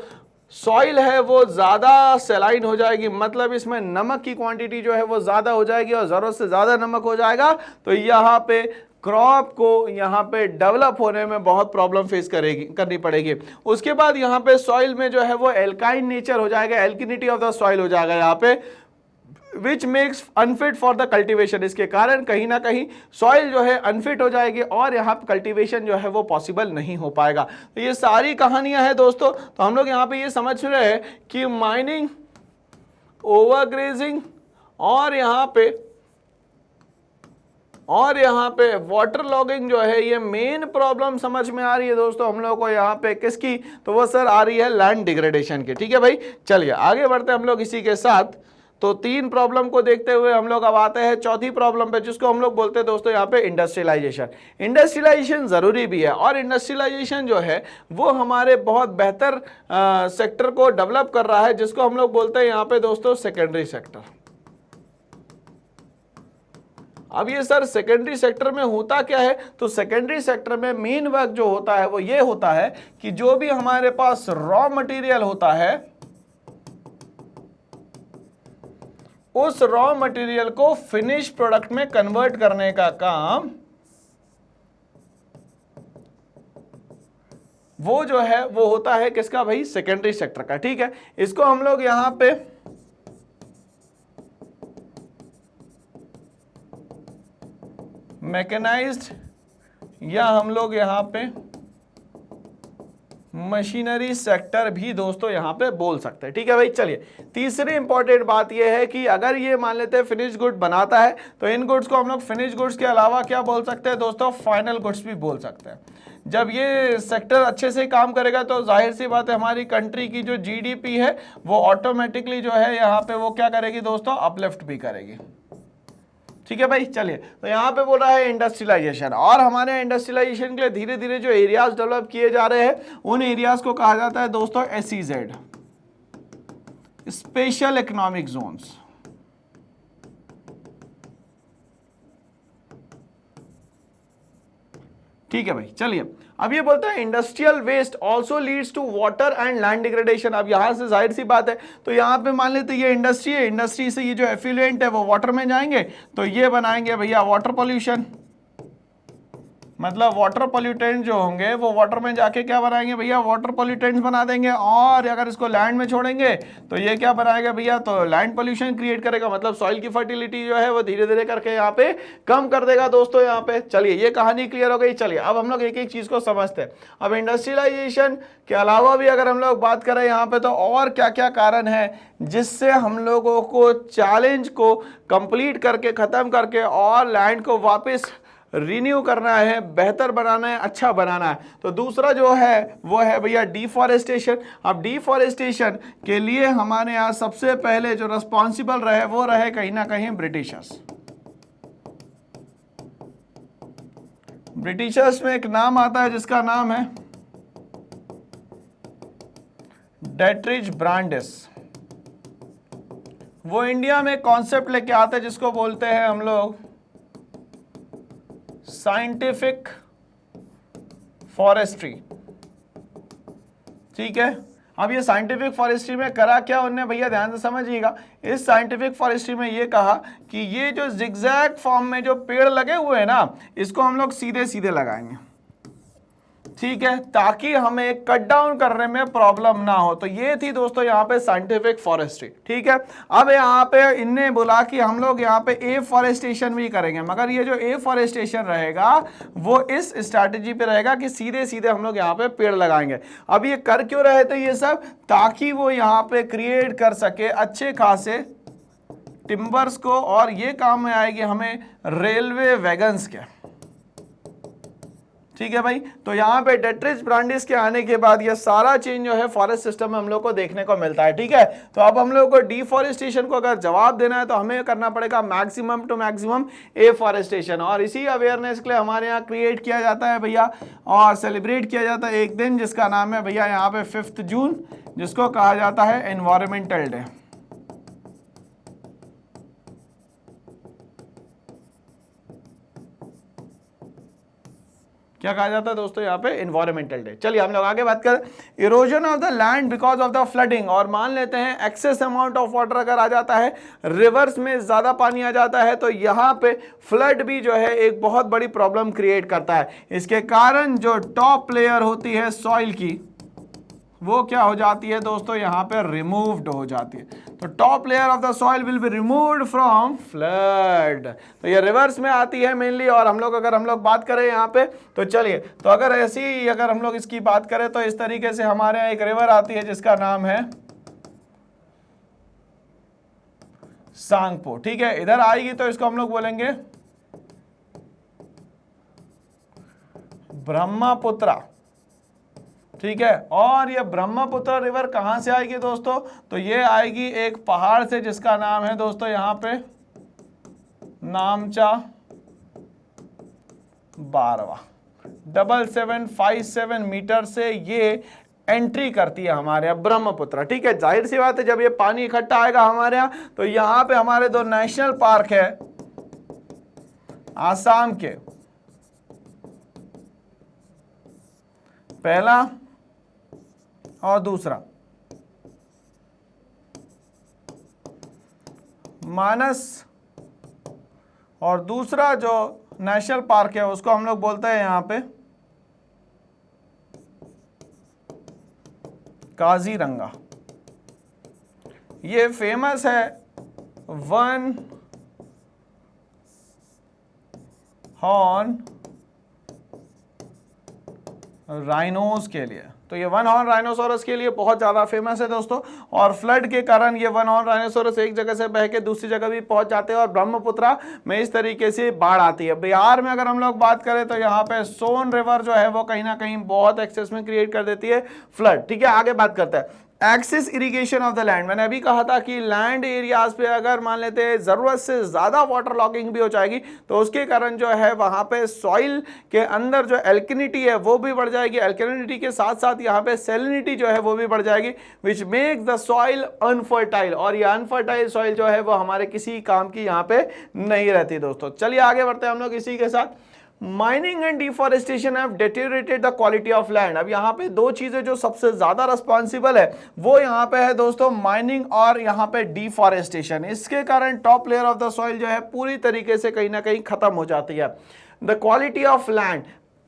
सॉइल है वो ज्यादा सेलाइन हो जाएगी, मतलब इसमें नमक की क्वांटिटी जो है वो ज्यादा हो जाएगी और जरूरत से ज्यादा नमक हो जाएगा, तो यहाँ पे क्रॉप को यहाँ पे डेवलप होने में बहुत प्रॉब्लम फेस करनी पड़ेगी। उसके बाद यहाँ पे सॉइल में जो है वो एल्काइन नेचर हो जाएगा, एल्किनिटी ऑफ द सॉइल हो जाएगा यहाँ पे, which makes unfit for the cultivation. इसके कारण कहीं ना कहीं सॉइल जो है अनफिट हो जाएगी और यहाँ पे कल्टीवेशन जो है वो पॉसिबल नहीं हो पाएगा। तो ये सारी कहानियां हैं दोस्तों। तो हम लोग यहाँ पे ये समझ रहे हैं कि माइनिंग, ओवरग्रेजिंग और यहाँ पे वाटर लॉगिंग जो है, ये मेन प्रॉब्लम समझ में आ रही है दोस्तों हम लोग को यहाँ पे किसकी? तो वो सर आ रही है लैंड डिग्रेडेशन की, ठीक है भाई। चलिए आगे बढ़ते हैं हम लोग इसी के साथ। तो 3 प्रॉब्लम को देखते हुए हम लोग अब आते हैं चौथी प्रॉब्लम पे, जिसको हम लोग बोलते हैं दोस्तों यहाँ पे इंडस्ट्रियलाइजेशन। इंडस्ट्रियलाइजेशन जरूरी भी है और इंडस्ट्रियलाइजेशन जो है वो हमारे बहुत बेहतर सेक्टर को डेवलप कर रहा है, जिसको हम लोग बोलते हैं यहाँ पे दोस्तों सेकेंडरी सेक्टर। अब ये सर सेकेंडरी सेक्टर में होता क्या है? तो सेकेंडरी सेक्टर में मेन वर्क जो होता है वो ये होता है कि जो भी हमारे पास रॉ मटेरियल होता है, उस रॉ मटेरियल को फिनिश प्रोडक्ट में कन्वर्ट करने का काम वो जो है वो होता है किसका भाई? सेकेंडरी सेक्टर का, ठीक है। इसको हम लोग यहां पे मैकेनाइज्ड या हम लोग यहां पे मशीनरी सेक्टर भी दोस्तों यहां पे बोल सकते हैं, ठीक है भाई। चलिए तीसरी इंपॉर्टेंट बात यह है कि अगर ये मान लेते हैं फिनिश गुड बनाता है, तो इन गुड्स को हम लोग फिनिश गुड्स के अलावा क्या बोल सकते हैं दोस्तों? फाइनल गुड्स भी बोल सकते हैं। जब ये सेक्टर अच्छे से काम करेगा तो जाहिर सी बात है हमारी कंट्री की जो जीडीपी है वो ऑटोमेटिकली जो है यहाँ पे वो क्या करेगी दोस्तों? अपलिफ्ट भी करेगी, ठीक है भाई। चलिए तो यहाँ पे बोल रहा है इंडस्ट्रियलाइजेशन, और हमारे इंडस्ट्रियलाइजेशन के लिए धीरे धीरे जो एरियाज डेवलप किए जा रहे हैं उन एरियाज को कहा जाता है दोस्तों SEZ, स्पेशल इकोनॉमिक जोन्स। ठीक है भाई। चलिए अब ये बोलता है industrial waste also leads to water and land degradation. अब यहां से जाहिर सी बात है, तो यहाँ पे मान लेते ये इंडस्ट्री है, इंडस्ट्री से ये जो एफ्लुएंट है वो वाटर में जाएंगे, तो ये बनाएंगे भैया वाटर पॉल्यूशन। मतलब वाटर पोल्यूटेंट जो होंगे वो वाटर में जाके क्या बनाएंगे भैया, वाटर पोल्यूटेंट्स बना देंगे, और अगर इसको लैंड में छोड़ेंगे तो ये क्या बनाएगा भैया, तो लैंड पोल्यूशन क्रिएट करेगा, मतलब सॉइल की फर्टिलिटी जो है वो धीरे धीरे करके यहाँ पे कम कर देगा दोस्तों यहाँ पे। चलिए ये कहानी क्लियर हो गई। चलिए अब हम लोग एक एक चीज को समझते हैं। अब इंडस्ट्रियलाइजेशन के अलावा भी अगर हम लोग बात करें यहाँ पे, तो और क्या क्या कारण है जिससे हम लोगों को चैलेंज को कंप्लीट करके खत्म करके और लैंड को वापस रिन्यू करना है, बेहतर बनाना है, अच्छा बनाना है। तो दूसरा जो है वो है भैया डिफॉरेस्टेशन। अब डिफॉरेस्टेशन के लिए हमारे यहाँ सबसे पहले जो रिस्पॉन्सिबल रहे वो रहे कहीं ना कहीं ब्रिटिशर्स। ब्रिटिशर्स में एक नाम आता है जिसका नाम है डेट्रिज ब्रांडिस। वो इंडिया में कॉन्सेप्ट लेके आते हैं जिसको बोलते हैं हम लोग साइंटिफिक फॉरेस्ट्री। ठीक है, अब ये साइंटिफिक फॉरेस्ट्री में करा क्या उन्होंने भैया, ध्यान से समझिएगा। इस साइंटिफिक फॉरेस्ट्री में ये कहा कि ये जो जिगजैग फॉर्म में जो पेड़ लगे हुए हैं ना, इसको हम लोग सीधे सीधे लगाएंगे, ठीक है, ताकि हमें कट डाउन करने में प्रॉब्लम ना हो। तो ये थी दोस्तों यहाँ पे साइंटिफिक फॉरेस्ट्री। ठीक है, अब यहाँ पे इनने बोला कि हम लोग यहाँ पे एफॉरेस्टेशन भी करेंगे, मगर ये जो एफॉरेस्टेशन रहेगा वो इस स्ट्रैटेजी पे रहेगा कि सीधे सीधे हम लोग यहाँ पे पेड़ लगाएंगे। अब ये कर क्यों रहे थे ये सब, ताकि वो यहाँ पे क्रिएट कर सके अच्छे खासे टिम्बर्स को, और ये काम में आएगी हमें रेलवे वैगन्स के। ठीक है भाई, तो यहाँ पे डेट्रिज ब्रांडिस के आने के बाद ये सारा चेंज जो है फॉरेस्ट सिस्टम में हम लोग को देखने को मिलता है। ठीक है, तो अब हम लोग को डिफॉरेस्टेशन को अगर जवाब देना है तो हमें करना पड़ेगा मैक्सिमम टू मैक्सिमम एफॉरेस्टेशन, और इसी अवेयरनेस के लिए हमारे यहाँ क्रिएट किया जाता है भैया और सेलिब्रेट किया जाता है एक दिन जिसका नाम है भैया यहाँ पे 5 जून, जिसको कहा जाता है एनवायरमेंटल डे। क्या कहा जाता है दोस्तों यहाँ पे, एनवायरमेंटल डे। चलिए हम लोग आगे बात करें। Erosion of the land because of the flooding, और मान लेते हैं एक्सेस अमाउंट ऑफ वाटर अगर आ जाता है, रिवर्स में ज्यादा पानी आ जाता है, तो यहाँ पे फ्लड भी जो है एक बहुत बड़ी प्रॉब्लम क्रिएट करता है। इसके कारण जो टॉप लेयर होती है सॉइल की वो क्या हो जाती है दोस्तों, यहाँ पे रिमूव्ड हो जाती है। तो top layer of the soil will be removed from flood. तो ये रिवर्स में आती है मेनली। और हम लोग बात करें यहाँ पे, तो चलिए, तो अगर ऐसी अगर हम लोग इसकी बात करें तो इस तरीके से हमारे यहाँ एक रिवर आती है जिसका नाम है सांगपो। ठीक है, इधर आएगी तो इसको हम लोग बोलेंगे ब्रह्मपुत्रा। ठीक है, और ये ब्रह्मपुत्र रिवर कहां से आएगी दोस्तों, तो ये आएगी एक पहाड़ से जिसका नाम है दोस्तों यहाँ पे नामचा बारवा। 7757 मीटर से ये एंट्री करती है हमारे यहाँ ब्रह्मपुत्र। ठीक है, जाहिर सी बात है जब ये पानी इकट्ठा आएगा हमारे यहाँ, तो यहाँ पे हमारे 2 नेशनल पार्क है आसाम के, पहला और दूसरा मानस, और दूसरा जो नेशनल पार्क है उसको हम लोग बोलते हैं यहाँ पे काजीरंगा। ये फेमस है वन हॉर्न राइनोस के लिए। तो ये वन हॉर्न राइनोसोरस के लिए बहुत ज़्यादा फेमस है दोस्तों, और फ्लड के कारण ये वन हॉर्न राइनोसोरस एक जगह से बह के दूसरी जगह भी पहुंच जाते हैं, और ब्रह्मपुत्रा में इस तरीके से बाढ़ आती है। बिहार में अगर हम लोग बात करें तो यहाँ पे सोन रिवर जो है वो कहीं ना कहीं बहुत एक्सेस में क्रिएट कर देती है फ्लड। ठीक है, आगे बात करते हैं excess irrigation of the land. मैंने अभी कहा था कि लैंड एरियाज पे अगर मान लेते हैं जरूरत से ज्यादा वाटर लॉगिंग भी हो जाएगी तो उसके कारण जो है वहां पे सॉइल के अंदर जो एल्कनिटी है वो भी बढ़ जाएगी। एल्कनिटी के साथ साथ यहाँ पे सैलिनिटी जो है वो भी बढ़ जाएगी, which make the soil unfertile, और ये अनफर्टाइल सॉइल जो है वो हमारे किसी काम की यहाँ पे नहीं रहती दोस्तों। चलिए आगे बढ़ते हैं हम लोग इसी के साथ। Mining and deforestation have deteriorated the quality of land. अब यहाँ पे 2 चीजें जो सबसे ज्यादा रिस्पॉन्सिबल है वो यहाँ पे है दोस्तों माइनिंग और यहाँ पे डिफॉरेस्टेशन। इसके कारण top layer of the soil जो है पूरी तरीके से कहीं ना कहीं खत्म हो जाती है। The quality of land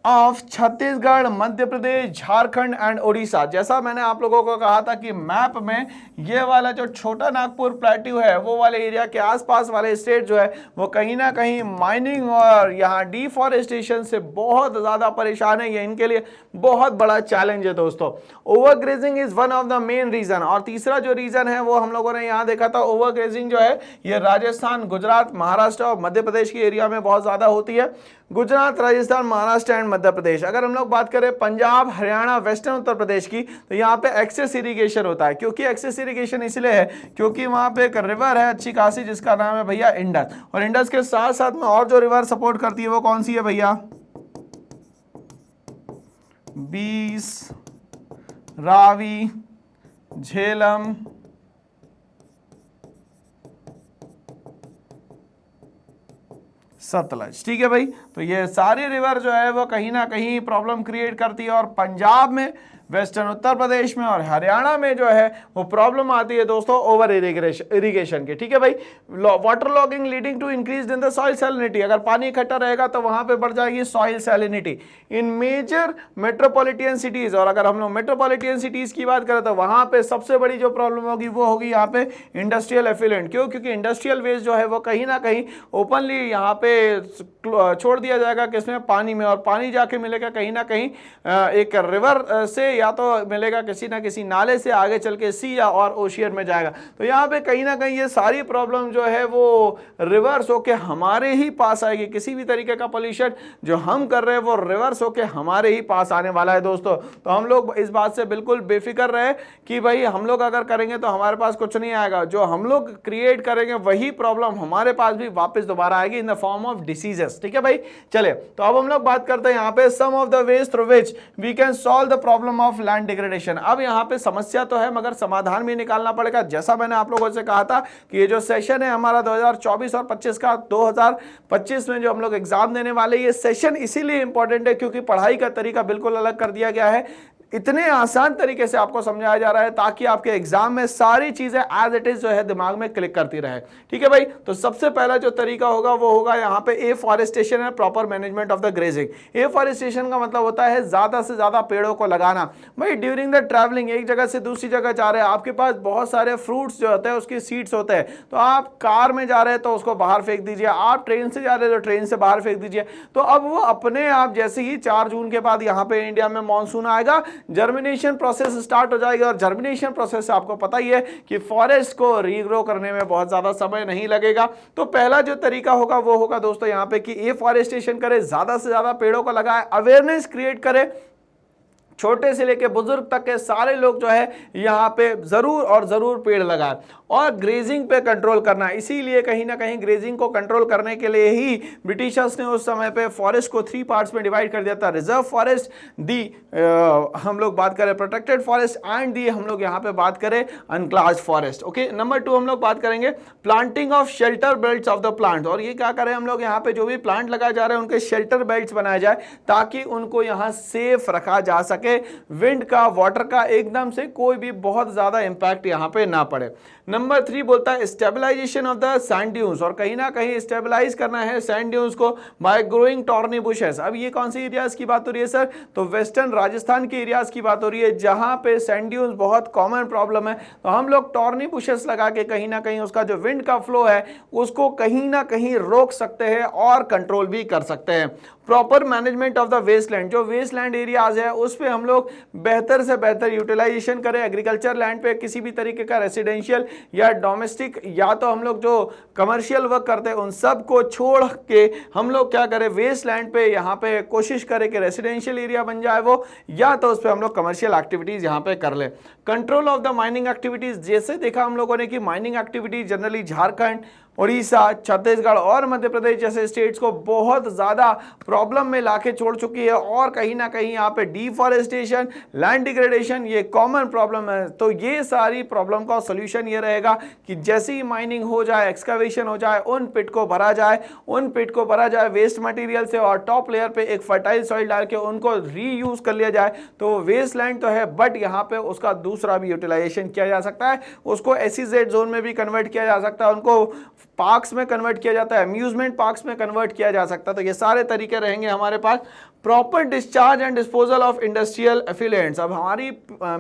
of Chhattisgarh, Madhya Pradesh, Jharkhand and Orissa. जैसा मैंने आप लोगों को कहा था कि मैप में ये वाला जो छोटा नागपुर प्लेट्यू है वो वाले एरिया के आसपास वाले स्टेट जो है वो कहीं ना कहीं माइनिंग और यहाँ डिफॉरेस्टेशन से बहुत ज्यादा परेशान है। ये इनके लिए बहुत बड़ा चैलेंज है दोस्तों। Overgrazing is one of the main reason. और तीसरा जो रीजन है वो हम लोगों ने यहाँ देखा था, ओवरग्रेजिंग जो है ये राजस्थान, गुजरात, महाराष्ट्र और मध्य प्रदेश के एरिया में बहुत ज्यादा होती है। गुजरात, राजस्थान, महाराष्ट्र एंड मध्य प्रदेश। अगर हम लोग बात करें पंजाब, हरियाणा, वेस्टर्न उत्तर प्रदेश की, तो यहाँ पे एक्सेस इरिगेशन होता है। क्योंकि एक्सेस इरिगेशन इसलिए है क्योंकि वहां पे एक रिवर है अच्छी खासी जिसका नाम है भैया इंडस। और इंडस के साथ साथ में और जो रिवर सपोर्ट करती है वो कौन सी है भैया? 20, रावी, झेलम, सतलज। ठीक है भाई, तो ये सारी रिवर जो है वो कहीं ना कहीं प्रॉब्लम क्रिएट करती है। और पंजाब में, वेस्टर्न उत्तर प्रदेश में और हरियाणा में जो है वो प्रॉब्लम आती है दोस्तों ओवर इरिगेशन के। ठीक है भाई, water logging leading to increase in the soil salinity. अगर पानी इकट्ठा रहेगा तो वहां पे बढ़ जाएगी soil salinity in major metropolitan cities. और अगर हम लोग मेट्रोपॉलिटन सिटीज की बात करें तो वहां पे सबसे बड़ी जो प्रॉब्लम होगी वो होगी यहाँ पे इंडस्ट्रियल एफिलेंट। क्यों? क्योंकि इंडस्ट्रियल वेस्ट जो है वो कहीं ना कहीं ओपनली यहाँ पे छोड़ दिया जाएगा किसमें? पानी में। और पानी जाके मिलेगा कहीं ना कहीं एक रिवर से, या तो मिलेगा किसी ना किसी नाले से, आगे चल के सी या और ओशियन में जाएगा। तो यहाँ पे कहीं ना कहीं ये सारी प्रॉब्लम जो है वो रिवर्स होके हमारे ही पास आएगी। किसी भी तरीके का पोल्यूशन जो हम कर रहे हैं वो रिवर्स होके हमारे ही पास आने वाला है दोस्तों। तो हम लोग इस बात से बिल्कुल बेफिक्र रहे कि भाई हम लोग अगर करेंगे तो हमारे पास कुछ नहीं आएगा। जो हम लोग क्रिएट करेंगे वही प्रॉब्लम हमारे पास भी वापस दोबारा आएगी in the form of diseases. ठीक है भाई, चले तो अब हम लोग बात करते हैं यहाँ पे some of the ways through which we can solve the problem of land degradation. अब यहाँ पे समस्या तो है मगर समाधान भी निकालना पड़ेगा। जैसा मैंने आप लोगों से कहा था कि ये जो सेशन है हमारा 2024 और 25 का, 2025 में जो हम लोग एग्जाम देने वाले, ये सेशन इसीलिए इंपॉर्टेंट है क्योंकि पढ़ाई का तरीका बिल्कुल अलग कर दिया गया है। इतने आसान तरीके से आपको समझाया जा रहा है ताकि आपके एग्जाम में सारी चीजें एज इट इज जो है दिमाग में क्लिक करती रहे। ठीक है भाई, तो सबसे पहला जो तरीका होगा वो होगा यहाँ पे एफॉरेस्टेशन है, proper management of the grazing. Afforestation का मतलब होता है ज्यादा से ज्यादा पेड़ों को लगाना। भाई ड्यूरिंग द ट्रैवलिंग, एक जगह से दूसरी जगह जा रहे हैं, आपके पास बहुत सारे फ्रूट्स जो होते हैं उसकी सीड्स होते हैं, तो आप कार में जा रहे हैं तो उसको बाहर फेंक दीजिए, आप ट्रेन से जा रहे हैं तो ट्रेन से बाहर फेंक दीजिए। तो अब वो अपने आप जैसे ही 4 जून के बाद यहाँ पे इंडिया में मानसून आएगा, जर्मिनेशन प्रोसेस स्टार्ट हो जाएगा। और जर्मिनेशन प्रोसेस से आपको पता ही है कि फॉरेस्ट को रीग्रो करने में बहुत ज्यादा समय नहीं लगेगा। तो पहला जो तरीका होगा वो होगा दोस्तों यहाँ पे कि एफॉरेस्टेशन करे, ज्यादा से ज्यादा पेड़ों को लगाए, अवेयरनेस क्रिएट करे, छोटे से लेके बुजुर्ग तक के सारे लोग जो है यहाँ पे जरूर और जरूर पेड़ लगाएं। और ग्रेजिंग पे कंट्रोल करना, इसीलिए कहीं ना कहीं ग्रेजिंग को कंट्रोल करने के लिए ही ब्रिटिशर्स ने उस समय पे फॉरेस्ट को 3 पार्ट्स में डिवाइड कर दिया था। रिजर्व फॉरेस्ट, दी हम लोग बात करें प्रोटेक्टेड फॉरेस्ट, एंड दी हम लोग यहाँ पे बात करें अनक्लास्ड फॉरेस्ट। ओके, नंबर 2 हम लोग बात करेंगे planting of shelter belts of the plant. और ये क्या करें हम लोग, यहाँ पे जो भी प्लांट लगाए जा रहे हैं उनके शेल्टर बेल्ट्स बनाए जाए ताकि उनको यहाँ सेफ रखा जा सके, विंड का, वाटर का एकदम से कोई भी बहुत ज्यादा इंपैक्ट यहां पे ना पड़े। नंबर 3 बोलता है stabilisation of the sand dunes. और कहीं ना कहीं स्टेबलाइज करना है सैंड ड्यून्स को बाय ग्रोइंग टॉर्नी बुशेस। अब ये कौन सी एरियाज की बात हो रही है सर? तो वेस्टर्न राजस्थान के एरियाज की बात हो रही है जहां पे सैंड ड्यून्स बहुत कॉमन प्रॉब्लम है। तो हम लोग टॉर्नी बुशेस लगा के कहीं ना कहीं उसका जो विंड का फ्लो है उसको कहीं ना कहीं रोक सकते हैं और कंट्रोल भी कर सकते हैं। Proper management of the wasteland, जो वेस्टलैंड एरियाज है उस पे हम लोग बेहतर से बेहतर यूटिलाइजेशन करें। एग्रीकल्चर लैंड पे किसी भी तरीके का रेसिडेंशियल या डोमेस्टिक या तो हम लोग जो कमर्शियल वर्क करते हैं उन सब को छोड़ के हम लोग क्या करें, वेस्टलैंड पे यहाँ पे कोशिश करें कि रेसिडेंशियल एरिया बन जाए वो, या तो उस पर हम लोग कमर्शियल एक्टिविटीज यहाँ पे कर ले। Control of the mining activities, जैसे देखा हम लोगों ने कि mining activities generally Jharkhand, Orissa, Chhattisgarh और मध्य प्रदेश जैसे स्टेट्स को बहुत ज्यादा प्रॉब्लम में लाके छोड़ चुकी है। और कहीं ना कहीं यहाँ पे डिफॉरेस्टेशन, लैंड डिग्रेडेशन ये कॉमन प्रॉब्लम है। तो ये सारी प्रॉब्लम का सॉल्यूशन ये रहेगा कि जैसे ही माइनिंग हो जाए, एक्सकवेशन हो जाए, उन पिट को भरा जाए वेस्ट मटेरियल से, और टॉप लेयर पे एक फर्टाइल सॉइल डाल के उनको रीयूज कर लिया जाए। तो वेस्ट लैंड तो है बट यहाँ पे उसका दूसरा भी यूटिलाइजेशन किया जा सकता है, उसको एसईजेड जोन में भी कन्वर्ट किया जा सकता है, उनको पार्क्स में कन्वर्ट किया जाता है, अम्यूजमेंट पार्क्स में कन्वर्ट किया जा सकता है। तो ये सारे तरीके रहेंगे हमारे पास। Proper discharge and disposal of industrial effluents. अब हमारी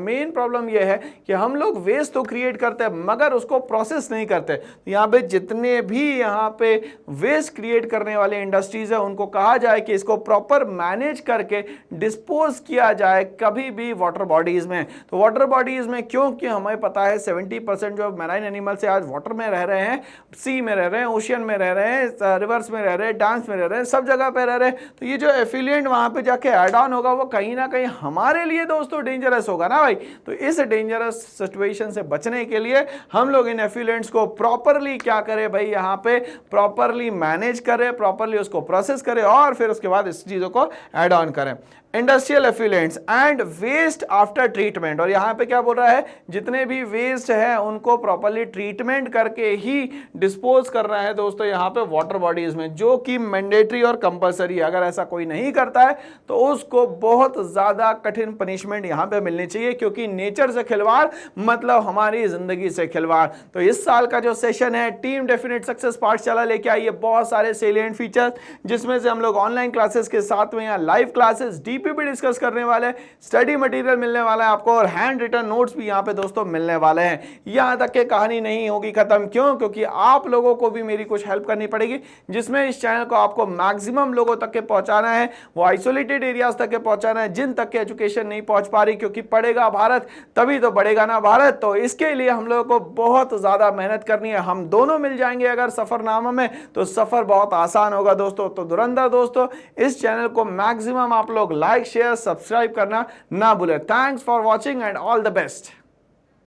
मेन प्रॉब्लम यह है कि हम लोग वेस्ट तो क्रिएट करते हैं मगर उसको प्रोसेस नहीं करते। यहाँ पे जितने भी यहाँ पे वेस्ट क्रिएट करने वाले इंडस्ट्रीज है उनको कहा जाए कि इसको प्रॉपर मैनेज करके डिस्पोज किया जाए कभी भी वाटर बॉडीज में। तो वाटर बॉडीज में क्योंकि हमें पता है 70% जो मैराइन एनिमल्स है आज वाटर में रह रहे हैं, सी में रह रहे हैं, ओशियन में रह रहे हैं, रिवर्स में रह रहे हैं, डैम्स में रह रहे हैं, सब जगह पे रह रहे हैं। तो ये जो एफिलिएंट वहां पे जाके ऐड ऑन होगा वो कहीं ना कहीं हमारे लिए दोस्तों डेंजरस होगा ना भाई। तो इस डेंजरस सिचुएशन से बचने के लिए हम लोग इन एफिलिएंट्स को प्रॉपरली क्या करें भाई, यहाँ पे प्रॉपरली मैनेज करें, प्रॉपरली उसको प्रोसेस करें और फिर उसके बाद इस चीजों को ऐड ऑन करें। Industrial effluents and waste after treatment, और यहां पे क्या बोल रहा है, जितने भी वेस्ट है उनको प्रॉपरली ट्रीटमेंट करके ही डिस्पोज करना है दोस्तों यहां पे वाटर बॉडीज में, जो कि मैंडेटरी और कंपलसरी। अगर ऐसा कोई नहीं करता है तो उसको बहुत ज्यादा कठिन पनिशमेंट यहां पे मिलनी चाहिए, क्योंकि नेचर से खिलवाड़ मतलब हमारी जिंदगी से खिलवाड़। तो इस साल का जो सेशन है टीम डेफिनेट सक्सेस पाठशाला लेके आई है बहुत सारे सेलिएंट फीचर्स, जिसमें से हम लोग ऑनलाइन क्लासेस के साथ में यहाँ लाइव क्लासेस डीपी भी डिस्कस करने वाले, स्टडी मटेरियल मिलने वाला है आपको और हैंड रिटन नोट्स भी यहाँ पे दोस्तों मिलने वाले हैं। यहाँ तक के कहानी नहीं होगी खत्म, क्यों? क्योंकि आप लोगों को भी मेरी कुछ हेल्प करनी पड़ेगी, जिसमें इस चैनल को आपको मैक्सिमम लोगों तक के पहुंचाना है, वो आइसोलेटेड एरियाज तक के पहुंचाना है जिन तक के एजुकेशन नहीं पहुंच पा रही, क्योंकि पढ़ेगा भारत तभी तो बढ़ेगा ना भारत। तो इसके लिए हम लोगों को बहुत ज्यादा मेहनत करनी है। हम दोनों मिल जाएंगे अगर सफरनामा में तो सफर बहुत आसान होगा दोस्तों। तो धुरंधर दोस्तों, इस चैनल को मैक्सिमम आप लोग लाइक शेयर सब्सक्राइब करना ना भूलें। Thanks for watching and all the best.